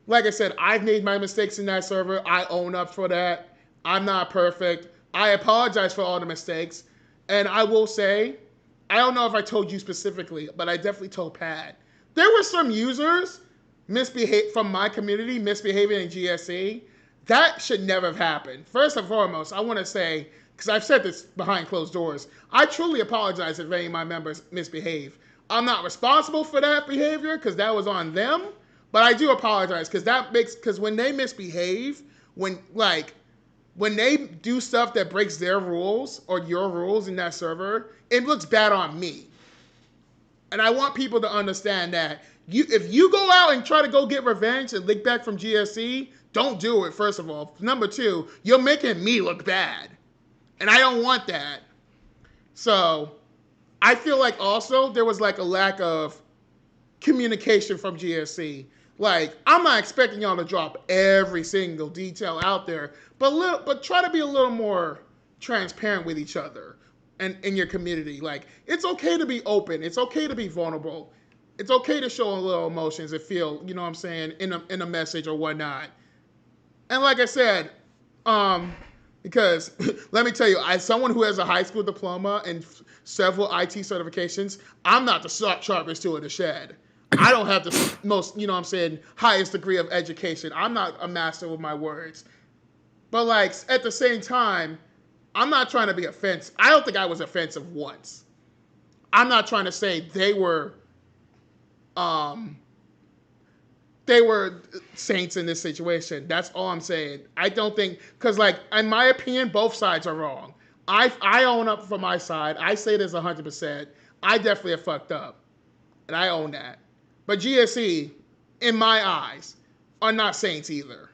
Like I said, I've made my mistakes in that server. I own up for that. I'm not perfect. I apologize for all the mistakes. And I will say, I don't know if I told you specifically, but I definitely told Pat. There were some users from my community misbehaving in GSE. That should never have happened. First and foremost, I want to say, because I've said this behind closed doors, I truly apologize if any of my members misbehave. I'm not responsible for that behavior because that was on them, but I do apologize because when they misbehave, when they do stuff that breaks their rules or your rules in that server, it looks bad on me. And I want people to understand that if you go out and try to go get revenge and lick back from GSE, don't do it, first of all. Number two, you're making me look bad. And I don't want that. So I feel like also there was like a lack of communication from GSE. Like, I'm not expecting y'all to drop every single detail out there, but try to be a little more transparent with each other and in your community. Like, it's okay to be open. It's okay to be vulnerable. It's okay to show a little emotions and feel, in a message or whatnot. And like I said, because let me tell you, as someone who has a high school diploma and several IT certifications, I'm not the sharpest tool in the shed. I don't have the most, highest degree of education. I'm not a master with my words. But like, at the same time, I'm not trying to be offensive. I don't think I was offensive once. I'm not trying to say they were saints in this situation. That's all I'm saying. I don't think, because like, in my opinion, both sides are wrong. I own up for my side. I say this 100%. I definitely have fucked up. And I own that. But GSE, in my eyes, are not saints either.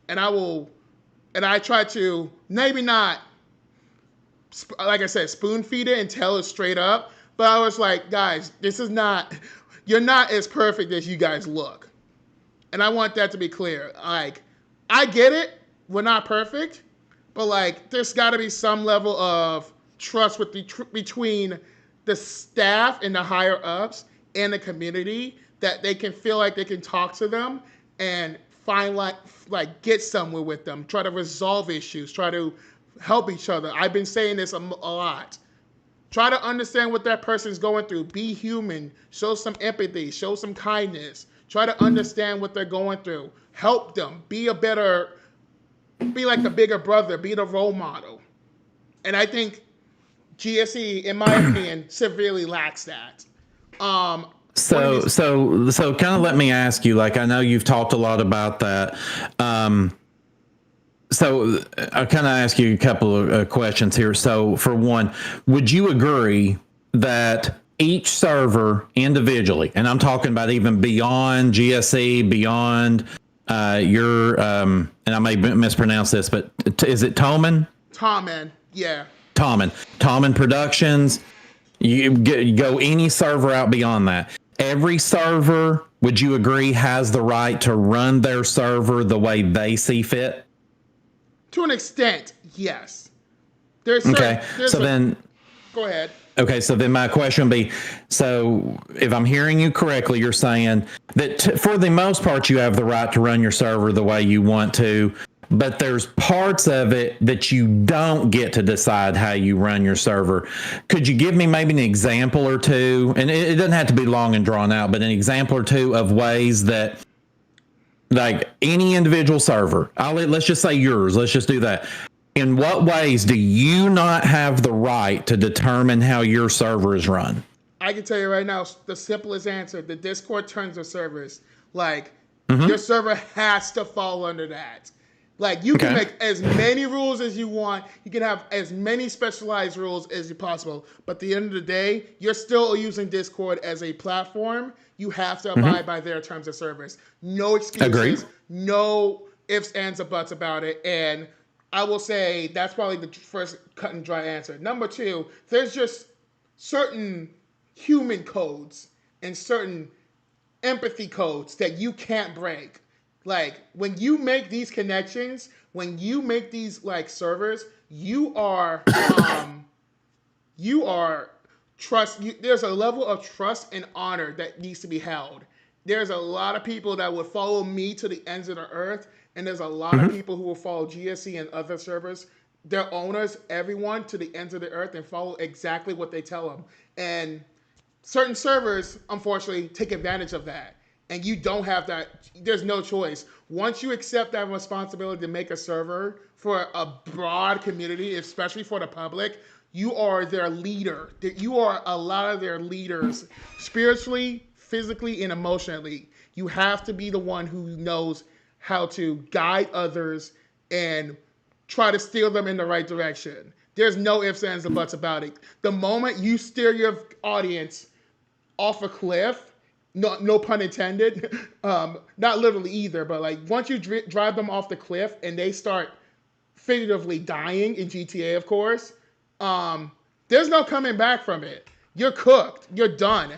And I try to maybe not, like I said, spoon feed it and tell it straight up. But I was like, guys, you're not as perfect as you guys look. And I want that to be clear. Like, I get it. We're not perfect. But like, there's got to be some level of trust between the staff and the higher ups and the community, that they can feel like they can talk to them and find like get somewhere with them, try to resolve issues, try to help each other. I've been saying this a lot. Try to understand what that person's going through. Be human. Show some empathy. Show some kindness. Try to understand what they're going through. Help them. Be like the bigger brother. Be the role model. And I think GSE, in my opinion, severely lacks that. So kind of let me ask you, like, I know you've talked a lot about that. So I'll kind of ask you a couple of questions here. So for one, would you agree that each server individually, and I'm talking about even beyond GSE, beyond and I may mispronounce this, but is it Toman? Toman, yeah. Toman Productions. You go any server out beyond that. Every server, would you agree, has the right to run their server the way they see fit? To an extent, yes. Go ahead. Okay, so then my question would be, so if I'm hearing you correctly, you're saying that for the most part, you have the right to run your server the way you want to, but there's parts of it that you don't get to decide how you run your server. Could you give me maybe an example or two? And it doesn't have to be long and drawn out, but an example or two of ways that, like, any individual server, let's just say yours, let's just do that. In what ways do you not have the right to determine how your server is run? I can tell you right now, the simplest answer, the Discord terms of service, like, your server has to fall under that. Like you can make as many rules as you want. You can have as many specialized rules as you possible. But at the end of the day, you're still using Discord as a platform. You have to abide by their terms of service. No excuses. Agreed. No ifs, ands, or buts about it. And I will say that's probably the first cut and dry answer. Number two, there's just certain human codes and certain empathy codes that you can't break. Like when you make these connections, when you make these like servers, you are there's a level of trust and honor that needs to be held. There's a lot of people that would follow me to the ends of the earth, and there's a lot of people who will follow GSE and other servers, their owners, everyone to the ends of the earth, and follow exactly what they tell them. And certain servers, unfortunately, take advantage of that. And you don't have that. There's no choice. Once you accept that responsibility to make a server for a broad community, especially for the public, you are their leader. You are a lot of their leaders, spiritually, physically, and emotionally. You have to be the one who knows how to guide others and try to steer them in the right direction. There's no ifs, ands, or buts about it. The moment you steer your audience off a cliff, no pun intended, not literally either, but like once you drive them off the cliff and they start figuratively dying in GTA, of course, there's no coming back from it. You're cooked. You're done.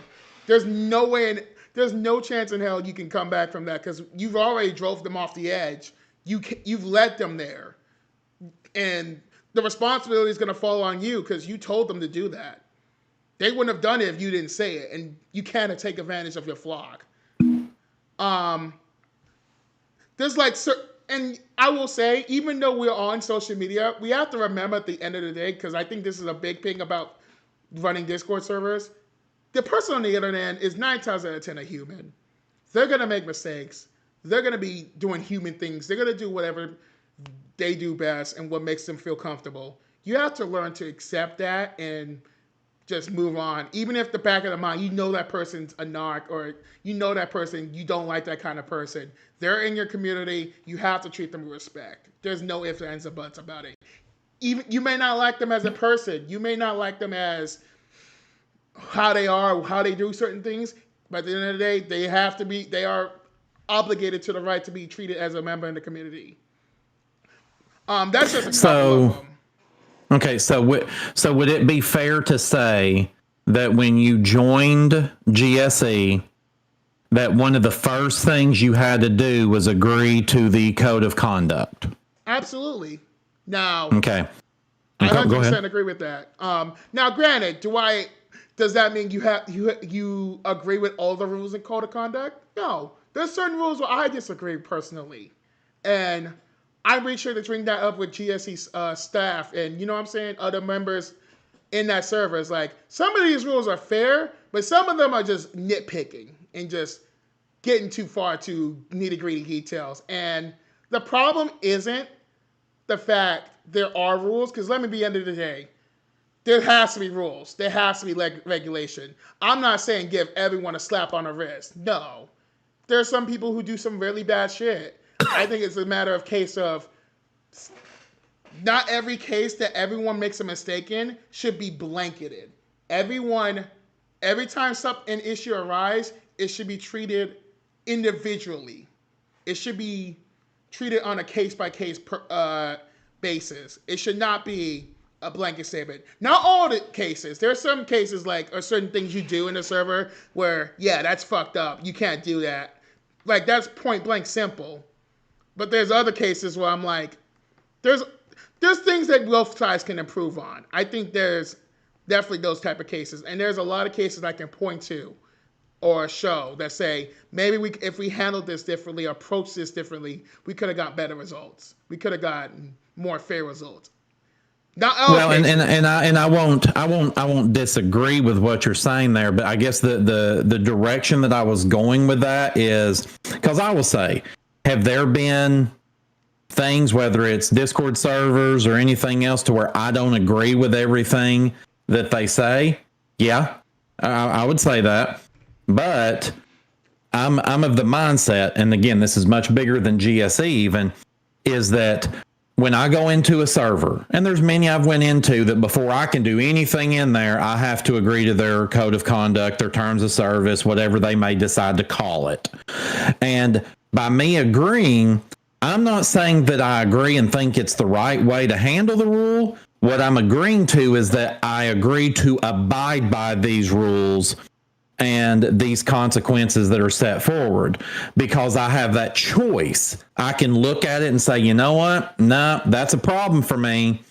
There's no way, there's no chance in hell you can come back from that because you've already drove them off the edge. You've led them there. And the responsibility is going to fall on you because you told them to do that. They wouldn't have done it if you didn't say it, and you can't take advantage of your flock. There's like, and I will say, even though we're on social media, we have to remember at the end of the day, because I think this is a big thing about running Discord servers, the person on the internet is 9 times out of 10 a human. They're going to make mistakes. They're going to be doing human things. They're going to do whatever they do best and what makes them feel comfortable. You have to learn to accept that and just move on. Even if the back of the mind, you know that person's a narc, or you know that person, you don't like that kind of person. They're in your community. You have to treat them with respect. There's no ifs, ands, or buts about it. Even you may not like them as a person. You may not like them as how they are, how they do certain things. But at the end of the day, they are obligated to the right to be treated as a member in the community. That's just a couple of them. Okay, so would it be fair to say that when you joined GSE, that one of the first things you had to do was agree to the code of conduct? Absolutely. Now, okay, I go 100% ahead. agree with that. Now, granted, does that mean you agree with all the rules and code of conduct? No, there's certain rules where I disagree personally, and I make sure to bring that up with GSE staff and, you know what I'm saying, other members in that server. It's like, some of these rules are fair, but some of them are just nitpicking and just getting too far to nitty-gritty details. And the problem isn't the fact there are rules, because let me be, end of the day, there has to be rules. There has to be regulation. I'm not saying give everyone a slap on the wrist. No. There are some people who do some really bad shit. I think it's a matter of case of not every case that everyone makes a mistake in should be blanketed. Every time an issue arises, it should be treated individually. It should be treated on a case-by-case basis. It should not be a blanket statement. Not all the cases. There are some cases or certain things you do in a server where, yeah, that's fucked up. You can't do that. Like, that's point blank simple. But there's other cases where I'm like, there's things that both sides can improve on. I think there's definitely those type of cases. And there's a lot of cases I can point to or show that say, maybe if we handled this differently, approached this differently, we could have got better results. We could have gotten more fair results. Not all well, cases. and I won't disagree with what you're saying there, but I guess the direction that I was going with that is, because I will say, have there been things, whether it's Discord servers or anything else, to where I don't agree with everything that they say? Yeah, I would say that. But I'm of the mindset, and again, this is much bigger than GSE even, is that when I go into a server, and there's many I've went into that before I can do anything in there, I have to agree to their code of conduct, their terms of service, whatever they may decide to call it. And by me agreeing, I'm not saying that I agree and think it's the right way to handle the rule. What I'm agreeing to is that I agree to abide by these rules and these consequences that are set forward, because I have that choice. I can look at it and say, you know what? No, that's a problem for me.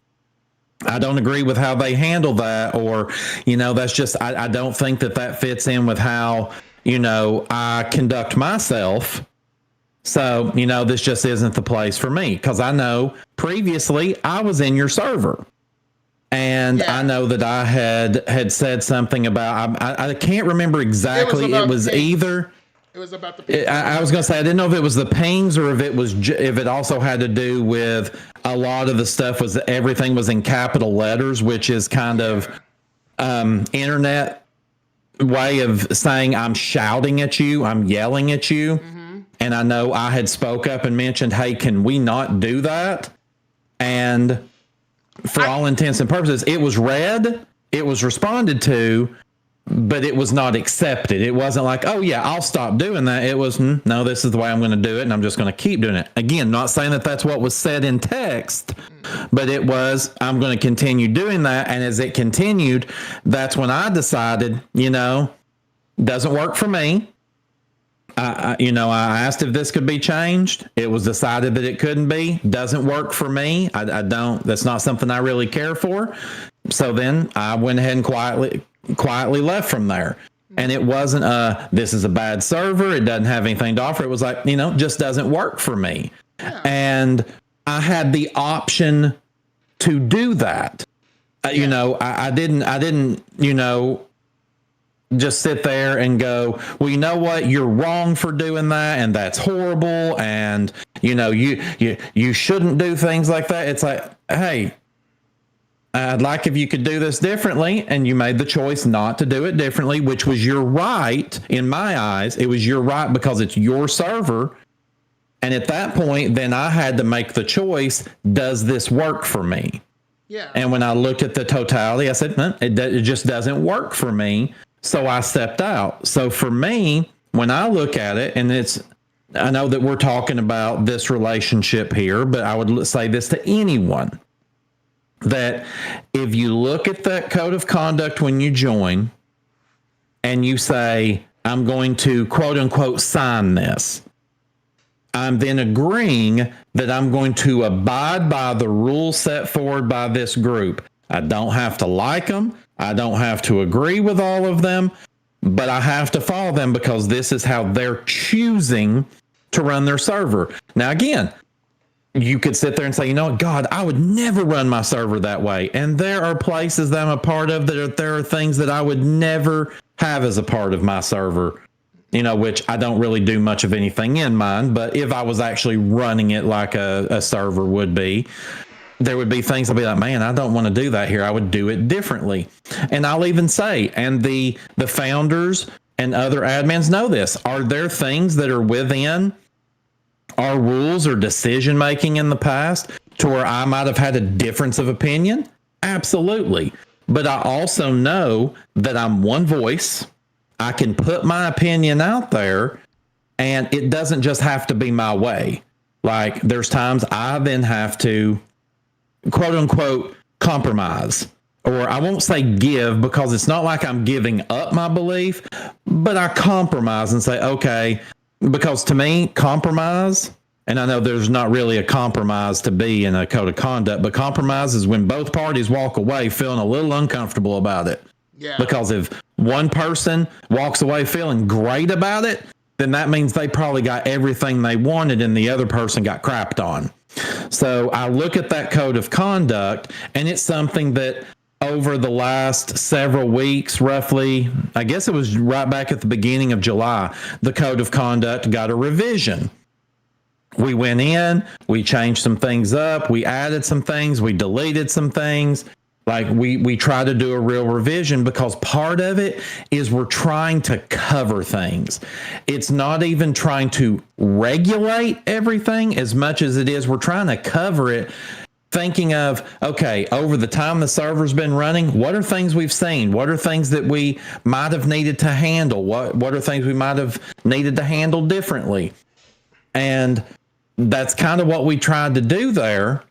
I don't agree with how they handle that. Or, that's just, I don't think that fits in with how, I conduct myself. So, this just isn't the place for me, because I know previously I was in your server. And I know that I had said something about, I can't remember exactly. It was either. It was about the. I was going to say, I didn't know if it was the pings or if it also had to do with a lot of the stuff everything was in capital letters, which is kind of internet way of saying I'm shouting at you, I'm yelling at you. Mm-hmm. And I know I had spoke up and mentioned, hey, can we not do that? And for all intents and purposes, it was read, it was responded to, but it was not accepted. It wasn't like, oh yeah, I'll stop doing that. It was, no, this is the way I'm going to do it, and I'm just going to keep doing it. Again, not saying that that's what was said in text, but it was, I'm going to continue doing that. And as it continued, that's when I decided, doesn't work for me. I asked if this could be changed. It was decided that it couldn't be. Doesn't work for me. I don't. That's not something I really care for. So then I went ahead and quietly left from there. And it wasn't this is a bad server, it doesn't have anything to offer. It was like, just doesn't work for me. Yeah. And I had the option to do that. I didn't just sit there and go, well, you know what, you're wrong for doing that, and that's horrible, and you shouldn't do things like that. It's like, hey, I'd like if you could do this differently, and you made the choice not to do it differently, which was your right. In my eyes, it was your right because it's your server. And at that point, then I had to make the choice, does this work for me? Yeah. And when I looked at the totality, I said, it just doesn't work for me. So I stepped out. So for me, when I look at it, and I know that we're talking about this relationship here, but I would say this to anyone, that if you look at that code of conduct when you join and you say, I'm going to quote unquote sign this, I'm then agreeing that I'm going to abide by the rules set forward by this group. I don't have to like them. I don't have to agree with all of them, but I have to follow them because this is how they're choosing to run their server. Now, again, you could sit there and say, God, I would never run my server that way. And there are places that I'm a part of there are things that I would never have as a part of my server, which I don't really do much of anything in mine. But if I was actually running it like a server would be, there would be things I'll be like, man, I don't want to do that here. I would do it differently. And I'll even say, and the founders and other admins know this, are there things that are within our rules or decision making in the past to where I might have had a difference of opinion? Absolutely. But I also know that I'm one voice. I can put my opinion out there, and it doesn't just have to be my way. Like, there's times I then have to quote unquote compromise, or I won't say give, because it's not like I'm giving up my belief, but I compromise and say, okay, because to me, compromise, and I know there's not really a compromise to be in a code of conduct, but compromise is when both parties walk away feeling a little uncomfortable about it. Yeah. Because if one person walks away feeling great about it, then that means they probably got everything they wanted and the other person got crapped on. So I look at that code of conduct, and it's something that over the last several weeks, roughly, I guess it was right back at the beginning of July, the code of conduct got a revision. We went in, we changed some things up, we added some things, we deleted some things, Like we try to do a real revision because part of it is we're trying to cover things. It's not even trying to regulate everything as much as it is we're trying to cover it, thinking of, okay, over the time the server's been running, what are things we've seen? What are things that we might have needed to handle? What are things we might have needed to handle differently? And that's kind of what we tried to do there.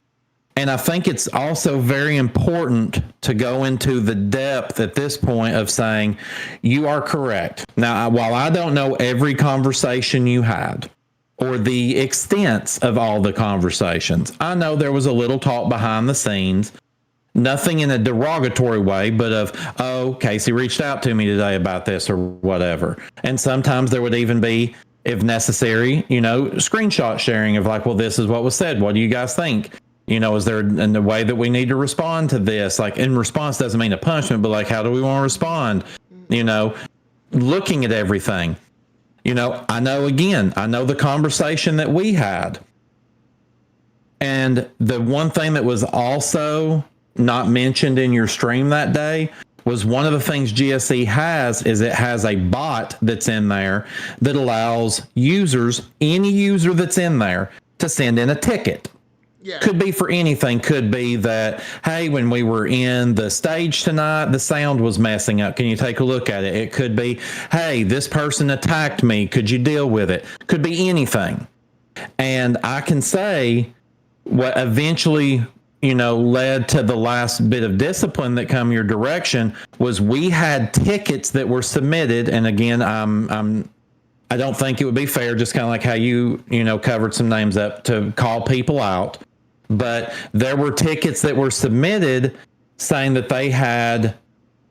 And I think it's also very important to go into the depth at this point of saying, you are correct. Now, while I don't know every conversation you had or the extents of all the conversations, I know there was a little talk behind the scenes, nothing in a derogatory way, but of, oh, Casey reached out to me today about this or whatever. And sometimes there would even be, if necessary, screenshot sharing of like, well, this is what was said. What do you guys think? Is there a way that we need to respond to this? Like, in response doesn't mean a punishment, but like, how do we want to respond? Looking at everything. I know the conversation that we had. And the one thing that was also not mentioned in your stream that day was one of the things GSE has is it has a bot that's in there that allows any user that's in there, to send in a ticket. Yeah. Could be for anything. Could be that, hey, when we were in the stage tonight, the sound was messing up. Can you take a look at it? It could be, hey, this person attacked me. Could you deal with it? Could be anything. And I can say what eventually, led to the last bit of discipline that come your direction was we had tickets that were submitted. And again, I don't think it would be fair, just kind of like how you covered some names up, to call people out. But there were tickets that were submitted saying that they had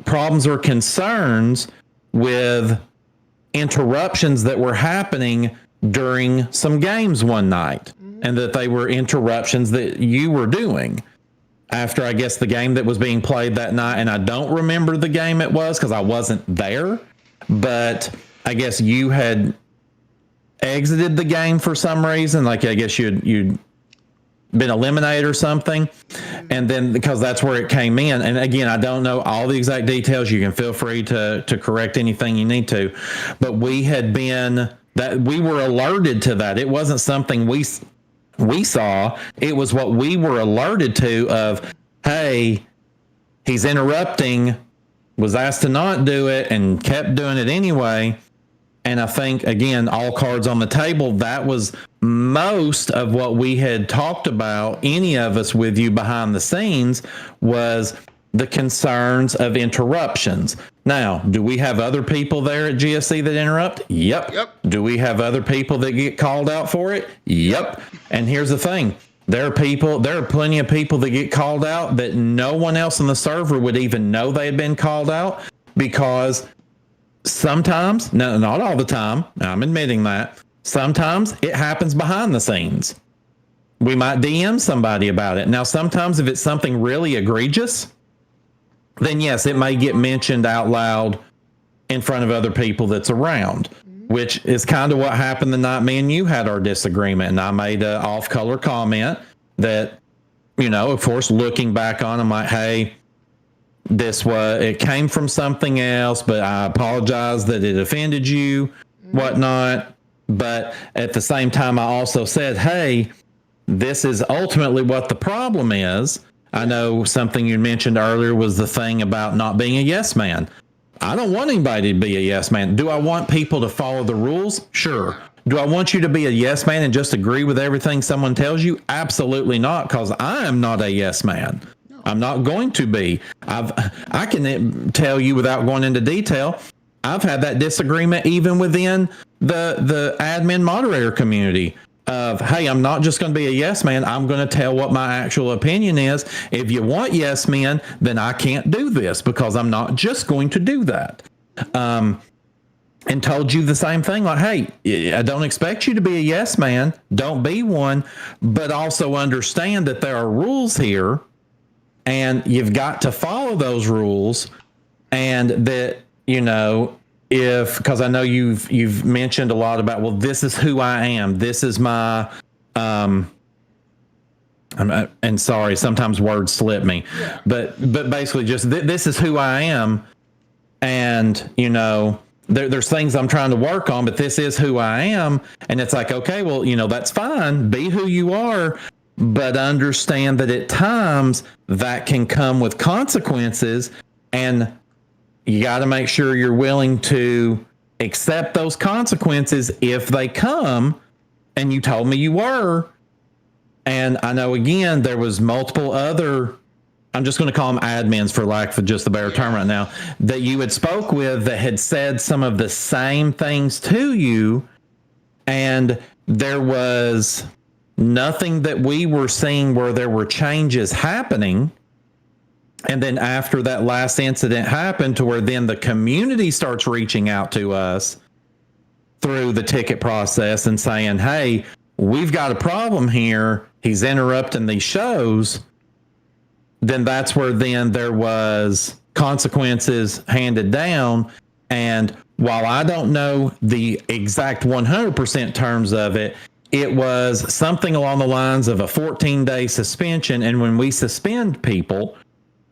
problems or concerns with interruptions that were happening during some games one night, and that they were interruptions that you were doing after, I guess, the game that was being played that night. And I don't remember the game it was because I wasn't there, but I guess you had exited the game for some reason. Like, I guess you'd been eliminated or something. And then because that's where it came in. And again, I don't know all the exact details. You can feel free to correct anything you need to. But we were alerted to that. It wasn't something we saw. It was what we were alerted to of, hey, he's interrupting, was asked to not do it and kept doing it anyway. And I think, again, all cards on the table, that was most of what we had talked about, any of us with you behind the scenes, was the concerns of interruptions. Now, do we have other people there at GSE that interrupt? Yep. Do we have other people that get called out for it? Yep. And here's the thing. There are plenty of people that get called out that no one else on the server would even know they had been called out, because sometimes, no, not all the time, I'm admitting that, sometimes it happens behind the scenes. We might DM somebody about it. Now, sometimes if it's something really egregious, then yes, it may get mentioned out loud in front of other people that's around, which is kind of what happened the night me and you had our disagreement. And I made an off-color comment that, of course, looking back on, I'm like, hey, it came from something else, but I apologize that it offended you, whatnot. But at the same time, I also said, hey, this is ultimately what the problem is. I know something you mentioned earlier was the thing about not being a yes man. I don't want anybody to be a yes man. Do I want people to follow the rules? Sure. Do I want you to be a yes man and just agree with everything someone tells you? Absolutely not, because I am not a yes man. I'm not going to be. I can tell you without going into detail, I've had that disagreement even within the admin moderator community of, hey, I'm not just going to be a yes man. I'm going to tell what my actual opinion is. If you want yes men, then I can't do this, because I'm not just going to do that. And told you the same thing, like, hey, I don't expect you to be a yes man. Don't be one, but also understand that there are rules here, and you've got to follow those rules. And that, because I know you've mentioned a lot about, well, this is who I am. This is my and sorry, sometimes words slip me, but basically just this is who I am. And, you know, there's things I'm trying to work on, but this is who I am. And it's like, okay, well, you know, that's fine. Be who you are, but understand that at times that can come with consequences, and you got to make sure you're willing to accept those consequences if they come. And you told me you were. And I know, again, there was multiple other, I'm just going to call them admins for lack of just a better term right now, that you had spoke with that had said some of the same things to you. And there was nothing that we were seeing where there were changes happening. And then after that last incident happened, to where then the community starts reaching out to us through the ticket process and saying, hey, we've got a problem here. He's interrupting these shows. Then that's where then there was consequences handed down. And while I don't know the exact 100% terms of it, it was something along the lines of a 14-day suspension. And when we suspend people,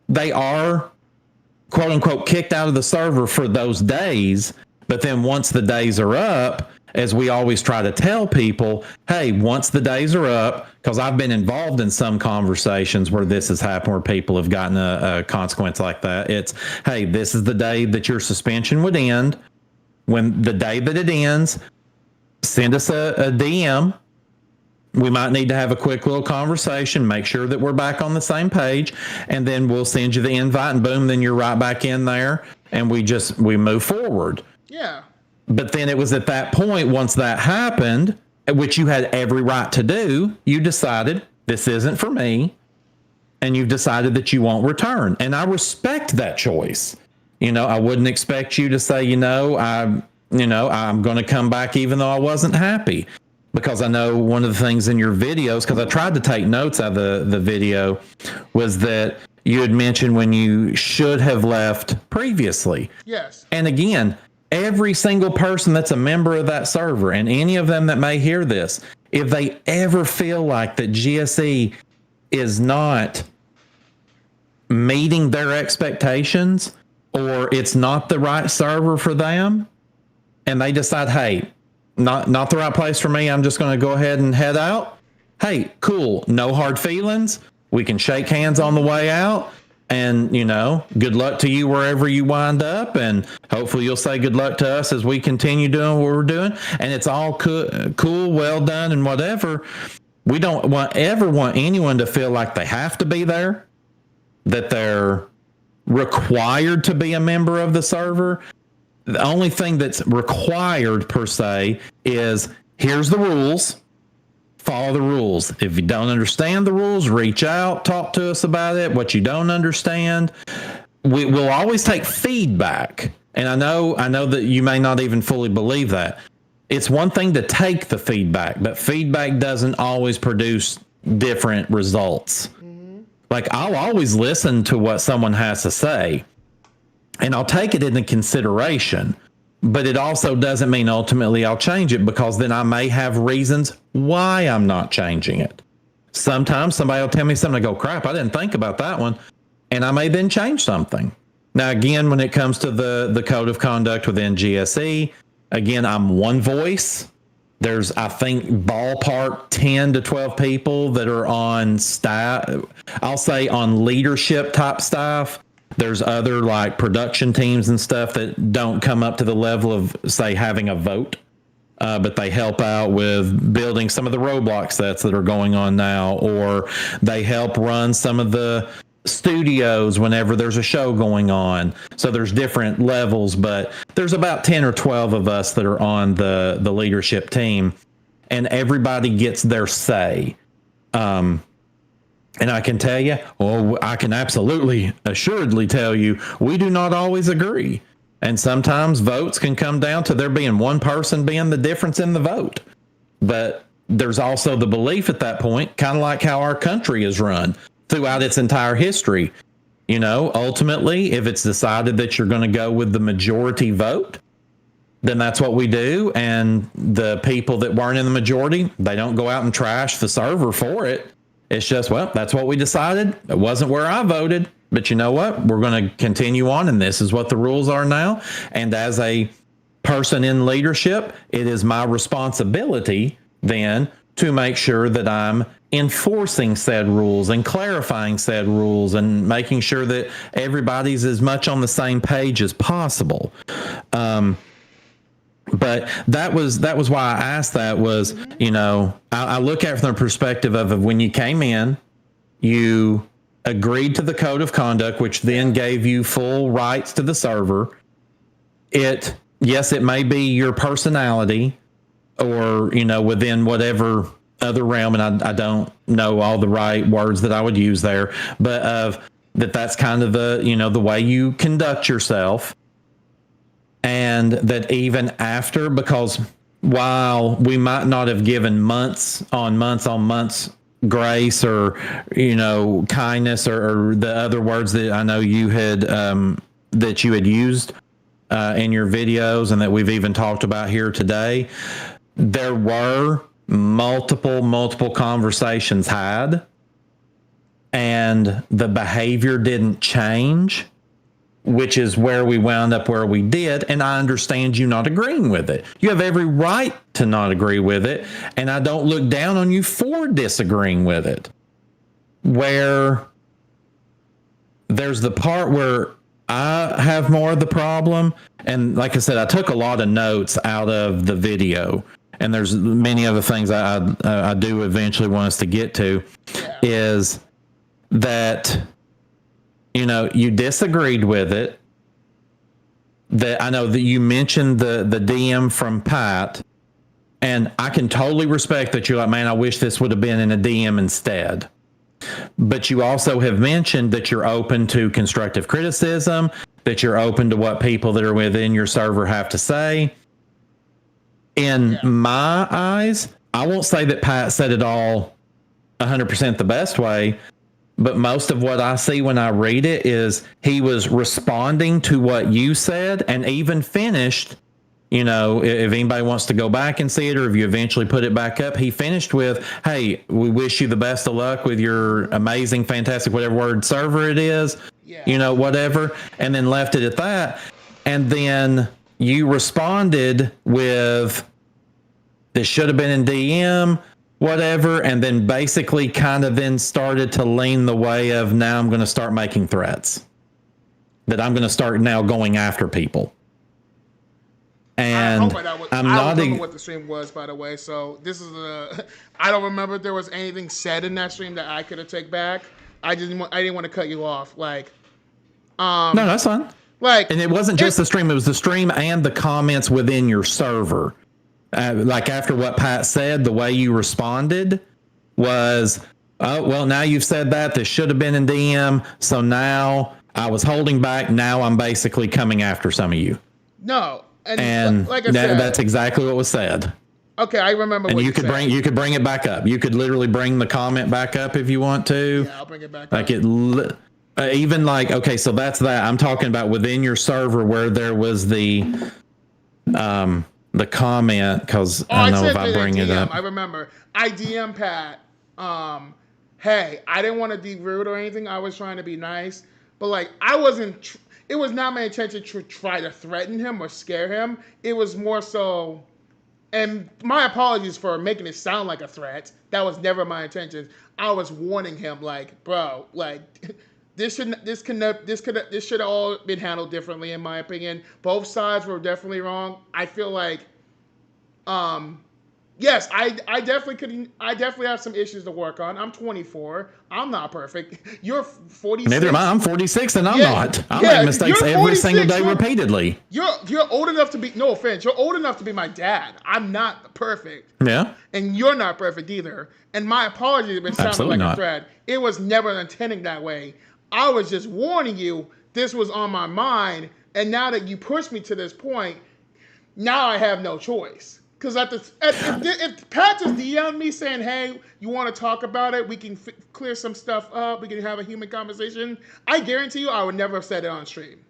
they are, quote unquote, kicked out of the server for those days. But then once the days are up, as we always try to tell people, hey, once the days are up, because I've been involved in some conversations where this has happened, where people have gotten a consequence like that. It's, hey, this is the day that your suspension would end. When the day that it ends, send us a DM. We might need to have a quick little conversation, make sure that we're back on the same page, and then we'll send you the invite, and boom, then you're right back in there, and we move forward. Yeah. But then it was at that point, once that happened, which you had every right to do, you decided this isn't for me, and you've decided that you won't return. And I respect that choice. You know, I wouldn't expect you to say, I'm going to come back even though I wasn't happy. Because I know one of the things in your videos, because I tried to take notes out of the video, was that you had mentioned when you should have left previously. Yes. And again, every single person that's a member of that server, and any of them that may hear this, if they ever feel like that GSE is not meeting their expectations, or it's not the right server for them, and they decide, hey, not the right place for me, I'm just going to go ahead and head out. Hey, cool. No hard feelings. We can shake hands on the way out. And, good luck to you wherever you wind up. And hopefully you'll say good luck to us as we continue doing what we're doing. And it's all cool, well done, and whatever. We don't ever want anyone to feel like they have to be there, that they're required to be a member of the server. The only thing that's required per se is, here's the rules. Follow the rules. If you don't understand the rules, reach out, talk to us about it. What you don't understand, we'll always take feedback. And I know that you may not even fully believe that. It's one thing to take the feedback, but feedback doesn't always produce different results. Mm-hmm. Like, I'll always listen to what someone has to say, and I'll take it into consideration. But it also doesn't mean ultimately I'll change it, because then I may have reasons why I'm not changing it. Sometimes somebody will tell me something, I go, crap, I didn't think about that one. And I may then change something. Now, again, when it comes to the code of conduct within GSE, again, I'm one voice. There's, I think, ballpark 10 to 12 people that are on staff, I'll say on leadership type staff. There's other like production teams and stuff that don't come up to the level of, say, having a vote, but they help out with building some of the ROBLOX sets that are going on now, or they help run some of the studios whenever there's a show going on. So there's different levels, but there's about 10 or 12 of us that are on the leadership team, and everybody gets their say. And I can tell you, I can absolutely, assuredly tell you, we do not always agree. And sometimes votes can come down to there being one person being the difference in the vote. But there's also the belief at that point, kind of like how our country is run throughout its entire history. Ultimately, if it's decided that you're going to go with the majority vote, then that's what we do. And the people that weren't in the majority, they don't go out and trash the server for it. It's just, well, that's what we decided. It wasn't where I voted, but you know what? We're going to continue on, and this is what the rules are now. And as a person in leadership, it is my responsibility then to make sure that I'm enforcing said rules and clarifying said rules and making sure that everybody's as much on the same page as possible. But that was why I asked that was, you know, I look at it from the perspective of when you came in, you agreed to the code of conduct, which then gave you full rights to the server. Yes, it may be your personality or, you know, within whatever other realm, and I don't know all the right words that I would use there, but that's kind of the, you know, the way you conduct yourself. And that even after, because while we might not have given months on months grace or, you know, kindness or the other words that I know you had that you had used in your videos and that we've even talked about here today, there were multiple conversations had, and the behavior didn't change, which is where we wound up where we did. And I understand you not agreeing with it. You have every right to not agree with it. And I don't look down on you for disagreeing with it. Where there's the part where I have more of the problem. And like I said, I took a lot of notes out of the video. And there's many other things I do eventually want us to get to, is that, you know, you disagreed with it. That I know that you mentioned the DM from Pat, and I can totally respect that. You're like, man, I wish this would have been in a DM instead. But you also have mentioned that you're open to constructive criticism, that you're open to what people that are within your server have to say. In my eyes, I won't say that Pat said it all 100% the best way, but most of what I see when I read it is he was responding to what you said, and even finished, you know, if anybody wants to go back and see it, or if you eventually put it back up, he finished with, hey, we wish you the best of luck with your amazing, fantastic, whatever word server it is, you know, whatever, and then left it at that. And then you responded with, this should have been in DM, whatever, and then basically kind of then started to lean the way of, now I'm going to start making threats, that I'm going to start now going after people. And I don't remember what the stream was, by the way. So this is I don't remember if there was anything said in that stream that I could have taken back. I didn't want to cut you off. Like, no, that's fine. Like, and it wasn't just the stream; it was the stream and the comments within your server. Like after what Pat said, the way you responded was, oh, well, now you've said that. This should have been in DM. So now I was holding back. Now I'm basically coming after some of you. No. And like I said, that's exactly what was said. Okay, I remember and what you could said. you could bring it back up. You could literally bring the comment back up if you want to. Yeah, I'll bring it back like up. Even like, okay, so that's that. I'm talking about within your server where there was the comment, because I know if I bring it up. I remember. I DM Pat, hey, I didn't want to be rude or anything. I was trying to be nice. But, like, I wasn't... It was not my intention to try to threaten him or scare him. It was more so... And my apologies for making it sound like a threat. That was never my intention. I was warning him, like, bro, like... This should have all been handled differently, in my opinion. Both sides were definitely wrong. I feel like, yes, I definitely have some issues to work on. I'm 24. I'm not perfect. You're 46. Neither am I. I'm 46, and I'm not. I make mistakes every single day, repeatedly. You're old enough to be. No offense. You're old enough to be my dad. I'm not perfect. Yeah. And you're not perfect either. And my apologies if it sounded like a threat. It was never intending that way. I was just warning you, this was on my mind, and now that you pushed me to this point, now I have no choice. Because if Pat just DM'd me saying, hey, you want to talk about it, we can clear some stuff up, we can have a human conversation, I guarantee you I would never have said it on stream.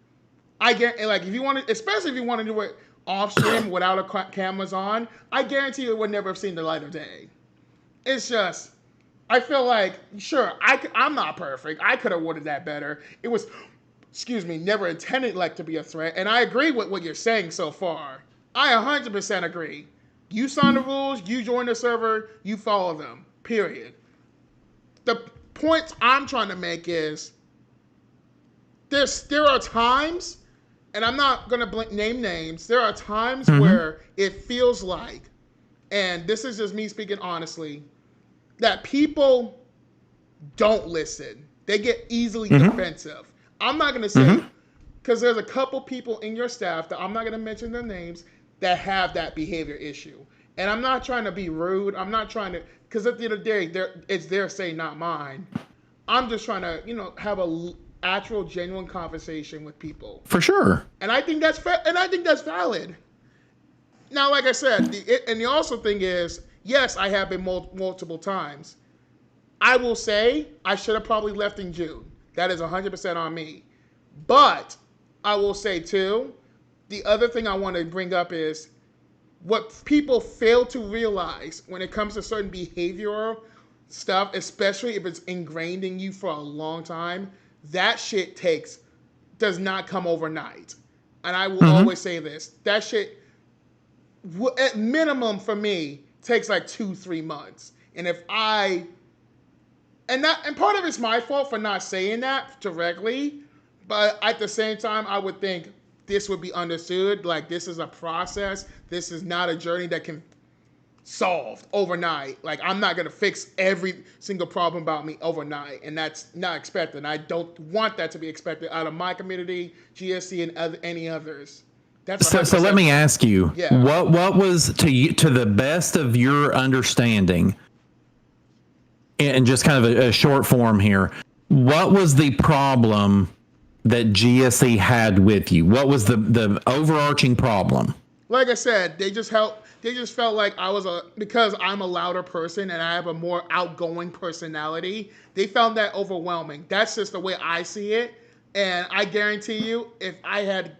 I guarantee, like, if you want to, especially if you want to do it off stream without a cameras on, I guarantee you it would never have seen the light of day. It's just... I feel like, sure, I'm not perfect. I could have worded that better. It was, never intended like to be a threat. And I agree with what you're saying so far. I 100% agree. You sign the rules, you join the server, you follow them, period. The point I'm trying to make is there are times, and I'm not going to name names, there are times where it feels like, and this is just me speaking honestly, that people don't listen. They get easily defensive. I'm not going to say, because there's a couple people in your staff that I'm not going to mention their names that have that behavior issue. And I'm not trying to be rude. I'm not trying to, because at the end of the day, it's their say, not mine. I'm just trying to, have a actual, genuine conversation with people. For sure. And I think that's valid. Now, like I said, the also thing is, yes, I have been multiple times. I will say I should have probably left in June. That is 100% on me. But I will say too, the other thing I want to bring up is what people fail to realize when it comes to certain behavioral stuff, especially if it's ingrained in you for a long time, that shit does not come overnight. And I will always say this, that shit, at minimum for me, takes like 2-3 months. And and part of it's my fault for not saying that directly, but at the same time, I would think this would be understood. Like, this is a process. This is not a journey that can solved overnight. Like, I'm not going to fix every single problem about me overnight, and that's not expected. I don't want that to be expected out of my community, GSC, and any others. That's so let me ask you, what was, to the best of your understanding, and just kind of a short form here, what was the problem that GSE had with you? What was the overarching problem? Like I said, they just felt like because I'm a louder person and I have a more outgoing personality, they found that overwhelming. That's just the way I see it. And I guarantee you, if I had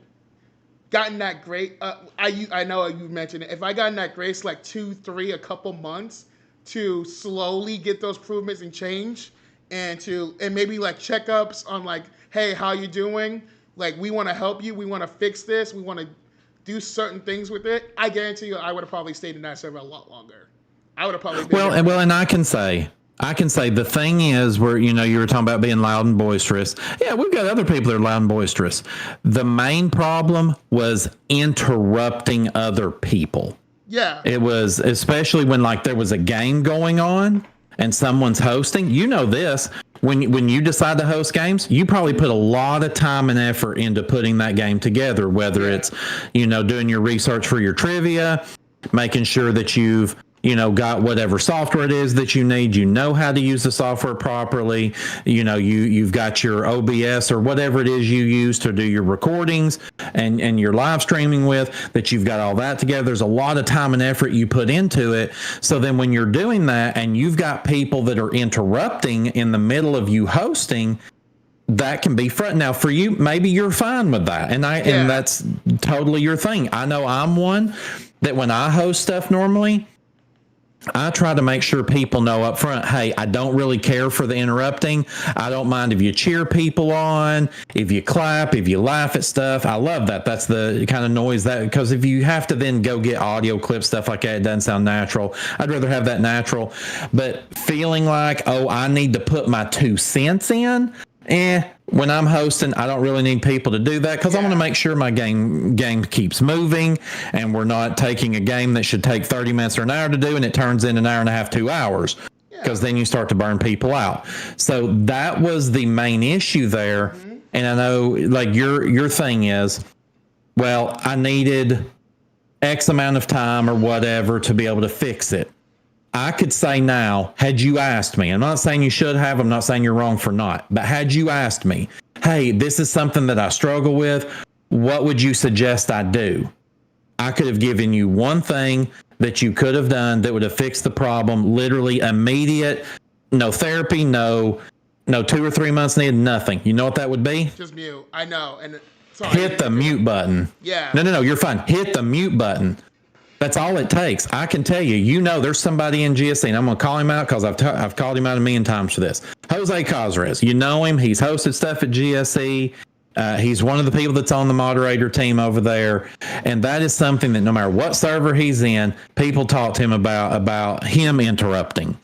gotten that grade, I know you mentioned it, if I gotten that grace like 2-3, a couple months to slowly get those improvements and change, and maybe like checkups on like, hey, how you doing? Like, we want to help you. We want to fix this. We want to do certain things with it. I guarantee you, I would have probably stayed in that server a lot longer. I would have probably been and I can say the thing is, where you were talking about being loud and boisterous. Yeah, we've got other people that are loud and boisterous. The main problem was interrupting other people. Yeah. It was, especially when like there was a game going on and someone's hosting. You know this. When you decide to host games, you probably put a lot of time and effort into putting that game together, whether it's, doing your research for your trivia, making sure that you've, got whatever software it is that you need, how to use the software properly, you've got your OBS or whatever it is you use to do your recordings and your live streaming with, that you've got all that together. There's a lot of time and effort you put into it. So then when you're doing that and you've got people that are interrupting in the middle of you hosting, that can be front. Now for you, maybe you're fine with that. And that's totally your thing. I know I'm one that when I host stuff normally, I try to make sure people know up front, hey, I don't really care for the interrupting. I don't mind if you cheer people on, if you clap, if you laugh at stuff. I love that. That's the kind of noise because if you have to then go get audio clips, stuff like that, it doesn't sound natural. I'd rather have that natural. But feeling like, I need to put my 2 cents in, when I'm hosting, I don't really need people to do that because I want to make sure my game keeps moving and we're not taking a game that should take 30 minutes or an hour to do and it turns in an hour and a half, 2 hours, because then you start to burn people out. So that was the main issue there. And I know like your thing is, well, I needed X amount of time or whatever to be able to fix it. I could say now, had you asked me, I'm not saying you should have, I'm not saying you're wrong for not, but had you asked me, hey, this is something that I struggle with, what would you suggest I do? I could have given you one thing that you could have done that would have fixed the problem, literally immediate, no therapy, no 2 or 3 months needed, nothing. You know what that would be? Just mute. I know. And sorry. Hit the mute button. Yeah. No, you're fine. Hit the mute button. That's all it takes. I can tell you, you know, there's somebody in GSE, and I'm going to call him out because I've called him out a million times for this. Jose Cosres, you know him. He's hosted stuff at GSE. He's one of the people that's on the moderator team over there. And that is something that no matter what server he's in, people talk to him about him interrupting.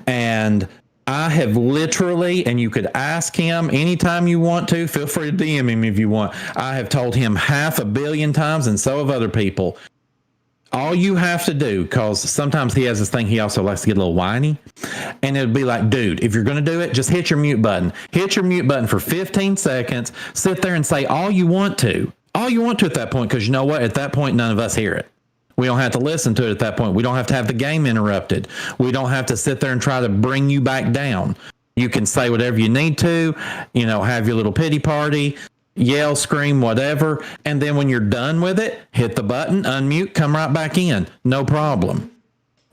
And I have literally, and you could ask him anytime you want to, feel free to DM him if you want. I have told him 500 million times, and so have other people. All you have to do, because sometimes he has this thing, he also likes to get a little whiny, and it'd be like, dude, if you're going to do it, just hit your mute button. Hit your mute button for 15 seconds, sit there and say all you want to at that point, because you know what? At that point, none of us hear it. We don't have to listen to it at that point. We don't have to have the game interrupted. We don't have to sit there and try to bring you back down. You can say whatever you need to, you know, have your little pity party, yell, scream, whatever. And then when you're done with it, hit the button, unmute, come right back in. No problem.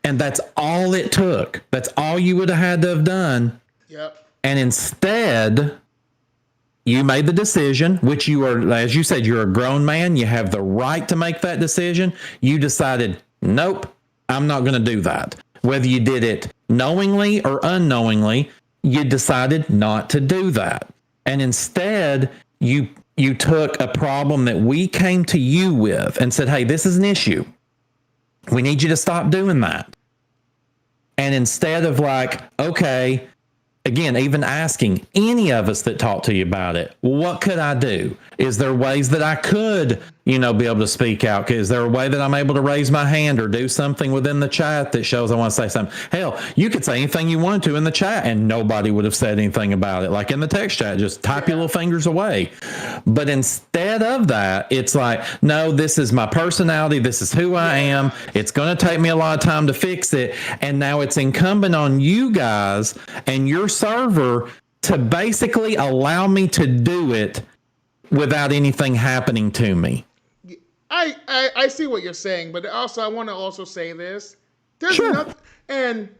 And that's all it took. That's all you would have had to have done. Yep. And instead, you made the decision, which you are, as you said, you're a grown man. You have the right to make that decision. You decided, nope, I'm not going to do that. Whether you did it knowingly or unknowingly, you decided not to do that. And instead, you took a problem that we came to you with and said, hey, this is an issue. We need you to stop doing that. And instead of like, okay, again, even asking any of us that talk to you about it, what could I do? Is there ways that I could, you know, be able to speak out? Is there a way that I'm able to raise my hand or do something within the chat that shows I want to say something? Hell, you could say anything you wanted to in the chat and nobody would have said anything about it. Like in the text chat, just type your little fingers away. But instead of that, it's like, no, this is my personality. This is who I am. It's going to take me a lot of time to fix it. And now it's incumbent on you guys and your server to basically allow me to do it without anything happening to me. I see what you're saying, but also I want to also say this. There's nothing, and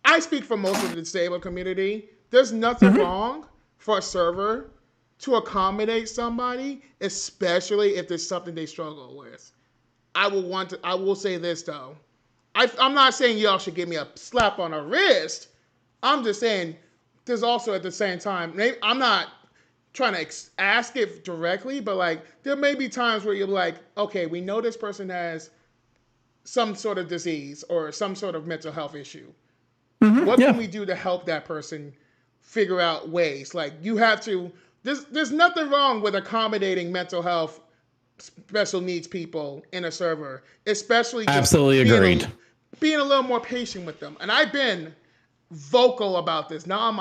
I speak for most of the disabled community. There's nothing wrong for a server to accommodate somebody, especially if there's something they struggle with. I will say this though. I'm not saying y'all should give me a slap on the wrist. I'm just saying there's also at the same time, I'm not trying to ask it directly, but like there may be times where you're like, okay, we know this person has some sort of disease or some sort of mental health issue. What can we do to help that person figure out ways? Like you have to, there's nothing wrong with accommodating mental health special needs people in a server, especially absolutely agreed. Being a little more patient with them. And I've been vocal about this, not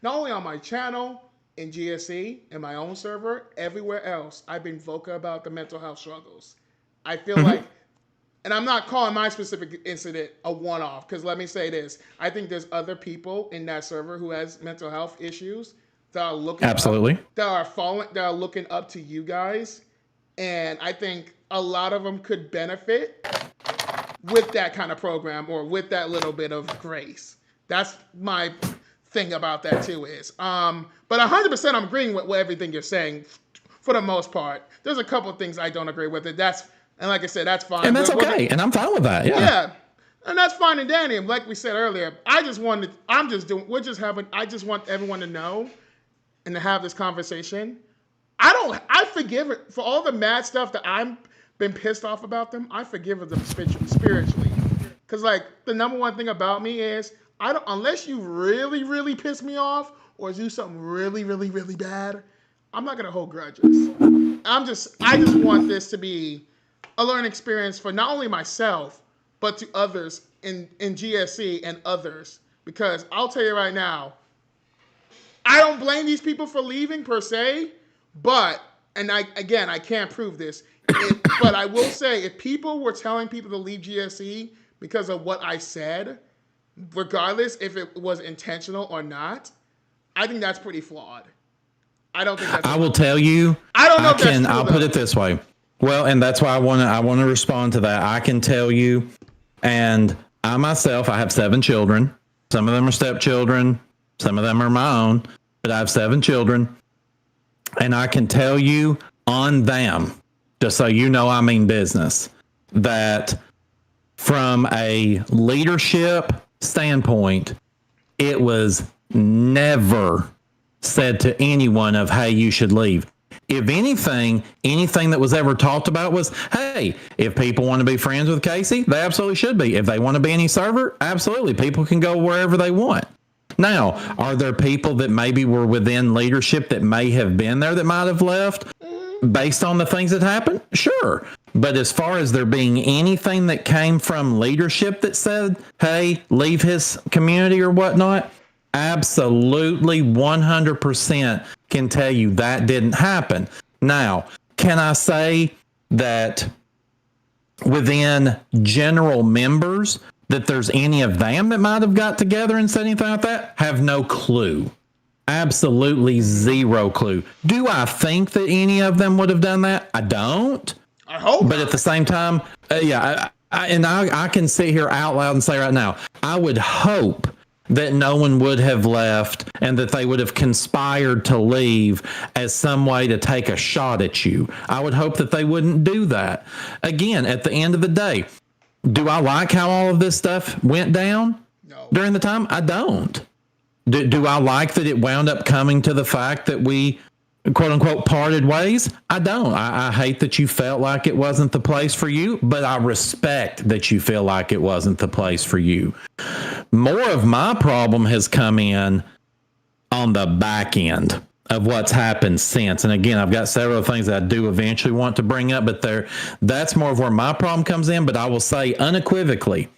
only on my channel, in GSE, in my own server, everywhere else, I've been vocal about the mental health struggles. I feel like, and I'm not calling my specific incident a one-off, because let me say this, I think there's other people in that server who has mental health issues that are looking that are looking up to you guys, and I think a lot of them could benefit with that kind of program or with that little bit of grace. That's my thing about that too is. But 100% I'm agreeing with everything you're saying for the most part. There's a couple of things I don't agree with it. And like I said, that's fine. And that's okay. And I'm fine with that. Yeah. And that's fine and dandy. And like we said earlier, I just want everyone to know and to have this conversation. I forgive it for all the mad stuff that I've been pissed off about them. I forgive them spiritually. Cause like the number one thing about me is unless you really, really piss me off or do something really, really, really bad, I'm not gonna hold grudges. I just want this to be a learning experience for not only myself, but to others in GSE and others. Because I'll tell you right now, I don't blame these people for leaving per se, but, and I can't prove this, but I will say if people were telling people to leave GSE because of what I said, regardless if it was intentional or not, I think that's pretty flawed. I don't think that's. I will tell you. I don't know if that's true, I'll put it this way. Well, and that's why I want to respond to that. I can tell you, and I myself, I have 7 children. Some of them are stepchildren. Some of them are my own. But I have 7 children, and I can tell you on them, just so you know, I mean business, that from a leadership standpoint, it was never said to anyone of, hey, you should leave. If anything that was ever talked about was, hey, if people want to be friends with Casey, they absolutely should be. If they want to be any server, absolutely. People can go wherever they want. Now, are there people that maybe were within leadership that may have been there that might have left based on the things that happened? Sure. But as far as there being anything that came from leadership that said, hey, leave his community or whatnot, absolutely 100% can tell you that didn't happen. Now, can I say that within general members that there's any of them that might have got together and said anything like that? Have no clue. Absolutely zero clue. Do I think that any of them would have done that? I don't. I hope. But at the same time, I can sit here out loud and say right now, I would hope that no one would have left and that they would have conspired to leave as some way to take a shot at you. I would hope that they wouldn't do that. Again, at the end of the day, do I like how all of this stuff went down during the time? I don't. Do I like that it wound up coming to the fact that we, quote unquote, parted ways? I don't. I hate that you felt like it wasn't the place for you, but I respect that you feel like it wasn't the place for you. More of my problem has come in on the back end of what's happened since. And again, I've got several things that I do eventually want to bring up, but that's more of where my problem comes in. But I will say unequivocally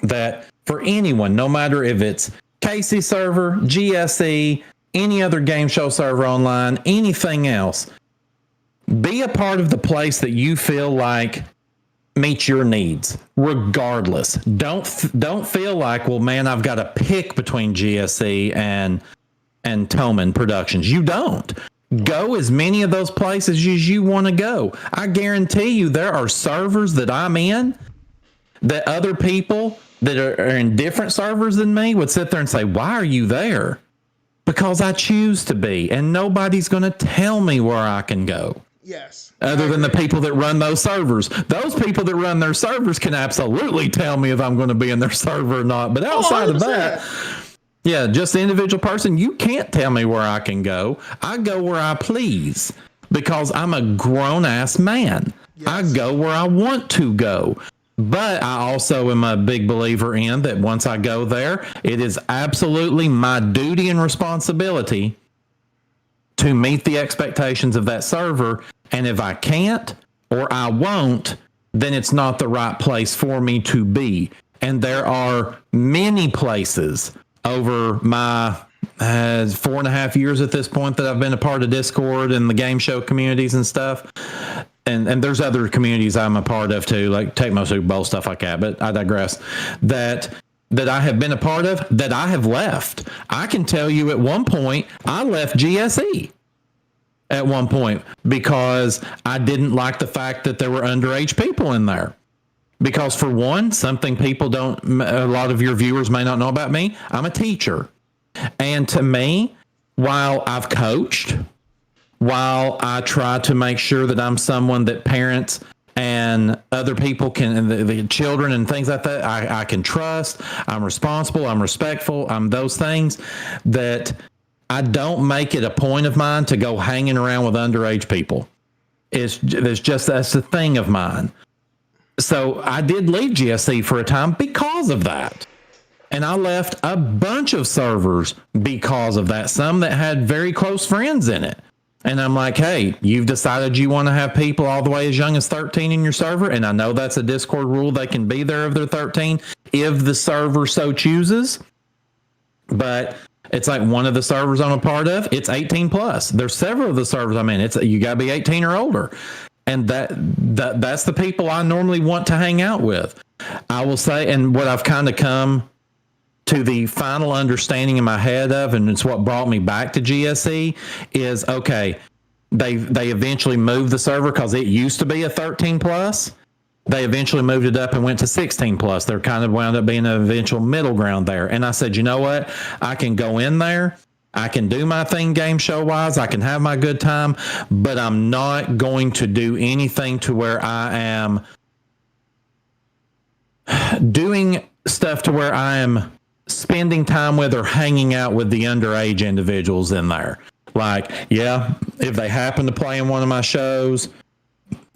that for anyone, no matter if it's Casey server, GSE, any other game show server online, anything else, be a part of the place that you feel like meets your needs, regardless. Don't feel like, well, man, I've got to pick between GSE and Toman Productions. You don't. Go as many of those places as you want to go. I guarantee you there are servers that I'm in that other people that are in different servers than me would sit there and say, why are you there? Because I choose to be, and nobody's going to tell me where I can go. Yes. Other than the people that run those servers. Those people that run their servers can absolutely tell me if I'm going to be in their server or not. But outside of that, yeah, just the individual person, you can't tell me where I can go. I go where I please because I'm a grown-ass man. Yes. I go where I want to go. But I also am a big believer in that once I go there, it is absolutely my duty and responsibility to meet the expectations of that server. And if I can't or I won't, then it's not the right place for me to be. And there are many places over my 4.5 years at this point that I've been a part of Discord and the game show communities and stuff. And there's other communities I'm a part of too, like Tecmo Super Bowl, stuff like that. But I digress. That I have been a part of, that I have left. I can tell you at one point, I left GSE at one point because I didn't like the fact that there were underage people in there. Because for one, something people don't, a lot of your viewers may not know about me, I'm a teacher. And to me, while I've coached, while I try to make sure that I'm someone that parents and other people can, and the children and things like that, I can trust, I'm responsible, I'm respectful, I'm those things, that I don't make it a point of mine to go hanging around with underage people. That's the thing of mine. So I did leave GSE for a time because of that. And I left a bunch of servers because of that, some that had very close friends in it. And I'm like, hey, you've decided you want to have people all the way as young as 13 in your server. And I know that's a Discord rule. They can be there if they're 13 if the server so chooses. But it's like one of the servers I'm a part of, it's 18 plus. There's several of the servers I'm in. You got to be 18 or older. And that's the people I normally want to hang out with. I will say, and what I've kind of come to the final understanding in my head of, and it's what brought me back to GSE, is okay, they eventually moved the server because it used to be a 13 plus. They eventually moved it up and went to 16 plus. There kind of wound up being an eventual middle ground there. And I said, you know what? I can go in there. I can do my thing game show wise. I can have my good time, but I'm not going to do anything to where I am doing stuff to where I am spending time with or hanging out with the underage individuals in there. Like, yeah, if they happen to play in one of my shows,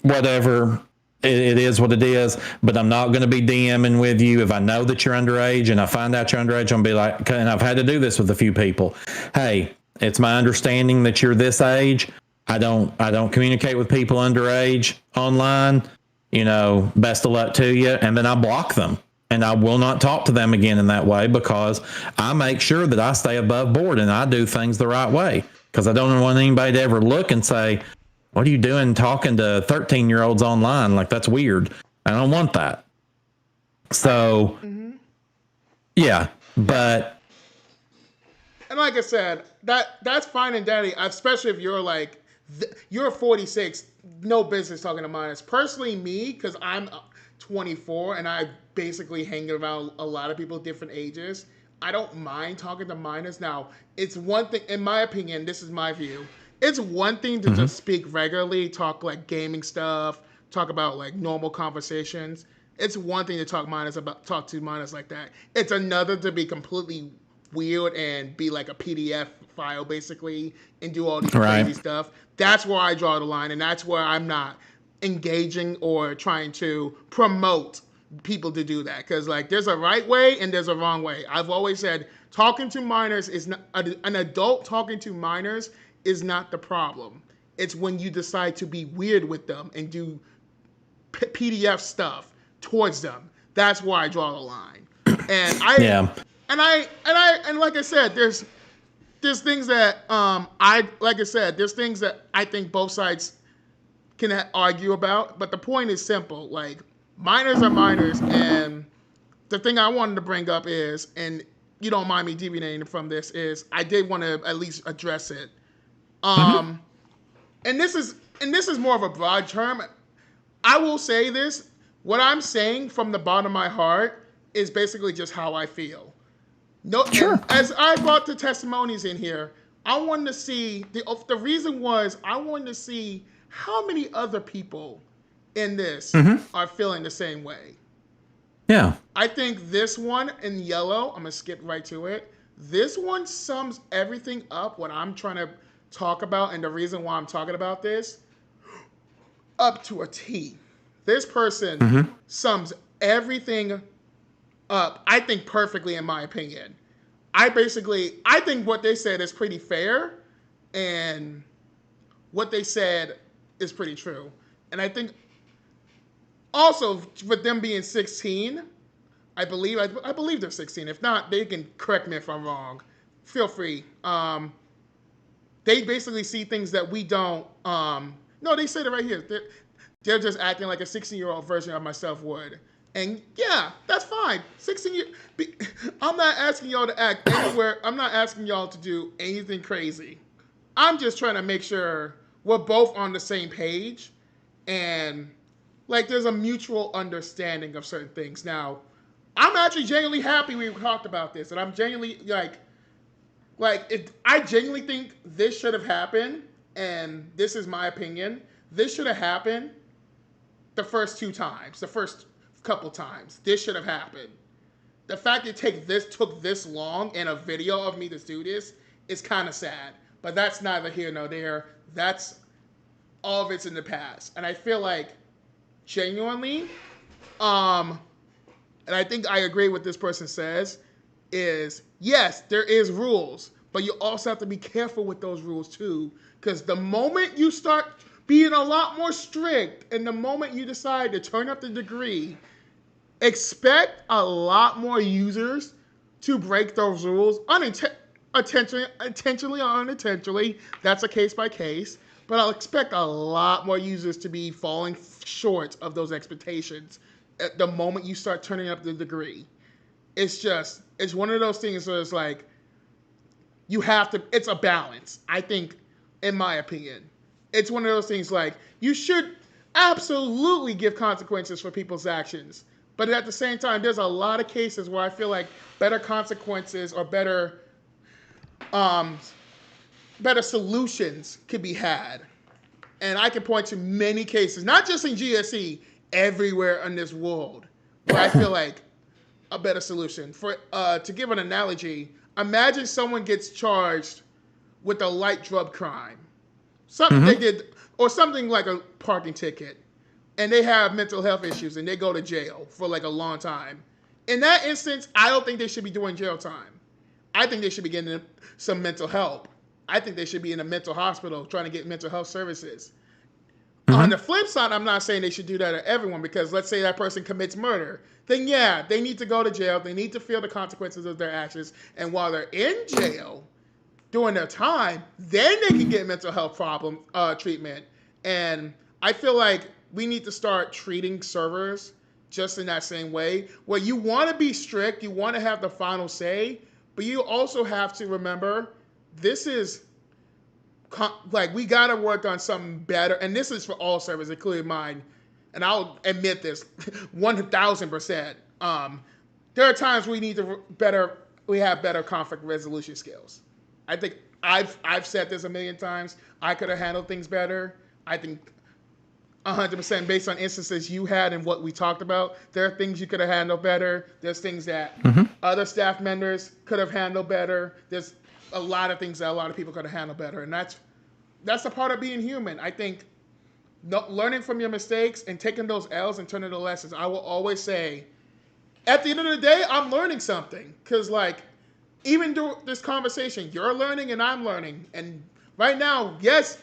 whatever, it is what it is, but I'm not going to be DMing with you. If I know that you're underage and I find out you're underage, I'm going to be like, and I've had to do this with a few people. Hey, it's my understanding that you're this age. I don't communicate with people underage online. You know, best of luck to you. And then I block them and I will not talk to them again in that way, because I make sure that I stay above board and I do things the right way, because I don't want anybody to ever look and say, what are you doing talking to 13-year-olds online? Like, that's weird. I don't want that. So, yeah, but. And like I said, that's fine and dandy, especially if you're like, you're 46, no business talking to minors. Personally, me, because I'm 24 and I basically hang around a lot of people different ages, I don't mind talking to minors. Now, it's one thing, in my opinion, this is my view, it's one thing to just speak regularly, talk like gaming stuff, talk about like normal conversations. It's one thing to talk to minors like that. It's another to be completely weird and be like a PDF file basically and do all these crazy stuff. That's where I draw the line, and that's where I'm not engaging or trying to promote people to do that, because like there's a right way and there's a wrong way. I've always said talking to minors is not, an adult talking to minors is not the problem. It's when you decide to be weird with them and do PDF stuff towards them. That's where I draw the line. And and like I said, there's things that there's things that I think both sides can argue about, but the point is simple. Like, minors are minors, and the thing I wanted to bring up is, and you don't mind me deviating from this, is I did want to at least address it. And this is more of a broad term. I will say this. What I'm saying from the bottom of my heart is basically just how I feel. No, sure. As I brought the testimonies in here, I wanted to see the reason was I wanted to see how many other people in this are feeling the same way. Yeah. I think this one in yellow, I'm gonna skip right to it. This one sums everything up, what I'm trying to talk about, and the reason why I'm talking about this, up to a T. This person sums everything up, I think, perfectly, in my opinion. I think what they said is pretty fair, and what they said is pretty true. And I think also with them being 16, I believe they're 16. If not, they can correct me if I'm wrong. Feel free. They basically see things that we don't. No, they said it right here. They're just acting like a 16-year-old version of myself would. And yeah, that's fine. 16 years. I'm not asking y'all to act anywhere. I'm not asking y'all to do anything crazy. I'm just trying to make sure we're both on the same page, and like there's a mutual understanding of certain things. Now, I'm actually genuinely happy we talked about this, and I'm genuinely I genuinely think this should have happened, and this is my opinion. This should have happened the first couple times. This should have happened. The fact it took this long in a video of me to do this is kind of sad, but that's neither here nor there. That's all of it's in the past, and I feel like genuinely, and I think I agree with this person says, is yes, there is rules, but you also have to be careful with those rules too, because the moment you start being a lot more strict and the moment you decide to turn up the degree, expect a lot more users to break those rules intentionally or unintentionally. That's a case by case, but I'll expect a lot more users to be falling short of those expectations at the moment you start turning up the degree. It's one of those things where it's like, it's a balance. I think, in my opinion, it's one of those things like, you should absolutely give consequences for people's actions. But at the same time, there's a lot of cases where I feel like better consequences or better solutions could be had. And I can point to many cases, not just in GSE, everywhere in this world, where I feel like a better solution. For to give an analogy, imagine someone gets charged with a light drug crime, something they did, or something like a parking ticket, and they have mental health issues and they go to jail for like a long time. In that instance, I don't think they should be doing jail time. I think they should be getting some mental help. I think they should be in a mental hospital trying to get mental health services. On the flip side, I'm not saying they should do that to everyone, because let's say that person commits murder. Then yeah, they need to go to jail. They need to feel the consequences of their actions. And while they're in jail, during their time, then they can get mental health treatment. And I feel like we need to start treating servers just in that same way, where you want to be strict, you want to have the final say, but you also have to remember this is like, we got to work on something better. And this is for all servers, including mine. And I'll admit this 1000%. There are times we need to we have better conflict resolution skills. I think I've said this a million times. I could have handled things better. I think 100% based on instances you had and what we talked about, there are things you could have handled better. There's things that other staff members could have handled better. There's a lot of things that a lot of people could have handled better. And that's a part of being human. I think learning from your mistakes and taking those L's and turning to lessons. I will always say, at the end of the day, I'm learning something. Because like, even through this conversation, you're learning and I'm learning. And right now, yes,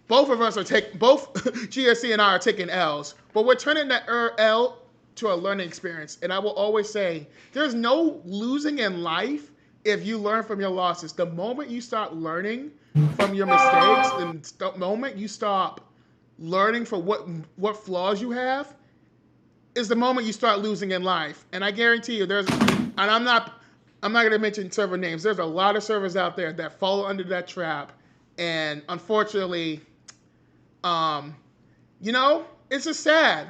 both of us are both GSE and I are taking L's, but we're turning that L to a learning experience. And I will always say, there's no losing in life if you learn from your losses. The moment you start learning from your mistakes, and the moment you stop learning for what flaws you have, is the moment you start losing in life. And I guarantee you, and I'm not going to mention server names. There's a lot of servers out there that fall under that trap. And unfortunately, it's just sad.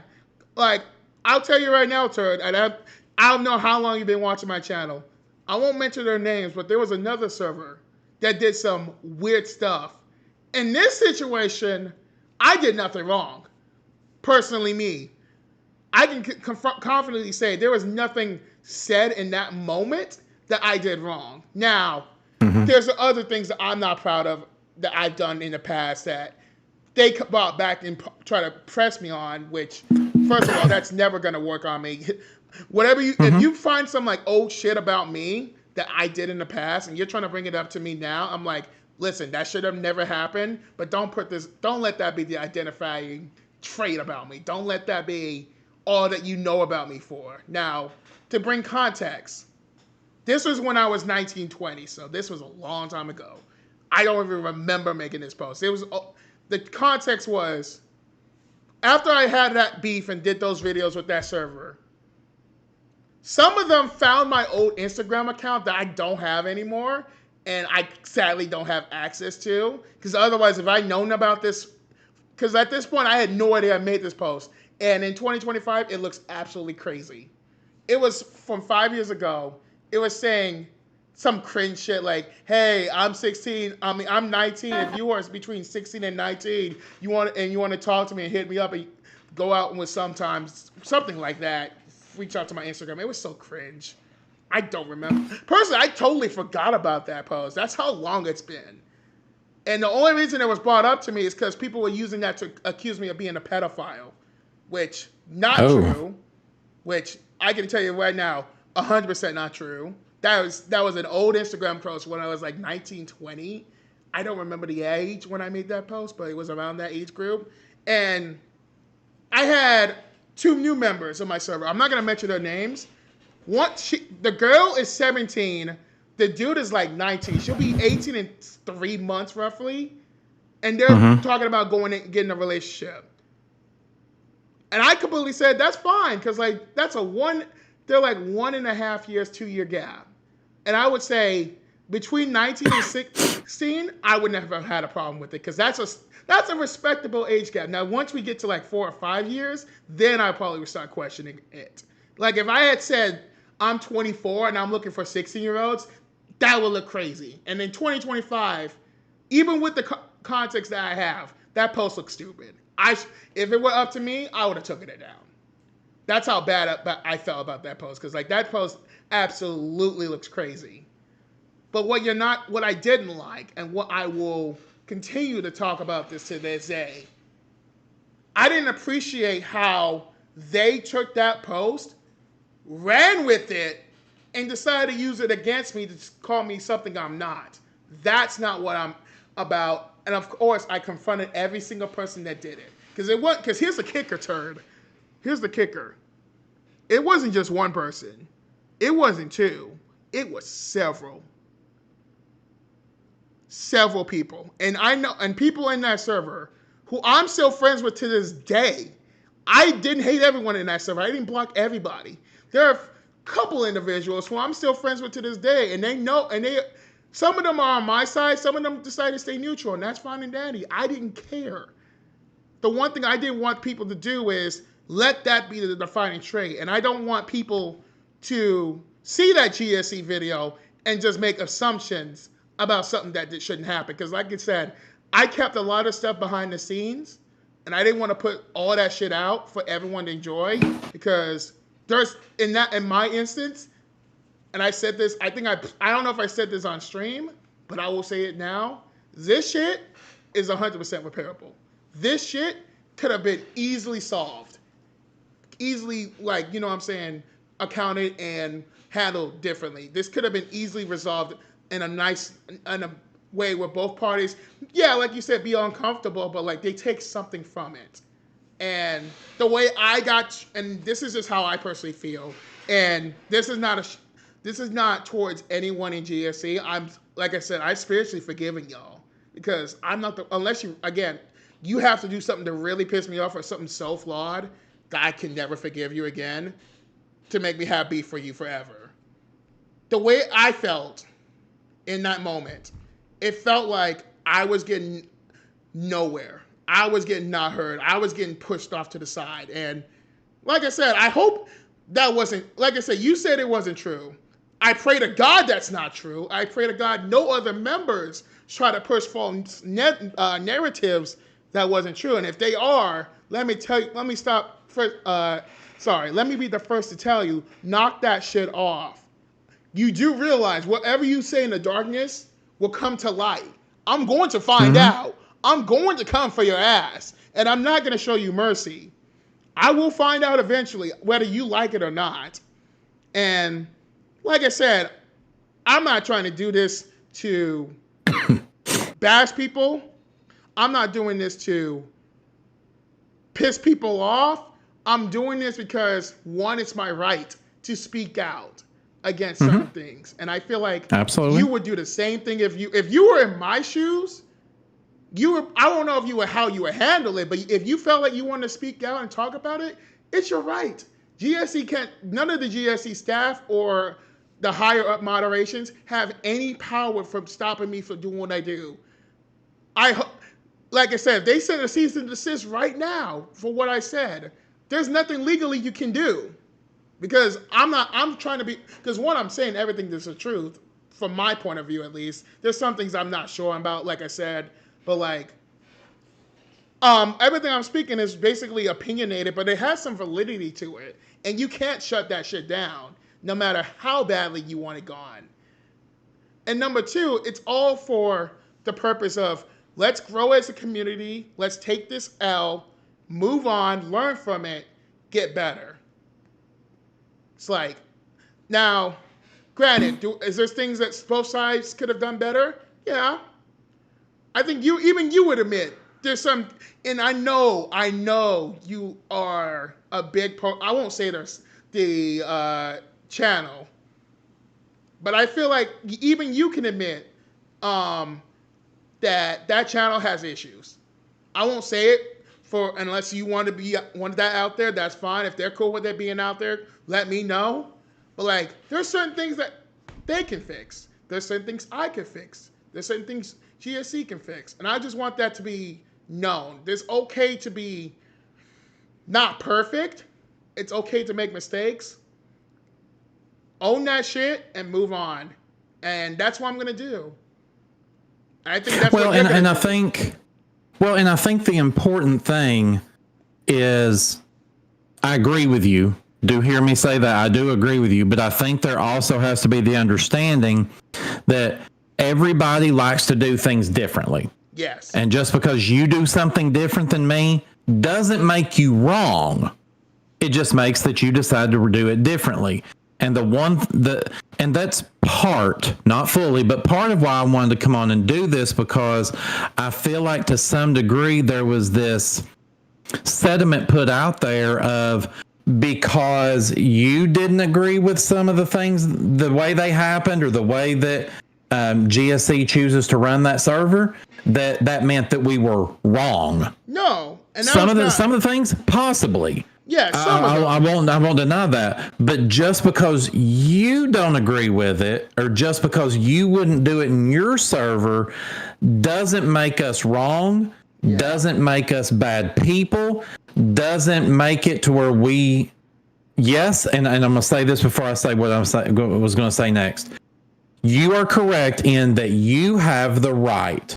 Like, I'll tell you right now, Turd, and I don't know how long you've been watching my channel. I won't mention their names, but there was another server that did some weird stuff. In this situation, I did nothing wrong. Personally, me. I can confidently say there was nothing said in that moment that I did wrong. Now, there's other things that I'm not proud of that I've done in the past that they brought back and try to press me on, which, first of all, that's never going to work on me. If you find some like old shit about me that I did in the past and you're trying to bring it up to me now, I'm like, listen, that should have never happened, but don't let that be the identifying trait about me. Don't let that be all that you know about me for. Now, to bring context, this was when I was 19, 20, so this was a long time ago. I don't even remember making this post. The context was, after I had that beef and did those videos with that server, some of them found my old Instagram account that I don't have anymore, and I sadly don't have access to, because otherwise, if I'd known about this, because at this point, I had no idea I made this post, and in 2025, it looks absolutely crazy. It was from 5 years ago. It was saying some cringe shit like, hey, I'm 16, I'm 19, if you are between 16 and 19, you want to talk to me and hit me up and go out with sometimes, something like that, reach out to my Instagram. It was so cringe. I don't remember. Personally, I totally forgot about that post. That's how long it's been. And the only reason it was brought up to me is because people were using that to accuse me of being a pedophile, which not true, which I can tell you right now, 100% not true. That was an old Instagram post when I was like 19, 20. I don't remember the age when I made that post, but it was around that age group. And I had 2 new members of my server. I'm not going to mention their names. The girl is 17. The dude is like 19. She'll be 18 in 3 months roughly. And they're talking about going and getting a relationship. And I completely said, that's fine. Because like, they're like 1.5 years, 2-year gap. And I would say between 19 and 16, I would never have had a problem with it. Because that's a respectable age gap. Now, once we get to like 4 or 5 years, then I probably would start questioning it. Like if I had said, I'm 24 and I'm looking for 16-year-olds, that would look crazy. And in 2025, even with the context that I have, that post looks stupid. If it were up to me, I would have taken it down. That's how bad I felt about that post, because like that post absolutely looks crazy. But what I didn't like, and what I will continue to talk about this to this day, I didn't appreciate how they took that post, ran with it, and decided to use it against me to call me something I'm not. That's not what I'm about. And of course, I confronted every single person that did it. Because here's the kicker, turd. Here's the kicker. It wasn't just one person. It wasn't two. It was several. Several people. And I know, and people in that server who I'm still friends with to this day. I didn't hate everyone in that server. I didn't block everybody. There are a couple individuals who I'm still friends with to this day, and they know, and some of them are on my side, some of them decided to stay neutral, and that's fine and dandy. I didn't care. The one thing I didn't want people to do is let that be the defining trait, and I don't want people to see that GSE video and just make assumptions about something that shouldn't happen. Because like I said, I kept a lot of stuff behind the scenes, and I didn't want to put all that shit out for everyone to enjoy, because there's in my instance, and I said this, I don't know if I said this on stream, but I will say it now. This shit is 100% repairable. This shit could have been easily solved. Easily, like, you know what I'm saying, accounted and handled differently. This could have been easily resolved in a way where both parties, yeah, like you said, be uncomfortable, but like they take something from it. And the way and this is just how I personally feel, and this is not towards anyone in GSE. I'm, like I said, I spiritually forgiven y'all, because I'm not unless you, again, you have to do something to really piss me off, or something so flawed that I can never forgive you again, to make me have beef for you forever. The way I felt in that moment, it felt like I was getting nowhere. I was getting not heard. I was getting pushed off to the side. And like I said, I hope that wasn't, like I said, you said it wasn't true. I pray to God that's not true. I pray to God no other members try to push false narratives that wasn't true. And if they are, let me be the first to tell you, knock that shit off. You do realize whatever you say in the darkness will come to light. I'm going to find out. I'm going to come for your ass, and I'm not going to show you mercy. I will find out eventually whether you like it or not. And like I said, I'm not trying to do this to bash people. I'm not doing this to piss people off. I'm doing this because, one, it's my right to speak out against certain things. And I feel like you would do the same thing if you were in my shoes. I don't know how you would handle it, but if you felt like you wanted to speak out and talk about it, it's your right. None of the GSE staff or the higher up moderations have any power from stopping me from doing what I do. Like I said, if they send a cease and desist right now for what I said, there's nothing legally you can do. Because because one, I'm saying everything that's the truth, from my point of view at least. There's some things I'm not sure about, like I said, but like, everything I'm speaking is basically opinionated, but it has some validity to it. And you can't shut that shit down, no matter how badly you want it gone. And number two, it's all for the purpose of, let's grow as a community, let's take this L, move on, learn from it, get better. It's like, now, granted, is there things that both sides could have done better? Yeah. I think even you would admit there's some, and I know you are a big I won't say there's the channel, but I feel like even you can admit that channel has issues. I won't say it unless you want that out there. That's fine. If they're cool with it being out there, let me know. But like, there's certain things that they can fix. There's certain things I can fix. There's certain things GSE can fix. And I just want that to be known. It's okay to be not perfect. It's okay to make mistakes. Own that shit and move on. And that's what I'm going to do. I think that's I think the important thing is I agree with you. Do hear me say that. I do agree with you, but I think there also has to be the understanding that everybody likes to do things differently. Yes. And just because you do something different than me doesn't make you wrong. It just makes that you decide to do it differently. And and that's part, not fully, but part of why I wanted to come on and do this, because I feel like to some degree there was this sentiment put out there of, because you didn't agree with some of the things, the way they happened or the way that GSE chooses to run that server, that meant that we were wrong. No. And some of the things, possibly. Yeah, I won't deny that. But just because you don't agree with it, or just because you wouldn't do it in your server, doesn't make us wrong, doesn't make us bad people, doesn't make it to where we, yes, and I'm going to say this before I say what I was going to say next. You are correct in that you have the right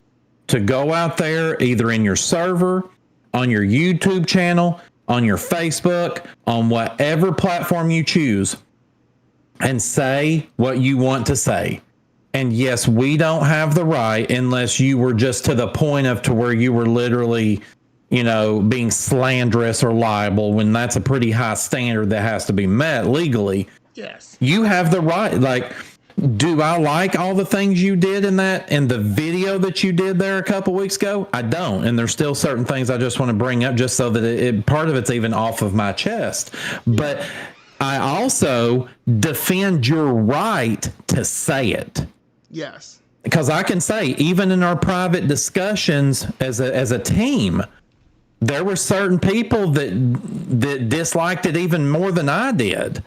to go out there, either in your server, on your YouTube channel, on your Facebook, on whatever platform you choose, and say what you want to say. And yes, we don't have the right, unless you were just to the point of to where you were literally, being slanderous or liable, when that's a pretty high standard that has to be met legally. Yes. You have the right. Like, do I like all the things you did in the video that you did there a couple weeks ago? I don't. And there's still certain things I just want to bring up just so that part of it's even off of my chest. But I also defend your right to say it. Yes. Because I can say, even in our private discussions as a team, there were certain people that disliked it even more than I did.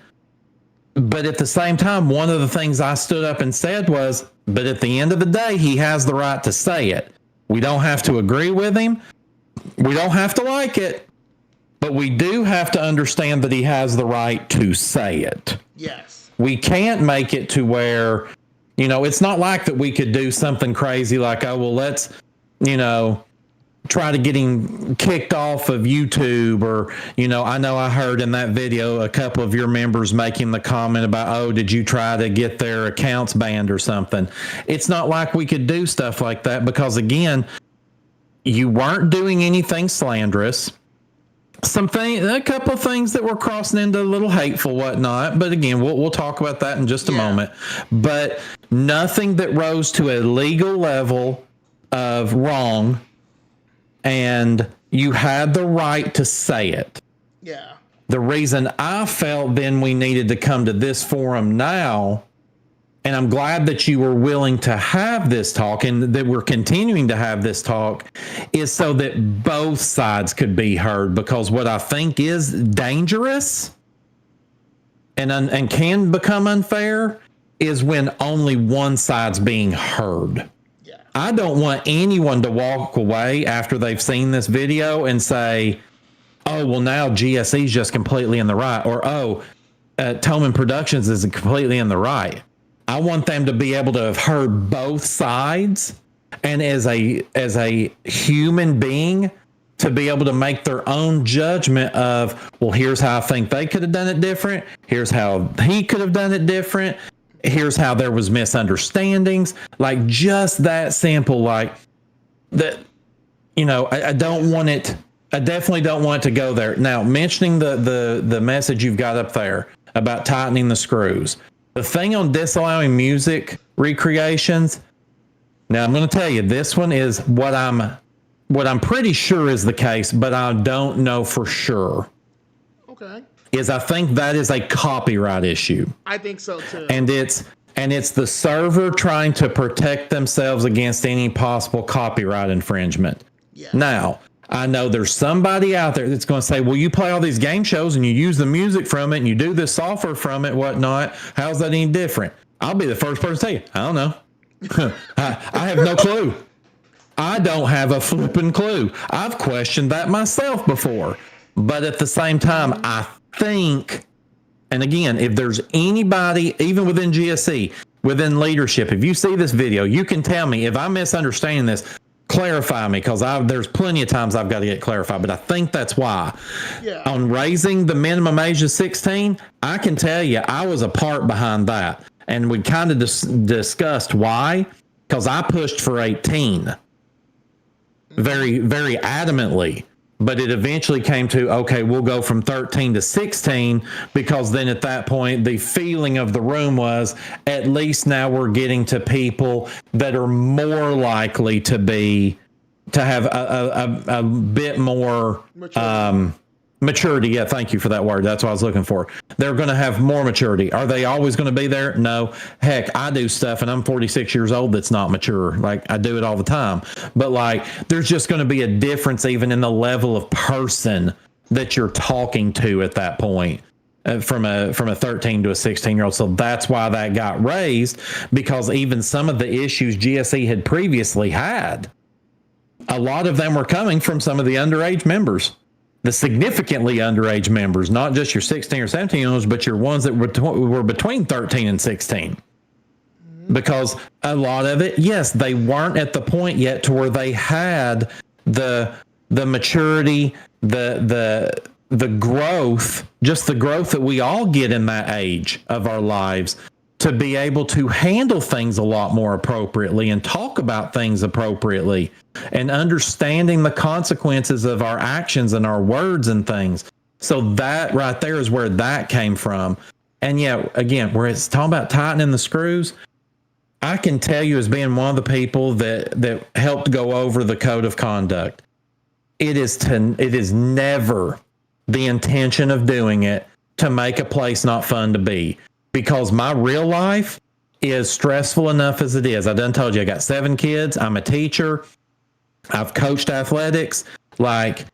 But at the same time, one of the things I stood up and said was, but at the end of the day, he has the right to say it. We don't have to agree with him. We don't have to like it. But we do have to understand that he has the right to say it. Yes. We can't make it to where, it's not like that we could do something crazy like, oh, well, let's, try to get him kicked off of YouTube, or, I know I heard in that video a couple of your members making the comment about, oh, did you try to get their accounts banned or something? It's not like we could do stuff like that, because again, you weren't doing anything slanderous. A couple of things that were crossing into a little hateful, whatnot. But again, we'll talk about that in just a moment. But nothing that rose to a legal level of wrong. And you had the right to say it. Yeah. The reason I felt then we needed to come to this forum now, and I'm glad that you were willing to have this talk and that we're continuing to have this talk, is so that both sides could be heard. Because what I think is dangerous and can become unfair is when only one side's being heard. I don't want anyone to walk away after they've seen this video and say, oh, well, now GSE is just completely in the right, or, oh, Tolman Productions is completely in the right. I want them to be able to have heard both sides, and as a human being, to be able to make their own judgment of, well, here's how I think they could have done it different. Here's how he could have done it different. Here's how there was misunderstandings, like just that simple, like that, I don't want it. I definitely don't want it to go there. Now, mentioning the message you've got up there about tightening the screws, the thing on disallowing music recreations. Now, I'm going to tell you, this one is what I'm pretty sure is the case, but I don't know for sure. Okay. I think that is a copyright issue. I think so too. And it's the server trying to protect themselves against any possible copyright infringement. Yeah. Now, I know there's somebody out there that's going to say, well, you play all these game shows and you use the music from it and you do this software from it, whatnot. How's that any different? I'll be the first person to tell you, I don't know. I have no clue. I don't have a flipping clue. I've questioned that myself before. But at the same time, I think, and again, if there's anybody, even within GSE, within leadership, if you see this video, you can tell me if I'm misunderstanding this. clarify me, because there's plenty of times I've got to get clarified, but I think that's why. Yeah. On raising the minimum age of 16, I can tell you I was a part behind that. And we kind of discussed why, because I pushed for 18 very, very adamantly. But it eventually came to, okay, we'll go from 13 to 16, because then at that point, the feeling of the room was, at least now we're getting to people that are more likely to have a bit more maturity. Yeah, thank you for that word. That's what I was looking for. They're going to have more maturity. Are they always going to be there? No. Heck, I do stuff, and I'm 46 years old that's not mature. Like, I do it all the time. But, like, there's just going to be a difference even in the level of person that you're talking to at that point. From a 13 to a 16-year-old. So that's why that got raised, because even some of the issues GSE had previously had, a lot of them were coming from some of the underage members. The significantly underage members, not just your 16 or 17 year olds, but your ones that were between 13 and 16. Because a lot of it, yes, they weren't at the point yet to where they had the maturity, the growth, just the growth that we all get in that age of our lives, to be able to handle things a lot more appropriately and talk about things appropriately, and understanding the consequences of our actions and our words and things. So that right there is where that came from. And yeah, again, where it's talking about tightening the screws, I can tell you, as being one of the people that helped go over the code of conduct, it is never the intention of doing it to make a place not fun to be. Because my real life is stressful enough as it is. I done told you I got 7 kids. I'm a teacher. I've coached athletics. Like,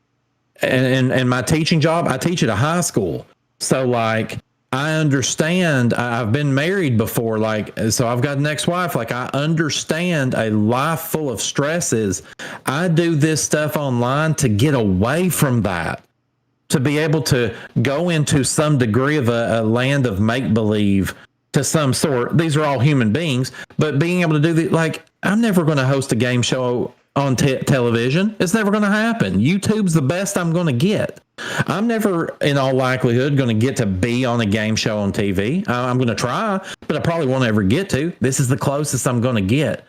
and my teaching job, I teach at a high school. So, like, I understand. I've been married before. Like, so I've got an ex-wife. Like, I understand a life full of stresses. I do this stuff online to get away from that, to be able to go into some degree of a land of make-believe to some sort. These are all human beings, but being able to do the, like, I'm never going to host a game show on television. It's never going to happen. YouTube's the best I'm going to get. I'm never, in all likelihood, going to get to be on a game show on TV. I'm going to try, but I probably won't ever get to. This is the closest I'm going to get.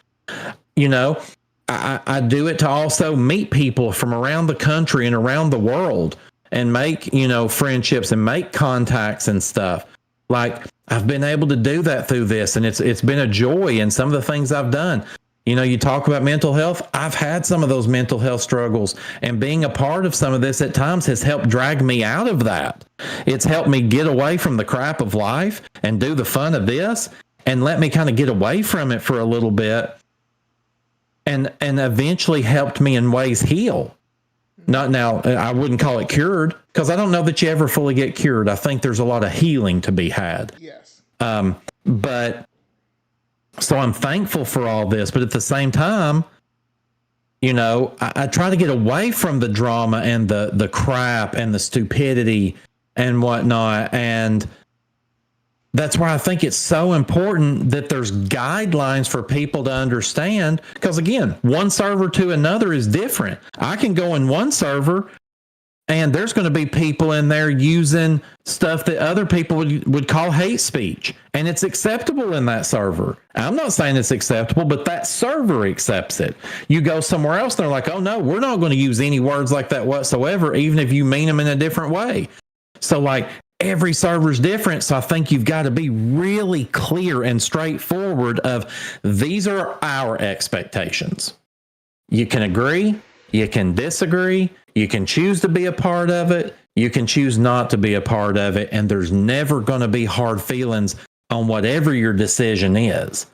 You know, I do it to also meet people from around the country and around the world, and make, you know, friendships and make contacts and stuff. Like, I've been able to do that through this, and it's been a joy in some of the things I've done. You know, you talk about mental health. I've had some of those mental health struggles, and being a part of some of this at times has helped drag me out of that. It's helped me get away from the crap of life and do the fun of this, and let me kind of get away from it for a little bit, and eventually helped me in ways heal. Not now, I wouldn't call it cured, because I don't know that you ever fully get cured. I think there's a lot of healing to be had. Yes. But so I'm thankful for all this, but at the same time, you know, I try to get away from the drama and the crap and the stupidity and whatnot. And that's why I think it's so important that there's guidelines for people to understand. Because again, one server to another is different. I can go in one server and there's going to be people in there using stuff that other people would call hate speech. And it's acceptable in that server. I'm not saying it's acceptable, but that server accepts it. You go somewhere else, they're like, oh no, we're not going to use any words like that whatsoever, even if you mean them in a different way. So, like, every server's different. So I think you've got to be really clear and straightforward of, these are our expectations. You can agree, you can disagree, you can choose to be a part of it, you can choose not to be a part of it, and there's never going to be hard feelings on whatever your decision is.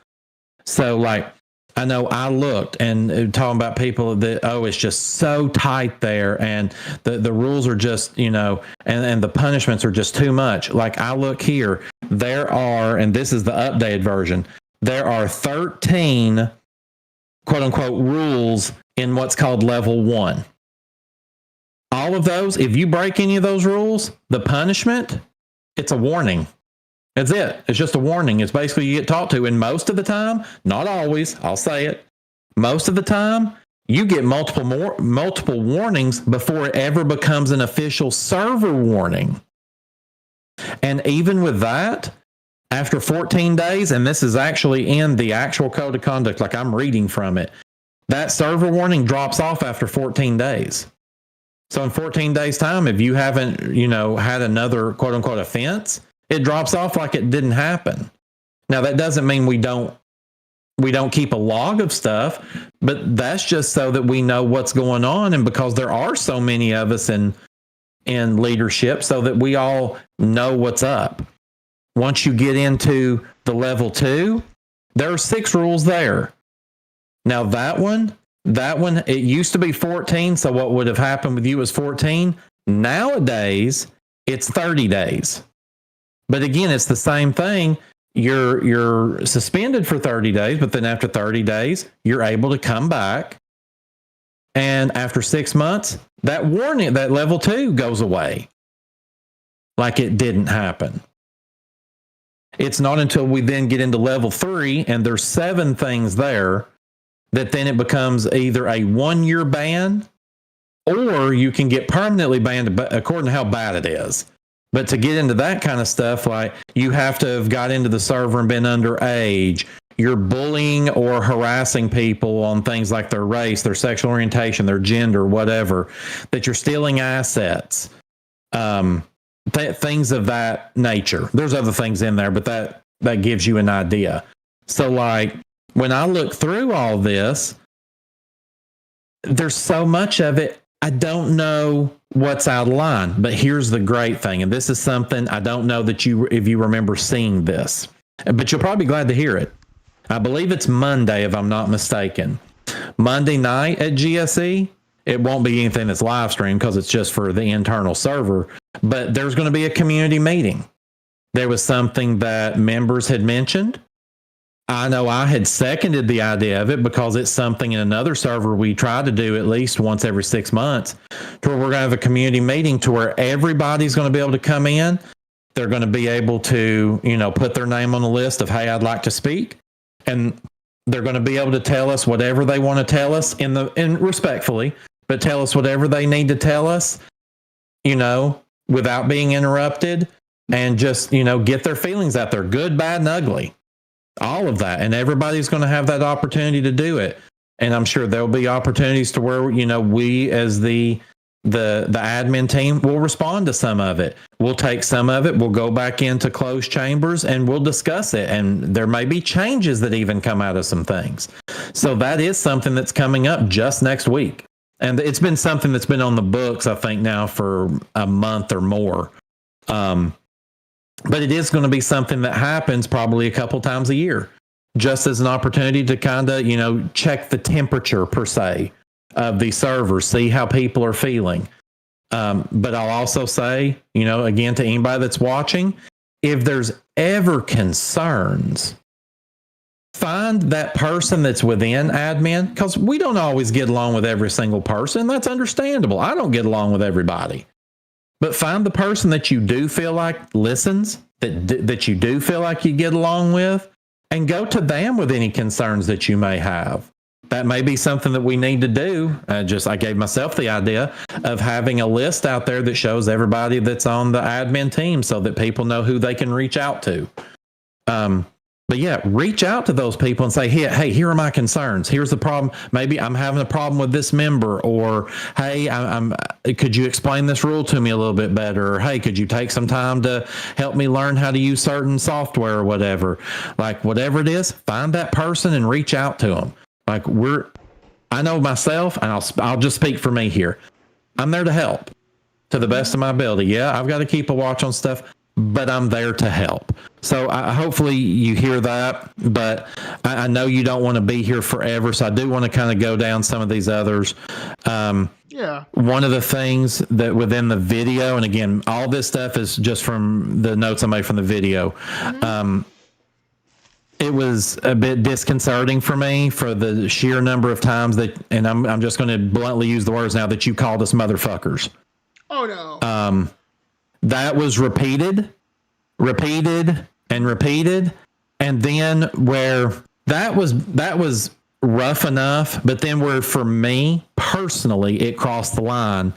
So, like, I know I looked and talking about people that, oh, it's just so tight there, and the rules are just, you know, and the punishments are just too much. Like, I look here, there are, and this is the updated version, there are 13 quote unquote rules in what's called level 1. All of those, if you break any of those rules, the punishment, it's a warning. That's it. It's just a warning. It's basically you get talked to. And most of the time, not always, I'll say it, most of the time, you get multiple warnings before it ever becomes an official server warning. And even with that, after 14 days, and this is actually in the actual code of conduct, like I'm reading from it, that server warning drops off after 14 days. So in 14 days time, if you haven't, had another quote unquote offense, it drops off like it didn't happen. Now that doesn't mean we don't keep a log of stuff, but that's just so that we know what's going on. And because there are so many of us in leadership, so that we all know what's up. Once you get into the level 2, there are 6 rules there. Now that one, it used to be 14. So what would have happened with you was 14. Nowadays, it's 30 days. But again, it's the same thing. You're suspended for 30 days, but then after 30 days, you're able to come back. And after 6 months, that warning, that level 2 goes away. Like it didn't happen. It's not until we then get into level 3 and there's 7 things there that then it becomes either a 1-year ban or you can get permanently banned according to how bad it is. But to get into that kind of stuff, like you have to have got into the server and been underage. You're bullying or harassing people on things like their race, their sexual orientation, their gender, whatever, that you're stealing assets, things of that nature. There's other things in there, but that gives you an idea. So like when I look through all this, there's so much of it, I don't know what's out of line. But here's the great thing, and this is something I don't know that if you remember seeing this, but you'll probably be glad to hear it. I believe it's Monday, if I'm not mistaken. Monday night at GSE, it won't be anything that's live streamed because it's just for the internal server, but there's going to be a community meeting. There was something that members had mentioned. I know I had seconded the idea of it because it's something in another server we try to do at least once every 6 months, to where we're going to have a community meeting to where everybody's going to be able to come in. They're going to be able to, put their name on the list of, hey, I'd like to speak. And they're going to be able to tell us whatever they want to tell us and respectfully, but tell us whatever they need to tell us, without being interrupted, and just, get their feelings out there, good, bad, and ugly. All of that. And everybody's going to have that opportunity to do it. And I'm sure there'll be opportunities to where, we as the admin team will respond to some of it. We'll take some of it. We'll go back into closed chambers and we'll discuss it. And there may be changes that even come out of some things. So that is something that's coming up just next week. And it's been something that's been on the books, I think now for a month or more. But it is going to be something that happens probably a couple times a year, just as an opportunity to kind of, check the temperature per se of the server, see how people are feeling. But I'll also say, again, to anybody that's watching, if there's ever concerns, find that person that's within admin, because we don't always get along with every single person. That's understandable. I don't get along with everybody. But find the person that you do feel like listens, that you do feel like you get along with, and go to them with any concerns that you may have. That may be something that we need to do. I gave myself the idea of having a list out there that shows everybody that's on the admin team so that people know who they can reach out to. But yeah, reach out to those people and say, hey, here are my concerns. Here's the problem. Maybe I'm having a problem with this member, or, hey, could you explain this rule to me a little bit better? Or, hey, could you take some time to help me learn how to use certain software or whatever? Like whatever it is, find that person and reach out to them. Like I know myself, and I'll just speak for me here. I'm there to help to the best of my ability. Yeah, I've got to keep a watch on stuff, but I'm there to help. So hopefully you hear that, but I know you don't want to be here forever. So I do want to kind of go down some of these others. Yeah. One of the things that within the video, and again, all this stuff is just from the notes I made from the video. Mm-hmm. It was a bit disconcerting for me for the sheer number of times that, and I'm just going to bluntly use the words now, that you called us motherfuckers. Oh no. That was repeated, and repeated. And then where that was rough enough, but then where for me personally it crossed the line.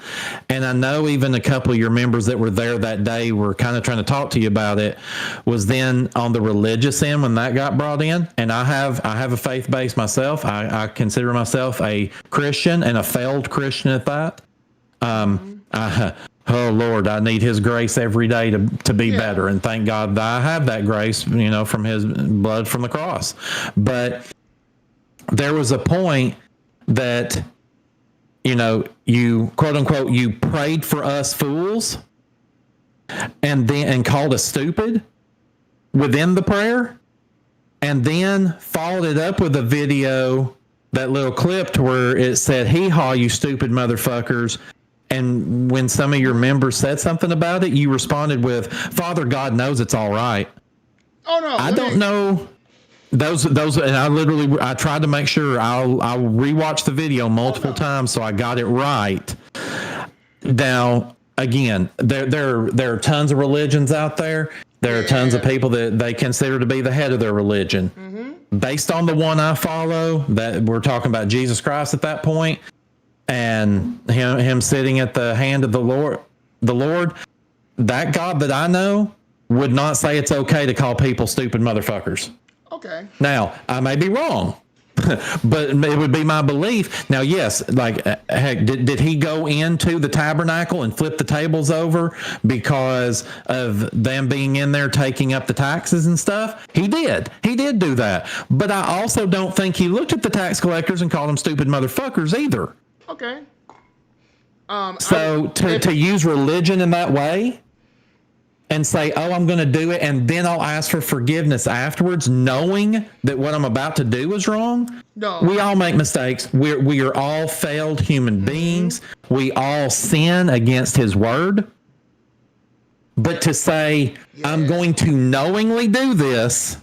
And I know even a couple of your members that were there that day were kind of trying to talk to you about it, was then on the religious end when that got brought in. And I have a faith base myself. I consider myself a Christian, and a failed Christian at that. Oh Lord, I need his grace every day to be better, and thank God that I have that grace, from his blood from the cross. But there was a point that, you quote unquote, you prayed for us fools and called us stupid within the prayer, and then followed it up with a video, that little clip to where it said, "Hee haw, you stupid motherfuckers." And when some of your members said something about it, you responded with, "Father God knows it's all right." Oh no, I don't know. Those, and I tried to make sure I'll rewatch the video multiple times so I got it right. Now, again, there are tons of religions out there. There are tons of people that they consider to be the head of their religion. Based on the one I follow, that we're talking about Jesus Christ at that point, and him sitting at the hand of the Lord, that God that I know would not say it's okay to call people stupid motherfuckers. Okay. Now, I may be wrong, but it would be my belief. Now, yes, heck, did he go into the tabernacle and flip the tables over because of them being in there taking up the taxes and stuff? He did. He did do that. But I also don't think he looked at the tax collectors and called them stupid motherfuckers either. Okay. So to use religion in that way and say, "Oh, I'm going to do it, and then I'll ask for forgiveness afterwards," knowing that what I'm about to do is wrong. No. We all make mistakes. We are all failed human beings. We all sin against his word. But to say, I'm going to knowingly do this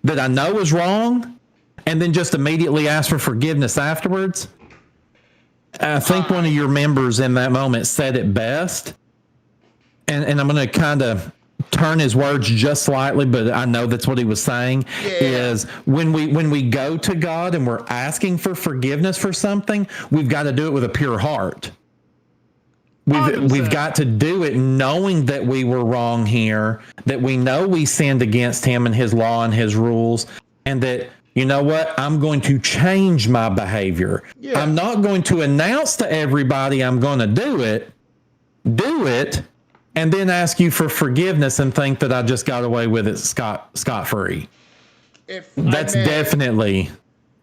that I know is wrong, and then just immediately ask for forgiveness afterwards, I think one of your members in that moment said it best. And I'm going to kind of turn his words just slightly, but I know that's what he was saying, is when we go to God and we're asking for forgiveness for something, we've got to do it with a pure heart. We've got to do it knowing that we were wrong here, that we know we sinned against him and his law and his rules, and that, you know what, I'm going to change my behavior. Yeah. I'm not going to announce to everybody I'm going to do it, and then ask you for forgiveness and think that I just got away with it scot-free. That's definitely,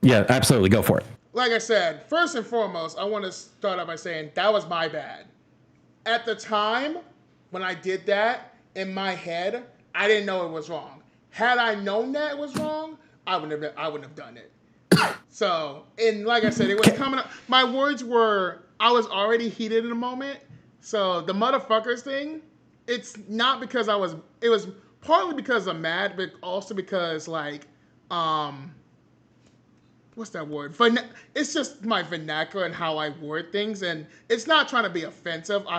absolutely, go for it. Like I said, first and foremost, I want to start out by saying that was my bad. At the time when I did that, in my head, I didn't know it was wrong. Had I known that it was wrong, I wouldn't have done it. So, and like I said, it was coming up. My words were, I was already heated in the moment. So the motherfuckers thing, it's not because it was partly because I'm mad, but also because what's that word? It's just my vernacular and how I word things, and it's not trying to be offensive. I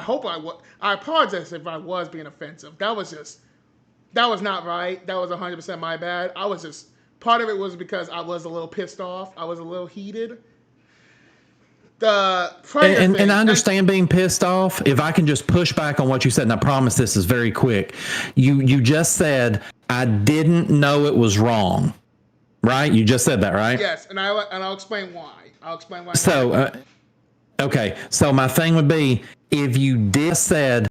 apologize if I was being offensive. That was not right. That was 100% my bad. Part of it was because I was a little pissed off. I was a little heated. And I understand being pissed off. If I can just push back on what you said, and I promise this is very quick. You just said, I didn't know it was wrong. Right? You just said that, right? Yes, and I'll explain why. So, okay. So my thing would be, if you said,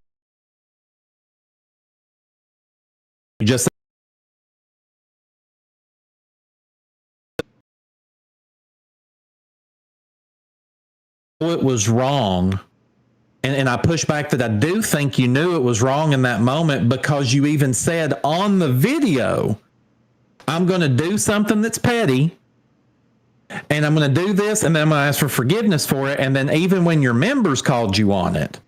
it was wrong, and I push back that I do think you knew it was wrong in that moment, because you even said on the video, I'm going to do something that's petty, and I'm going to do this, and then I'm going to ask for forgiveness for it. And then even when your members called you on it,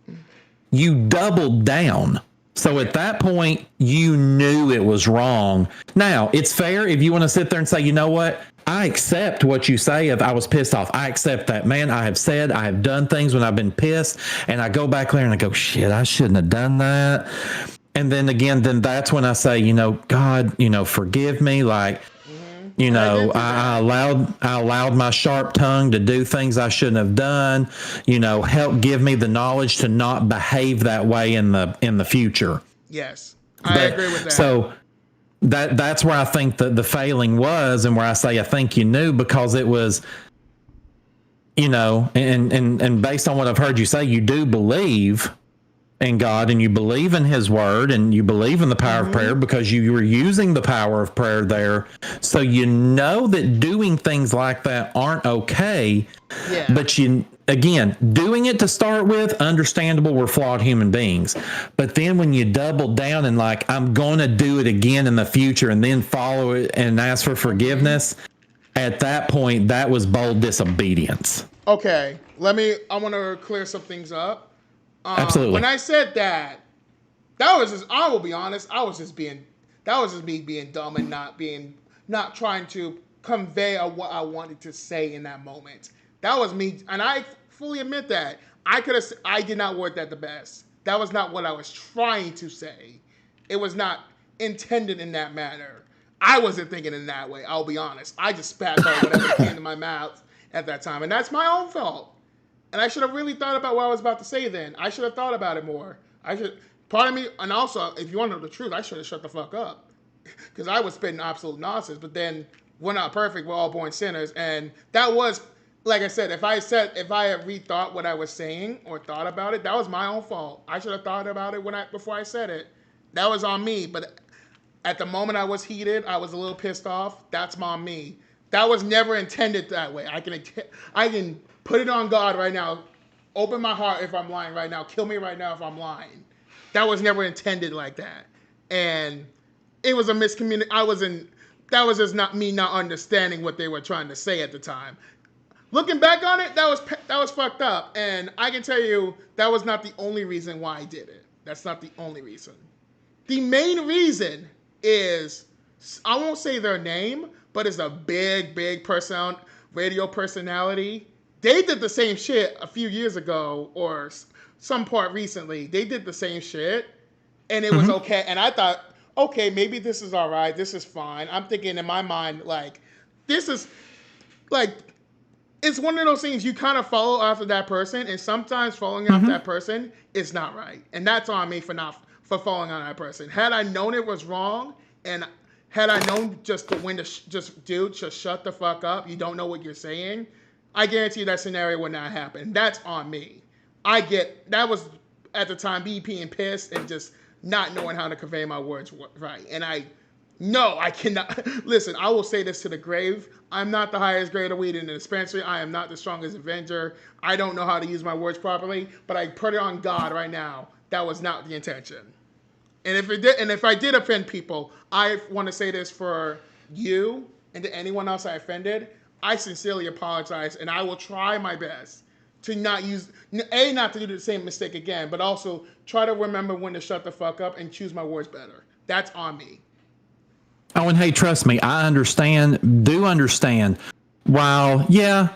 you doubled down. So at that point, you knew it was wrong. Now, it's fair if you want to sit there and say, you know what? I accept what you say of I was pissed off. I accept that, man. I have done things when I've been pissed, and I go back there and I go, shit, I shouldn't have done that. And then again, that's when I say, God, forgive me. You know, I allowed my sharp tongue to do things I shouldn't have done. You know, help give me the knowledge to not behave that way in the future. Yes, I agree with that. So that's where I think the failing was, and where I say I think you knew, because it was, you know, and based on what I've heard you say, you do believe in God, and you believe in His Word, and you believe in the power of prayer, because you were using the power of prayer there. So you know that doing things like that aren't okay. Yeah. But again, doing it to start with, understandable, we're flawed human beings. But then when you double down and like, I'm going to do it again in the future, and then follow it and ask for forgiveness, at that point, that was bold disobedience. Okay, I want to clear some things up. Absolutely. When I said that was just, I will be honest, that was just me being dumb and not trying to convey what I wanted to say in that moment. That was me, and I fully admit that. I did not word that the best. That was not what I was trying to say. It was not intended in that manner. I wasn't thinking in that way, I'll be honest. I just spat out whatever came to my mouth at that time, and that's my own fault. And I should have really thought about what I was about to say then. I should have thought about it more. Part of me, and also, if you want to know the truth, I should have shut the fuck up. Because I was spitting absolute nonsense, but then we're not perfect, we're all born sinners. And that was, like I said, if I had rethought what I was saying or thought about it, that was my own fault. I should have thought about it before I said it. That was on me. But at the moment I was heated, I was a little pissed off. That's on me. That was never intended that way. I can put it on God right now. Open my heart if I'm lying right now. Kill me right now if I'm lying. That was never intended like that. And it was a miscommunication. That was just not me not understanding what they were trying to say at the time. Looking back on it, that was fucked up. And I can tell you that was not the only reason why I did it. That's not the only reason. The main reason is, I won't say their name, but it's a big radio personality. They did the same shit a few years ago, or some part recently. They did the same shit, and it was okay. And I thought, okay, maybe this is all right. This is fine. I'm thinking in my mind, like, this is, like, it's one of those things you kind of follow after that person, and sometimes following after that person is not right. And that's on me for following on that person. Had I known it was wrong, and had I known just shut the fuck up, you don't know what you're saying, I guarantee you that scenario would not happen. That's on me. That was at the time me being pissed and just not knowing how to convey my words right. And I cannot. Listen, I will say this to the grave. I'm not the highest grade of weed in the dispensary. I am not the strongest Avenger. I don't know how to use my words properly, but I put it on God right now. That was not the intention. And if I did offend people, I want to say this for you and to anyone else I offended. I sincerely apologize, and I will try my best to not to do the same mistake again, but also try to remember when to shut the fuck up and choose my words better. That's on me. Oh, and hey, trust me, I understand. While, yeah,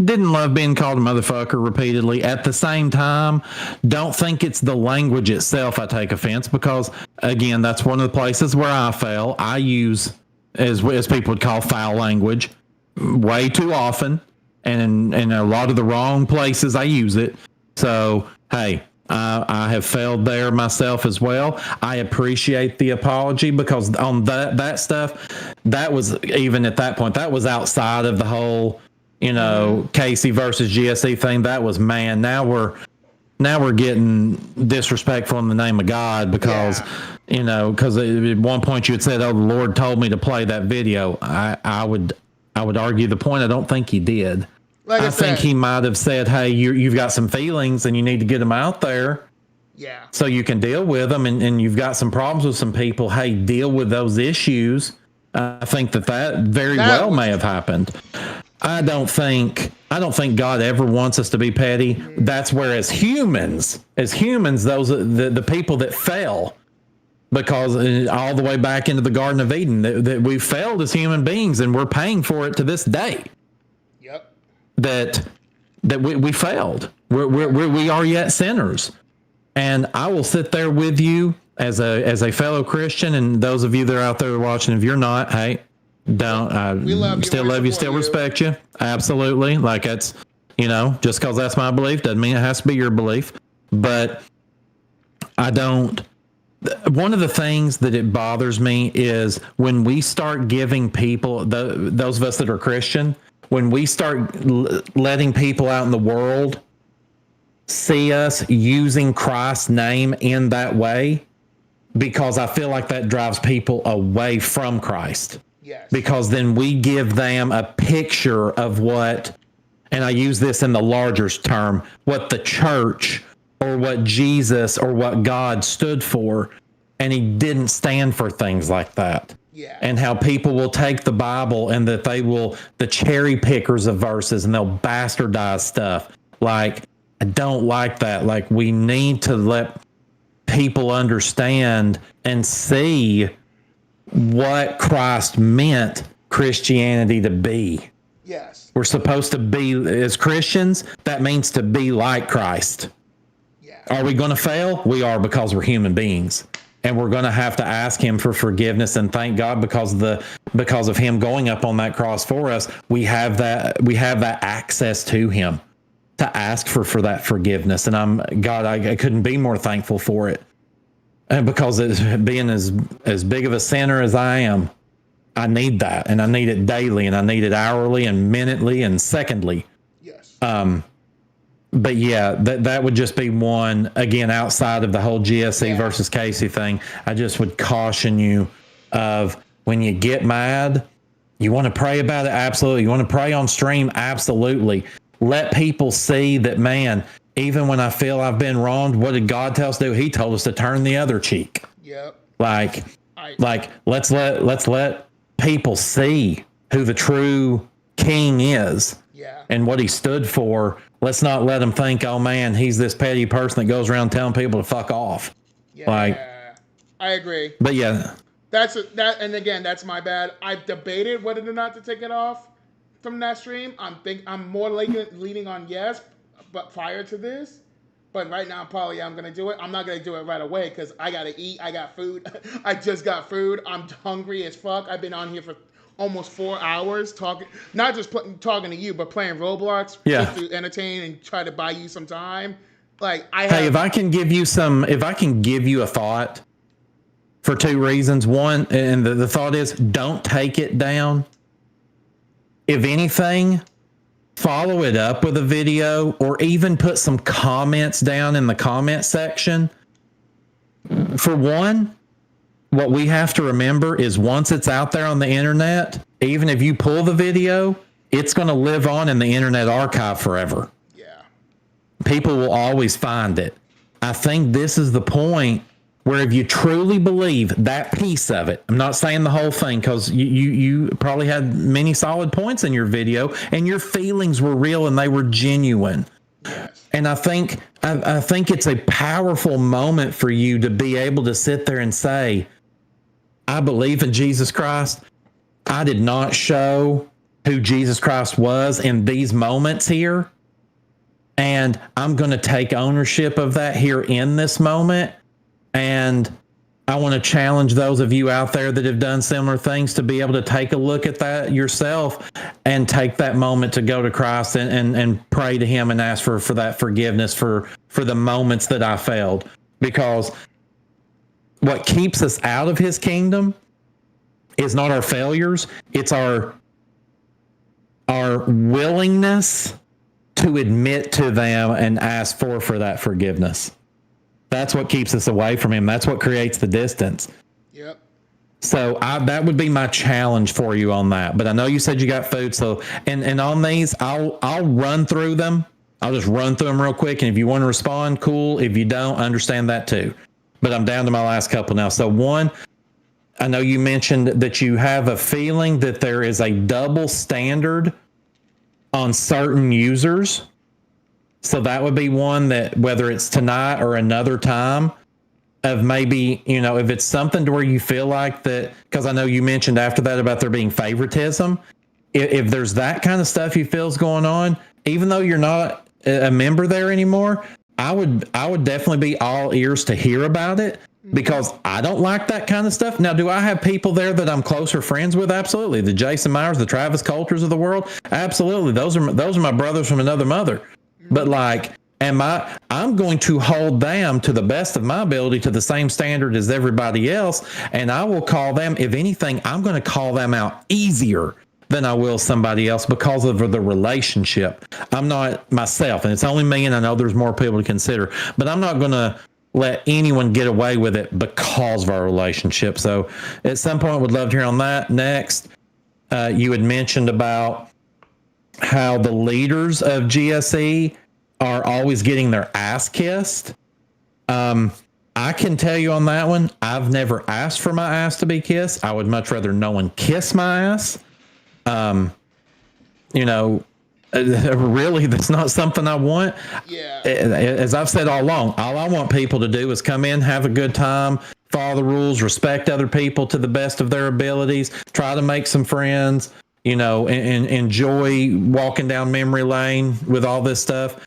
didn't love being called a motherfucker repeatedly, at the same time, don't think it's the language itself I take offense, because, again, that's one of the places where I fail. I use, as people would call, foul language way too often, and in a lot of the wrong places I use it. So, hey, I have failed there myself as well. I appreciate the apology, because on that stuff, that was, even at that point, that was outside of the whole, Casey versus GSE thing. That was, man, now we're getting disrespectful in the name of God, because, because at one point you had said, oh, the Lord told me to play that video. I would argue the point. I don't think he did. I think he might have said, hey, you've got some feelings and you need to get them out there. Yeah. So you can deal with them, and you've got some problems with some people. Hey, deal with those issues. I think that very well may have happened. I don't think God ever wants us to be petty. That's where as humans, those are the people that fell, because all the way back into the Garden of Eden, that we failed as human beings, and we're paying for it to this day. Yep. That we failed. We are yet sinners. And I will sit there with you as a fellow Christian, and those of you that are out there watching, if you're not, hey, don't. We love you. Still We love you. support Still you. respect you. Absolutely. Like it's, just because that's my belief doesn't mean it has to be your belief. But I don't. One of the things that it bothers me is when we start giving people, those of us that are Christian, when we start letting people out in the world see us using Christ's name in that way, because I feel like that drives people away from Christ. Yes. Because then we give them a picture of what, and I use this in the larger term, what the church or what Jesus or what God stood for, and he didn't stand for things like that. Yeah. And how people will take the Bible and that they will, the cherry pickers of verses, and they'll bastardize stuff. Like, I don't like that. Like, we need to let people understand and see what Christ meant Christianity to be. Yes. We're supposed to be, as Christians, that means to be like Christ. Are we going to fail? We are, because we're human beings, and we're going to have to ask him for forgiveness and thank God because of him going up on that cross for us. We have that access to him to ask for that forgiveness. And I couldn't be more thankful for it. And because it's being as big of a sinner as I am, I need that, and I need it daily, and I need it hourly and minutely and secondly. Yes. But yeah, that would just be one, again, outside of the whole GSE versus Casey thing. I just would caution you of, when you get mad, you want to pray about it. Absolutely. You want to pray on stream. Absolutely. Let people see that, man, even when I feel I've been wronged, what did God tell us to do? He told us to turn the other cheek. Yep. Like let's let people see who the true king is. Yeah. And what he stood for. Let's not let them think, oh man, he's this petty person that goes around telling people to fuck off. Yeah. I agree. But yeah. And again, that's my bad. I've debated whether or not to take it off from that stream. I'm more leaning on yes, but prior to this. But right now, probably I'm gonna do it. I'm not gonna do it right away because I gotta eat. I got food. I just got food. I'm hungry as fuck. I've been on here for almost 4 hours talking, not just talking to you, but playing Roblox just to entertain and try to buy you some time. Like if I can give you a thought for two reasons. One, and the thought is, don't take it down. If anything, follow it up with a video, or even put some comments down in the comment section. For one, what we have to remember is once it's out there on the internet, even if you pull the video, it's going to live on in the internet archive forever. Yeah. People will always find it. I think this is the point where if you truly believe that piece of it, I'm not saying the whole thing, because you probably had many solid points in your video and your feelings were real and they were genuine. Yes. And I think it's a powerful moment for you to be able to sit there and say, I believe in Jesus Christ. I did not show who Jesus Christ was in these moments here. And I'm going to take ownership of that here in this moment. And I want to challenge those of you out there that have done similar things to be able to take a look at that yourself and take that moment to go to Christ and pray to him and ask for that forgiveness for the moments that I failed. Because what keeps us out of his kingdom is not our failures. It's our willingness to admit to them and ask for that forgiveness. That's what keeps us away from him. That's what creates the distance. Yep. So that would be my challenge for you on that. But I know you said you got food. So, and on these, I'll run through them. I'll just run through them real quick. And if you want to respond, cool. If you don't, understand that too. But I'm down to my last couple now. So one, I know you mentioned that you have a feeling that there is a double standard on certain users. So that would be one that, whether it's tonight or another time, of maybe, if it's something to where you feel like that, because I know you mentioned after that about there being favoritism. If there's that kind of stuff you feel is going on, even though you're not a member there anymore, I would definitely be all ears to hear about it, because I don't like that kind of stuff. Now, do I have people there that I'm closer friends with? Absolutely. The Jason Myers, the Travis Coulters of the world. Absolutely. Those are my brothers from another mother. But like, I'm going to hold them to the best of my ability to the same standard as everybody else. And I will call them, if anything, I'm going to call them out easier than I will somebody else because of the relationship. I'm not myself, and it's only me, and I know there's more people to consider, but I'm not going to let anyone get away with it because of our relationship. So at some point, would love to hear on that. Next, you had mentioned about how the leaders of GSE are always getting their ass kissed. I can tell you on that one, I've never asked for my ass to be kissed. I would much rather no one kiss my ass. Really, that's not something I want. Yeah. As I've said all along, all I want people to do is come in, have a good time, follow the rules, respect other people to the best of their abilities, try to make some friends, and enjoy walking down memory lane with all this stuff.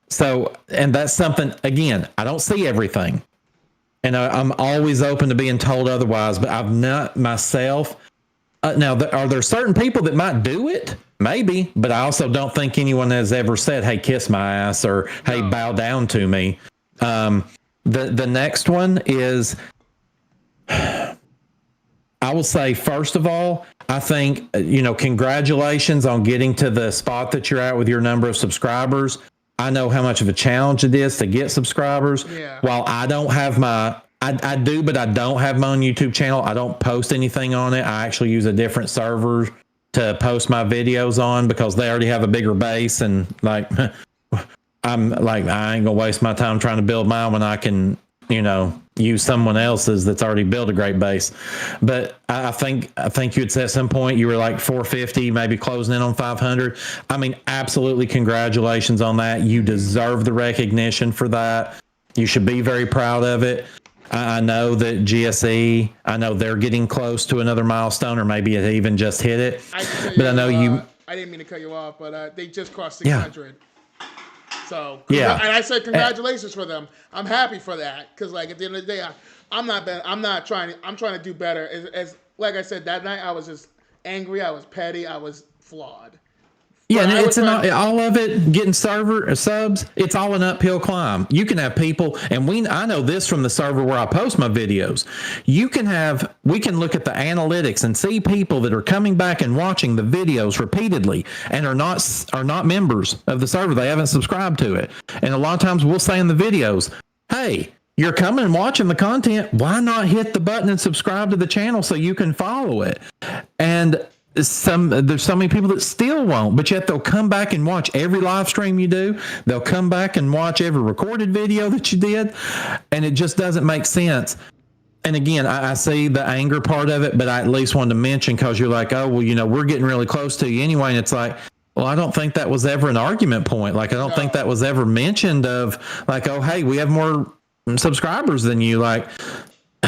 So, and that's something, again, I don't see everything. And I'm always open to being told otherwise, but I've not myself. Now, are there certain people that might do it? Maybe, but I also don't think anyone has ever said, hey, kiss my ass, or hey, bow down to me. The next one is, I will say, first of all, I think, congratulations on getting to the spot that you're at with your number of subscribers. I know how much of a challenge it is to get subscribers. Yeah. While I don't have I do, but I don't have my own YouTube channel. I don't post anything on it. I actually use a different server to post my videos on because they already have a bigger base. And I'm like, I ain't gonna waste my time trying to build mine when I can, use someone else's that's already built a great base. But I think you had said at some point you were like 450, maybe closing in on 500. I mean, absolutely congratulations on that. You deserve the recognition for that. You should be very proud of it. I know that GSE, I know they're getting close to another milestone, or maybe it even just hit it. But I know you. I didn't mean to cut you off, but they just crossed 600. Yeah. So yeah, and I said congratulations for them. I'm happy for that because, like, at the end of the day, I'm trying to do better. As like I said, that night I was just angry. I was petty. I was flawed. Yeah, and it's all of it, getting server subs, it's all an uphill climb. You can have people, and I know this from the server where I post my videos. We can look at the analytics and see people that are coming back and watching the videos repeatedly and are not members of the server. They haven't subscribed to it. And a lot of times we'll say in the videos, hey, you're coming and watching the content. Why not hit the button and subscribe to the channel so you can follow it? And there's so many people that still won't, but yet they'll come back and watch every live stream you do. They'll come back and watch every recorded video that you did, and it just doesn't make sense. And again, I see the anger part of it, but I at least wanted to mention because you're like, oh, well, we're getting really close to you anyway. And it's like, well, I don't think that was ever an argument point. Like, I don't think that was ever mentioned of like, oh, hey, we have more subscribers than you. Like,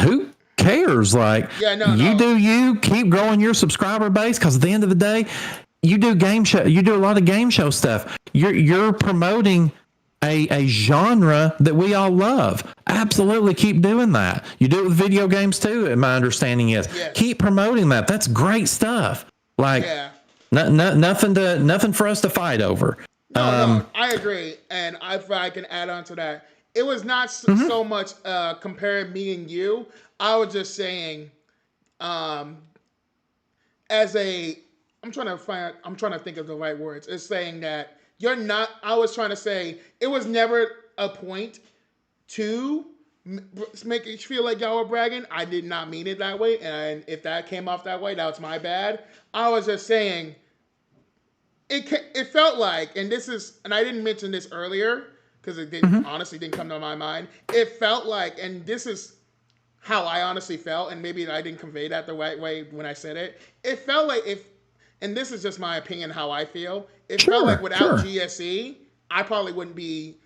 who cares? Like, do you keep growing your subscriber base, because at the end of the day, you do a lot of game show stuff. You're promoting a genre that we all love. Absolutely keep doing that. You do it with video games too, and my understanding is keep promoting that. That's great stuff. Like, nothing for us to fight over. No, I agree. And if I can add on to that, it was not so much comparing me and you. I was just saying, I'm trying to think of the right words. It's saying that you're not, I was trying to say, it was never a point to make it feel like y'all were bragging. I did not mean it that way. And if that came off that way, that was my bad. I was just saying, it felt like, and I didn't mention this earlier, because it honestly didn't come to my mind. It felt like, and this is how I honestly felt, and maybe I didn't convey that the right way when I said it. It felt like and this is just my opinion, how I feel. It felt like without GSE, I probably wouldn't be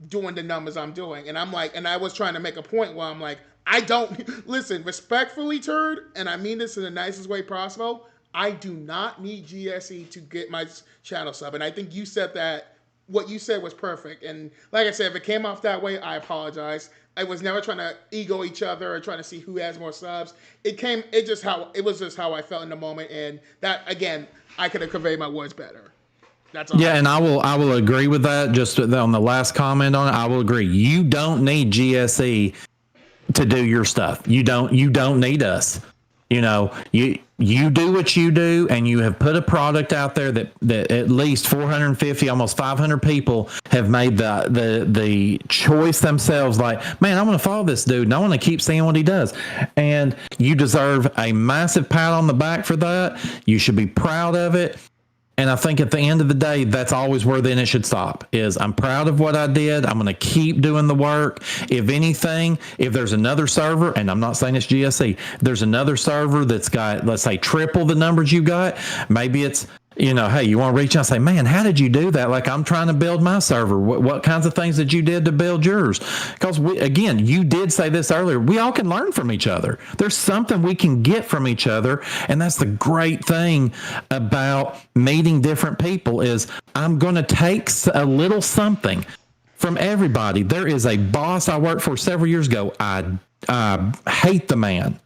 doing the numbers I'm doing. And I'm like, and I was trying to make a point where I'm like, I don't, listen, respectfully, Turd, and I mean this in the nicest way possible, I do not need GSE to get my channel sub. And I think you said that what you said was perfect. And like I said, if it came off that way, I apologize. I was never trying to ego each other or trying to see who has more subs. It was just how I felt in the moment. And that, again, I could have conveyed my words better. That's all. Yeah, and I will agree with that. Just on the last comment on it, I will agree. You don't need GSE to do your stuff. You don't need us. You know, you do what you do, and you have put a product out there that at least 450, almost 500 people have made the choice themselves. Like, man, I want to follow this dude, and I want to keep seeing what he does. And you deserve a massive pat on the back for that. You should be proud of it. And I think at the end of the day, that's always where then it should stop. Is I'm proud of what I did. I'm going to keep doing the work. If anything, if there's another server, and I'm not saying it's GSE, there's another server that's got, let's say, triple the numbers you got. Maybe it's, you know, hey, you want to reach out and say, man, how did you do that? Like, I'm trying to build my server. What kinds of things did you did to build yours? Because again, you did say this earlier. We all can learn from each other. There's something we can get from each other. And that's the great thing about meeting different people is I'm going to take a little something from everybody. There is a boss I worked for several years ago. I hate the man.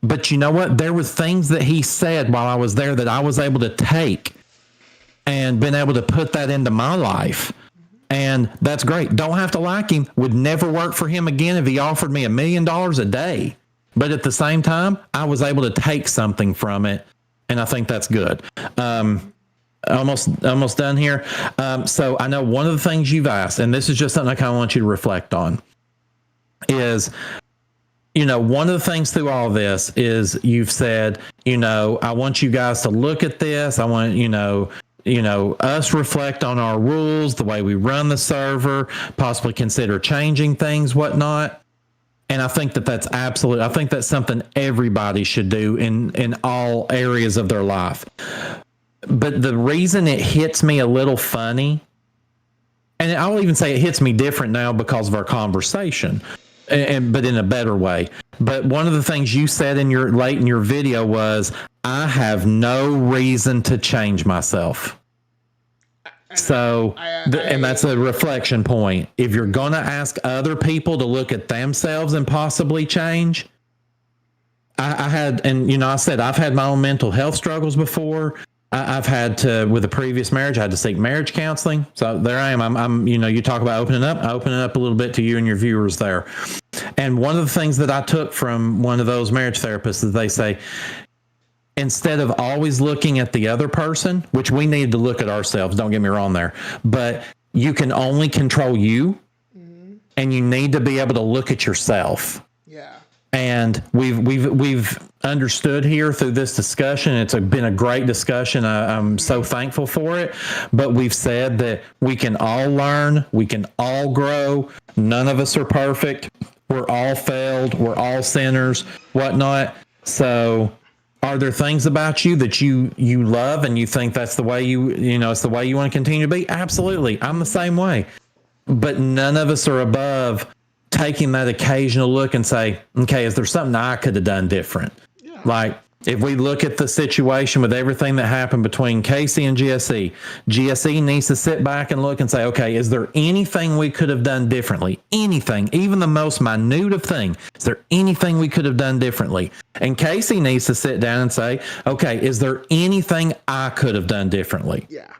But you know what? There were things that he said while I was there that I was able to take and been able to put that into my life. And that's great. Don't have to like him. Would never work for him again if he offered me $1 million a day. But at the same time, I was able to take something from it. And I think that's good. Almost done here. So I know one of the things you've asked, and this is just something I kind of want you to reflect on, is, you know, one of the things through all this is you've said, you know, I want you guys to look at this. I want, you know, us reflect on our rules, the way we run the server, possibly consider changing things, whatnot. And I think that's I think that's something everybody should do in all areas of their life. But the reason it hits me a little funny, and I'll even say it hits me different now because of our conversation, but in a better way. But one of the things you said late in your video was, I have no reason to change myself. So, and that's a reflection point. If you're going to ask other people to look at themselves and possibly change, I had, and you know, I said, I've had my own mental health struggles before. I've had to, with a previous marriage, I had to seek marriage counseling. So there I am. I'm, you know, you talk about opening up, I open it up a little bit to you and your viewers there. And one of the things that I took from one of those marriage therapists is they say, instead of always looking at the other person, which we need to look at ourselves, don't get me wrong there, but you can only control you, and you need to be able to look at yourself. Yeah. And we've understood here through this discussion. It's been a great discussion. I'm so thankful for it. But we've said that we can all learn, we can all grow. None of us are perfect. We're all failed. We're all sinners, whatnot. So, are there things about you that you love and you think that's the way it's the way you want to continue to be? Absolutely. I'm the same way. But none of us are above taking that occasional look and say, okay, is there something I could have done different? Yeah. Like, if we look at the situation with everything that happened between Casey and GSE needs to sit back and look and say, okay, is there anything we could have done differently? Anything, even the most minute of thing. Is there anything we could have done differently? And Casey needs to sit down and say, okay, is there anything I could have done differently? Yeah.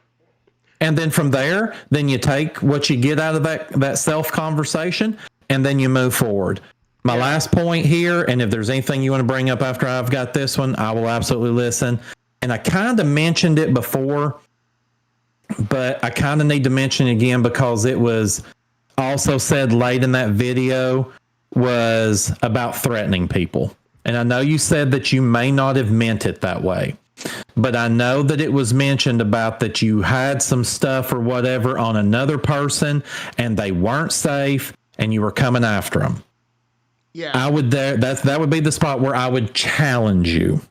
And then from there, then you take what you get out of that self-conversation, and then you move forward. My last point here, and if there's anything you want to bring up after I've got this one, I will absolutely listen. And I kind of mentioned it before, but I kind of need to mention it again because it was also said late in that video, was about threatening people. And I know you said that you may not have meant it that way, but I know that it was mentioned about that you had some stuff or whatever on another person and they weren't safe and you were coming after them. Yeah. That would be the spot where I would challenge you.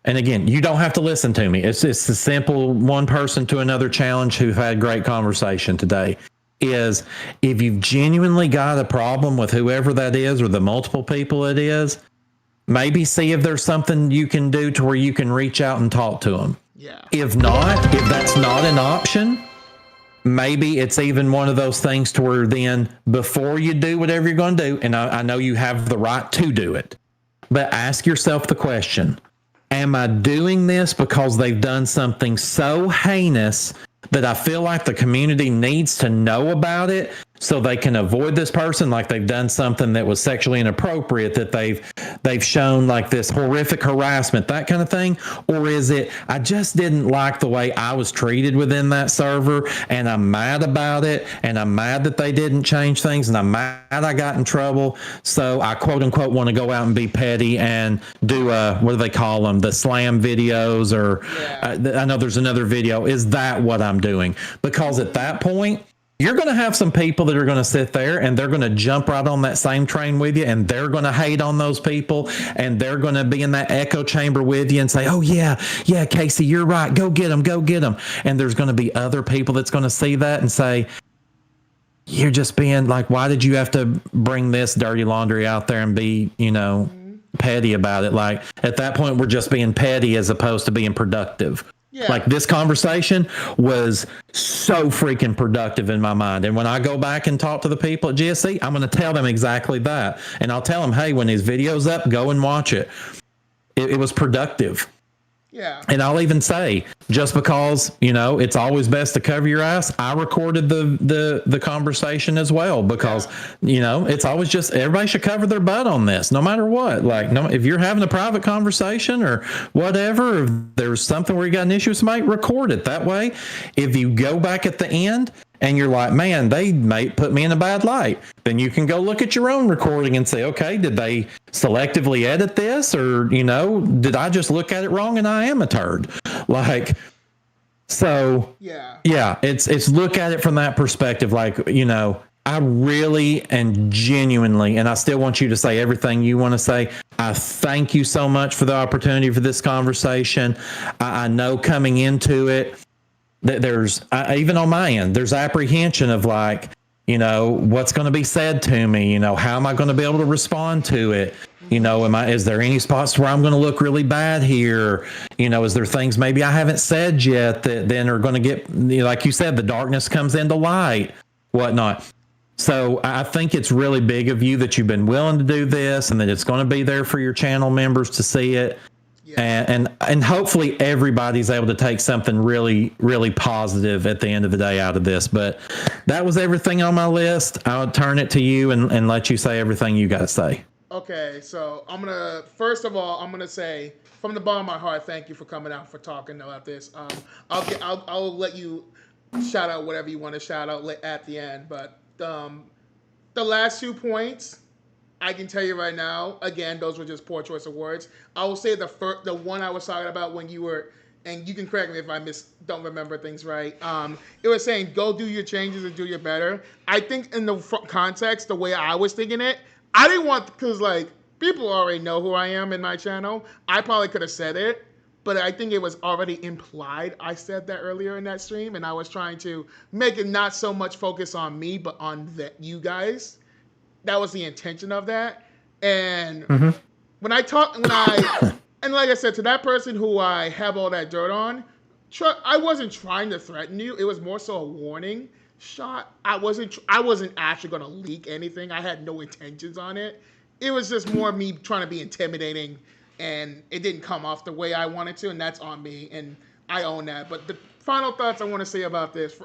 And again, you don't have to listen to me. It's a simple one person to another challenge who've had great conversation today. Is if you've genuinely got a problem with whoever that is or the multiple people it is, maybe see if there's something you can do to where you can reach out and talk to them. Yeah. If not, if that's not an option, maybe it's even one of those things to where then before you do whatever you're going to do, and I know you have the right to do it, but ask yourself the question, am I doing this because they've done something so heinous that I feel like the community needs to know about it so they can avoid this person, like they've done something that was sexually inappropriate, that they've shown like this horrific harassment, that kind of thing? Or is it, I just didn't like the way I was treated within that server, and I'm mad about it, and I'm mad that they didn't change things, and I'm mad I got in trouble, so I quote unquote want to go out and be petty and do what do they call them, the slam videos, or I know there's another video. Is that what I'm doing? Because at that point, you're going to have some people that are going to sit there and they're going to jump right on that same train with you, and they're going to hate on those people, and they're going to be in that echo chamber with you and say, oh yeah, Casey, you're right. Go get them. And there's going to be other people that's going to see that and say, you're just being like, why did you have to bring this dirty laundry out there and be, petty about it? Like at that point, we're just being petty as opposed to being productive. Yeah. Like this conversation was so freaking productive in my mind. And when I go back and talk to the people at GSE, I'm going to tell them exactly that. And I'll tell them, hey, when his video's up, go and watch it. It was productive. Yeah. And I'll even say, just because, it's always best to cover your ass, I recorded the conversation as well, because, it's always just, everybody should cover their butt on this, no matter what. Like, if you're having a private conversation or whatever, if there's something where you got an issue with somebody, record it. That way, if you go back at the end and you're like, man, they might put me in a bad light, then you can go look at your own recording and say, okay, did they selectively edit this? Or, did I just look at it wrong and I am a turd? Like, so yeah, it's look at it from that perspective. Like, I really and genuinely, and I still want you to say everything you want to say. I thank you so much for the opportunity for this conversation. I know coming into it, that there's even on my end, there's apprehension of like, what's going to be said to me, how am I going to be able to respond to it? Is there any spots where I'm going to look really bad here? Is there things maybe I haven't said yet that then are going to get, like you said, the darkness comes into light, whatnot. So I think it's really big of you that you've been willing to do this, and that it's going to be there for your channel members to see it. And hopefully everybody's able to take something really, really positive at the end of the day out of this. But that was everything on my list. I'll turn it to you and let you say everything you got to say. Okay, so first of all, I'm gonna say from the bottom of my heart, thank you for coming out, for talking about this. I'll let you shout out whatever you want to shout out at the end. But the last 2 points, I can tell you right now, again, those were just poor choice of words. I will say the one I was talking about when you were, and you can correct me if I don't remember things right. It was saying, go do your changes and do your better. I think in the context, the way I was thinking it, I didn't want, because like people already know who I am in my channel. I probably could have said it, but I think it was already implied I said that earlier in that stream, and I was trying to make it not so much focus on me, but on you guys. That was the intention of that. And and like I said, to that person who I have all that dirt on, I wasn't trying to threaten you. It was more so a warning shot. I wasn't actually going to leak anything. I had no intentions on it. It was just more me trying to be intimidating, and it didn't come off the way I wanted to, and that's on me, and I own that. But the final thoughts I want to say about this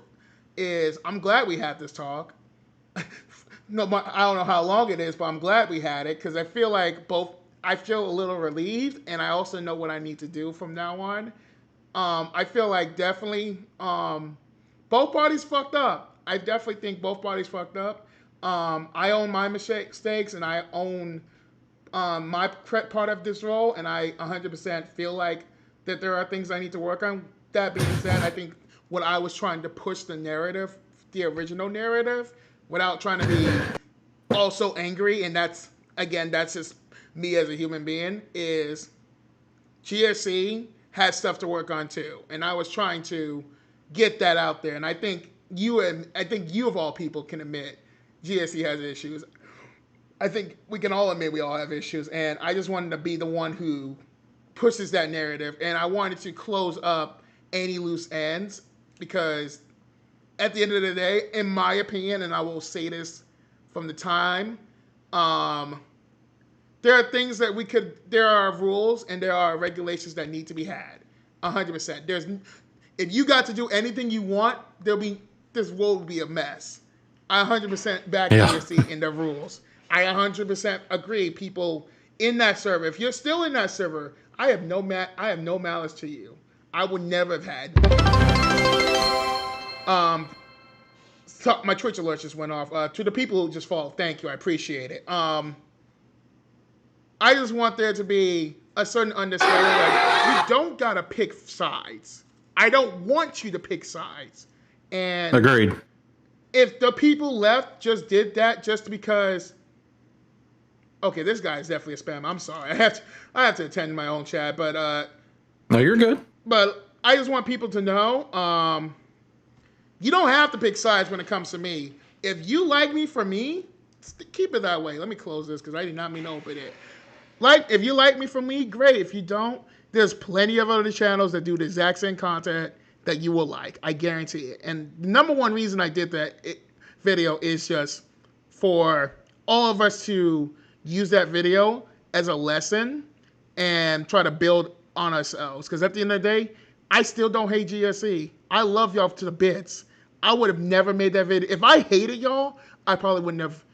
is I'm glad we had this talk. No, I don't know how long it is, but I'm glad we had it, because I feel like I feel a little relieved, and I also know what I need to do from now on. I feel like definitely both parties fucked up. I definitely think both parties fucked up. I own my mistakes, and I own my part of this role, and I 100% feel like that there are things I need to work on. That being said, I think what I was trying to push the narrative, the original narrative, without trying to be also angry, and that's just me as a human being, is GSE has stuff to work on too, and I was trying to get that out there. And I think you of all people can admit GSE has issues. I think we can all admit we all have issues, and I just wanted to be the one who pushes that narrative, and I wanted to close up any loose ends, because at the end of the day, in my opinion, and I will say this from the time, there are things that there are rules and there are regulations that need to be had. 100%. If you got to do anything you want, this world will be a mess. I 100% back GSE in the rules. I 100% agree. People in that server, if you're still in that server, I have no malice to you. I would never have had. So my Twitch alert just went off. To the people who just followed, thank you. I appreciate it. I just want there to be a certain understanding that you don't gotta pick sides. I don't want you to pick sides. And agreed. If the people left just did that just because, okay, this guy is definitely a spam. I'm sorry. I have to attend my own chat, but no, you're good. But I just want people to know, you don't have to pick sides when it comes to me. If you like me for me, keep it that way. Let me close this because I did not mean to open it. If you like me for me, great. If you don't, there's plenty of other channels that do the exact same content that you will like. I guarantee it. And the number one reason I did that video is just for all of us to use that video as a lesson and try to build on ourselves. Because at the end of the day, I still don't hate GSE. I love y'all to the bits. I would have never made that video. If I hated y'all, I probably wouldn't have.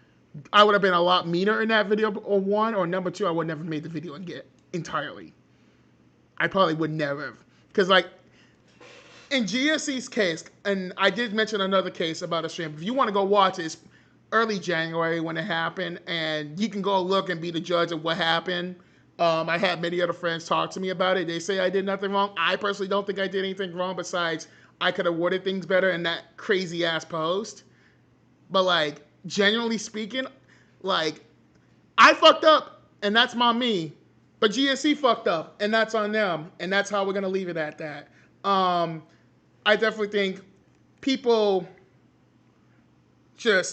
I would have been a lot meaner in that video, or one, or number two, I would never made the video entirely. I probably would never have. Because like, in GSE's case, and I did mention another case about a stream. If you want to go watch it, it's early January when it happened, and you can go look and be the judge of what happened. I had many other friends talk to me about it. They say I did nothing wrong. I personally don't think I did anything wrong besides I could have worded things better in that crazy ass post. But like, genuinely speaking, like, I fucked up, and that's my me. But GSE fucked up, and that's on them, and that's how we're gonna leave it at that. I definitely think people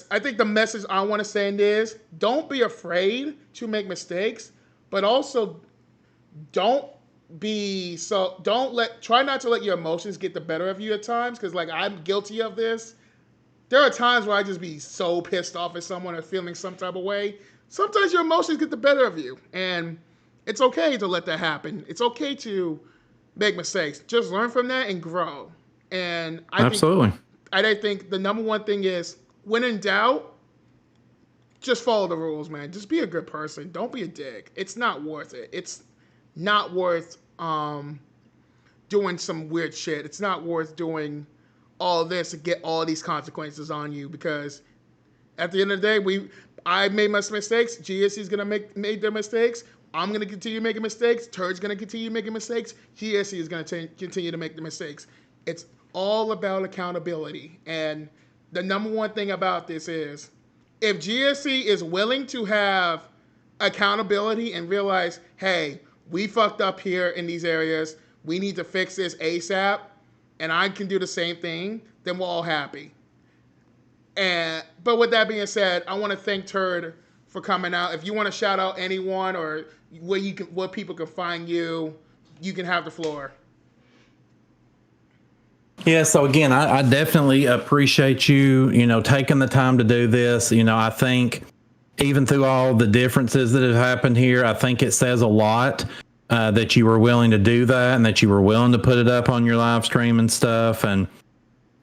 I think the message I want to send is, don't be afraid to make mistakes, but also try not to let your emotions get the better of you at times, because like, I'm guilty of this. There are times where I just be so pissed off at someone or feeling some type of way. Sometimes your emotions get the better of you, and it's okay to let that happen. It's okay to make mistakes. Just learn from that and grow. And I think the number one thing is, when in doubt, just follow the rules, man. Just be a good person. Don't be a dick. It's not worth it. It's not worth doing some weird shit. It's not worth doing all this to get all these consequences on you, because at the end of the day, I made my mistakes. GSE's gonna make their mistakes. I'm gonna continue making mistakes. Turd's gonna continue making mistakes. GSE is gonna continue to make the mistakes. It's all about accountability. And the number one thing about this is, if GSE is willing to have accountability and realize, hey, we fucked up here in these areas, we need to fix this ASAP, and I can do the same thing, then we're all happy. But with that being said, I want to thank Turd for coming out. If you want to shout out anyone or where people can find you, you can have the floor. Yeah, so again, I definitely appreciate you, taking the time to do this. I think even through all the differences that have happened here, I think it says a lot that you were willing to do that and that you were willing to put it up on your live stream and stuff. And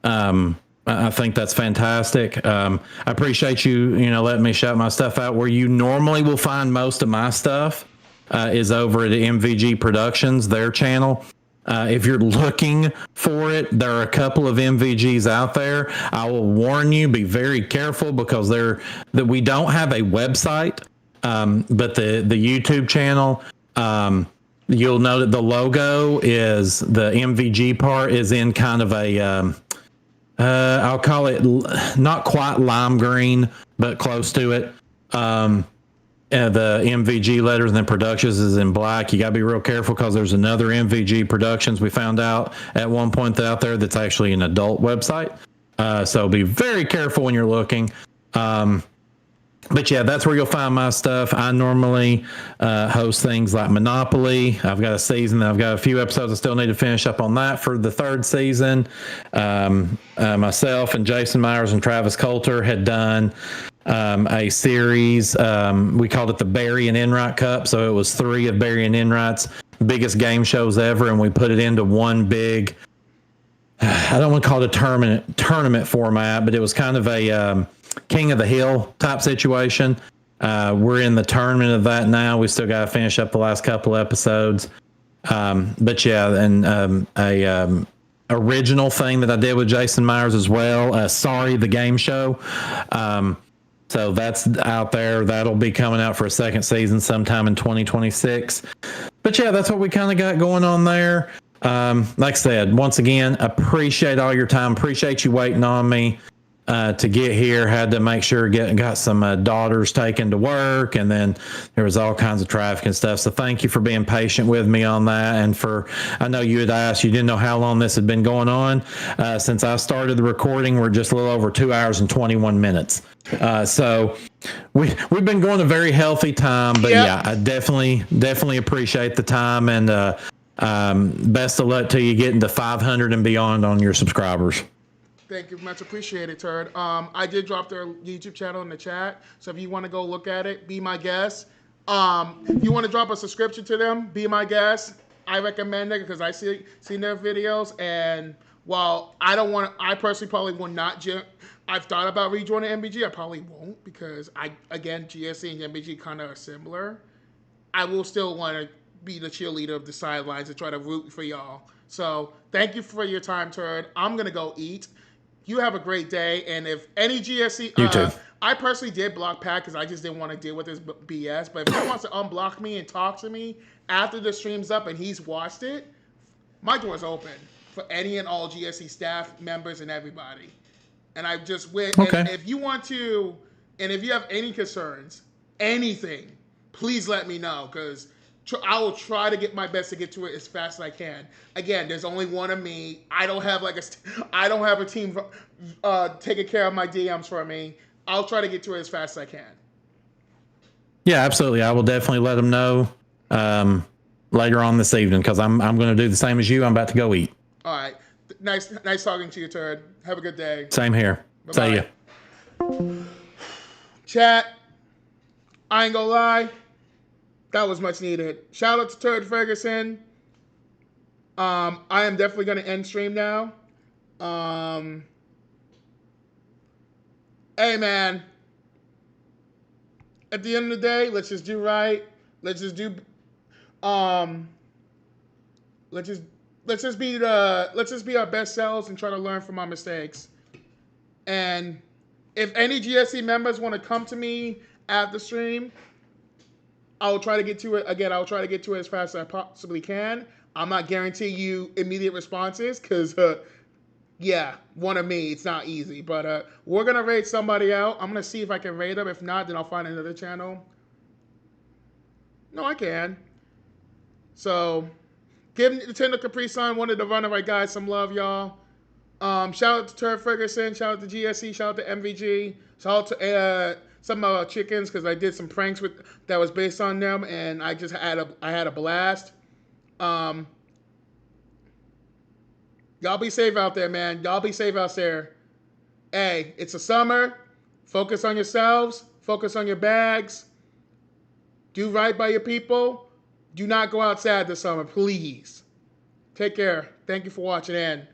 I think that's fantastic. I appreciate you, letting me shout my stuff out. Where you normally will find most of my stuff is over at MVG Productions, their channel. If you're looking for it, there are a couple of MVGs out there. I will warn you, be very careful, because we don't have a website, but the YouTube channel, you'll know that the logo is, the MVG part is in kind of a, I'll call it not quite lime green, but close to it. The MVG letters and then Productions is in black. You got to be real careful, because there's another MVG Productions we found out at one point out there that's actually an adult website. So be very careful when you're looking. But yeah, that's where you'll find my stuff. I normally host things like Monopoly. I've got a season. I've got a few episodes I still need to finish up on that for the 3rd season. Myself and Jason Myers and Travis Coulter had done a series. We called it the Barry and Enright Cup. So it was 3 of Barry and Enright's biggest game shows ever, and we put it into one big, I don't want to call it a tournament format, but it was kind of a King of the Hill type situation. We're in the tournament of that now. We still got to finish up the last couple episodes. But yeah, and a original thing that I did with Jason Myers as well. Sorry, the game show. So that's out there. That'll be coming out for a 2nd season sometime in 2026. But yeah, that's what we kind of got going on there. Like I said, once again, appreciate all your time. Appreciate you waiting on me to get here. Had to make sure got some daughters taken to work, and then there was all kinds of traffic and stuff. So thank you for being patient with me on that. And I know you had asked, you didn't know how long this had been going on. Since I started the recording, we're just a little over 2 hours and 21 minutes. So we've been going a very healthy time, but yeah, I definitely appreciate the time, and best of luck till you get into 500 and beyond on your subscribers. Thank you, much appreciated, Turd. I did drop their YouTube channel in the chat, so if you want to go look at it, be my guest. If you want to drop a subscription to them, be my guest. I recommend it because I seen their videos, and while I personally probably will not. I've thought about rejoining MBG. I probably won't because GSE and MBG kind of are similar. I will still want to be the cheerleader of the sidelines and try to root for y'all. So thank you for your time, Turd. I'm gonna go eat. You have a great day, and if any GSE, you too. I personally did block Pat because I just didn't want to deal with this BS. But if he wants to unblock me and talk to me after the stream's up and he's watched it, my door's open for any and all GSE staff members and everybody. And I just went. Okay. And if you want to, and if you have any concerns, anything, please let me know because I will try to get my best to get to it as fast as I can. Again, there's only one of me. I don't have a team taking care of my DMs for me. I'll try to get to it as fast as I can. Yeah, absolutely. I will definitely let them know later on this evening because I'm going to do the same as you. I'm about to go eat. All right. Nice talking to you, Turd. Have a good day. Same here. Bye-bye. See ya. Chat, I ain't gonna lie. That was much needed. Shout out to Turd Ferguson. I am definitely going to end stream now. Hey, man. At the end of the day, let's just do right. Let's just do. Let's just be our best selves and try to learn from our mistakes. And if any GSE members want to come to me at the stream, I'll try to get to it. Again, I'll try to get to it as fast as I possibly can. I'm not guaranteeing you immediate responses because, one of me, it's not easy. But we're going to raid somebody out. I'm going to see if I can raid them. If not, then I'll find another channel. No, I can. So, give Nintendo Capri Sun, one of the Runaway guys, some love, y'all. Shout out to Turd Ferguson. Shout out to GSE. Shout out to MVG. Shout out to some of our chickens because I did some pranks that was based on them, and I had a blast. Y'all be safe out there, man. Y'all be safe out there. Hey, it's a summer. Focus on yourselves. Focus on your bags. Do right by your people. Do not go outside this summer, please. Take care. Thank you for watching, and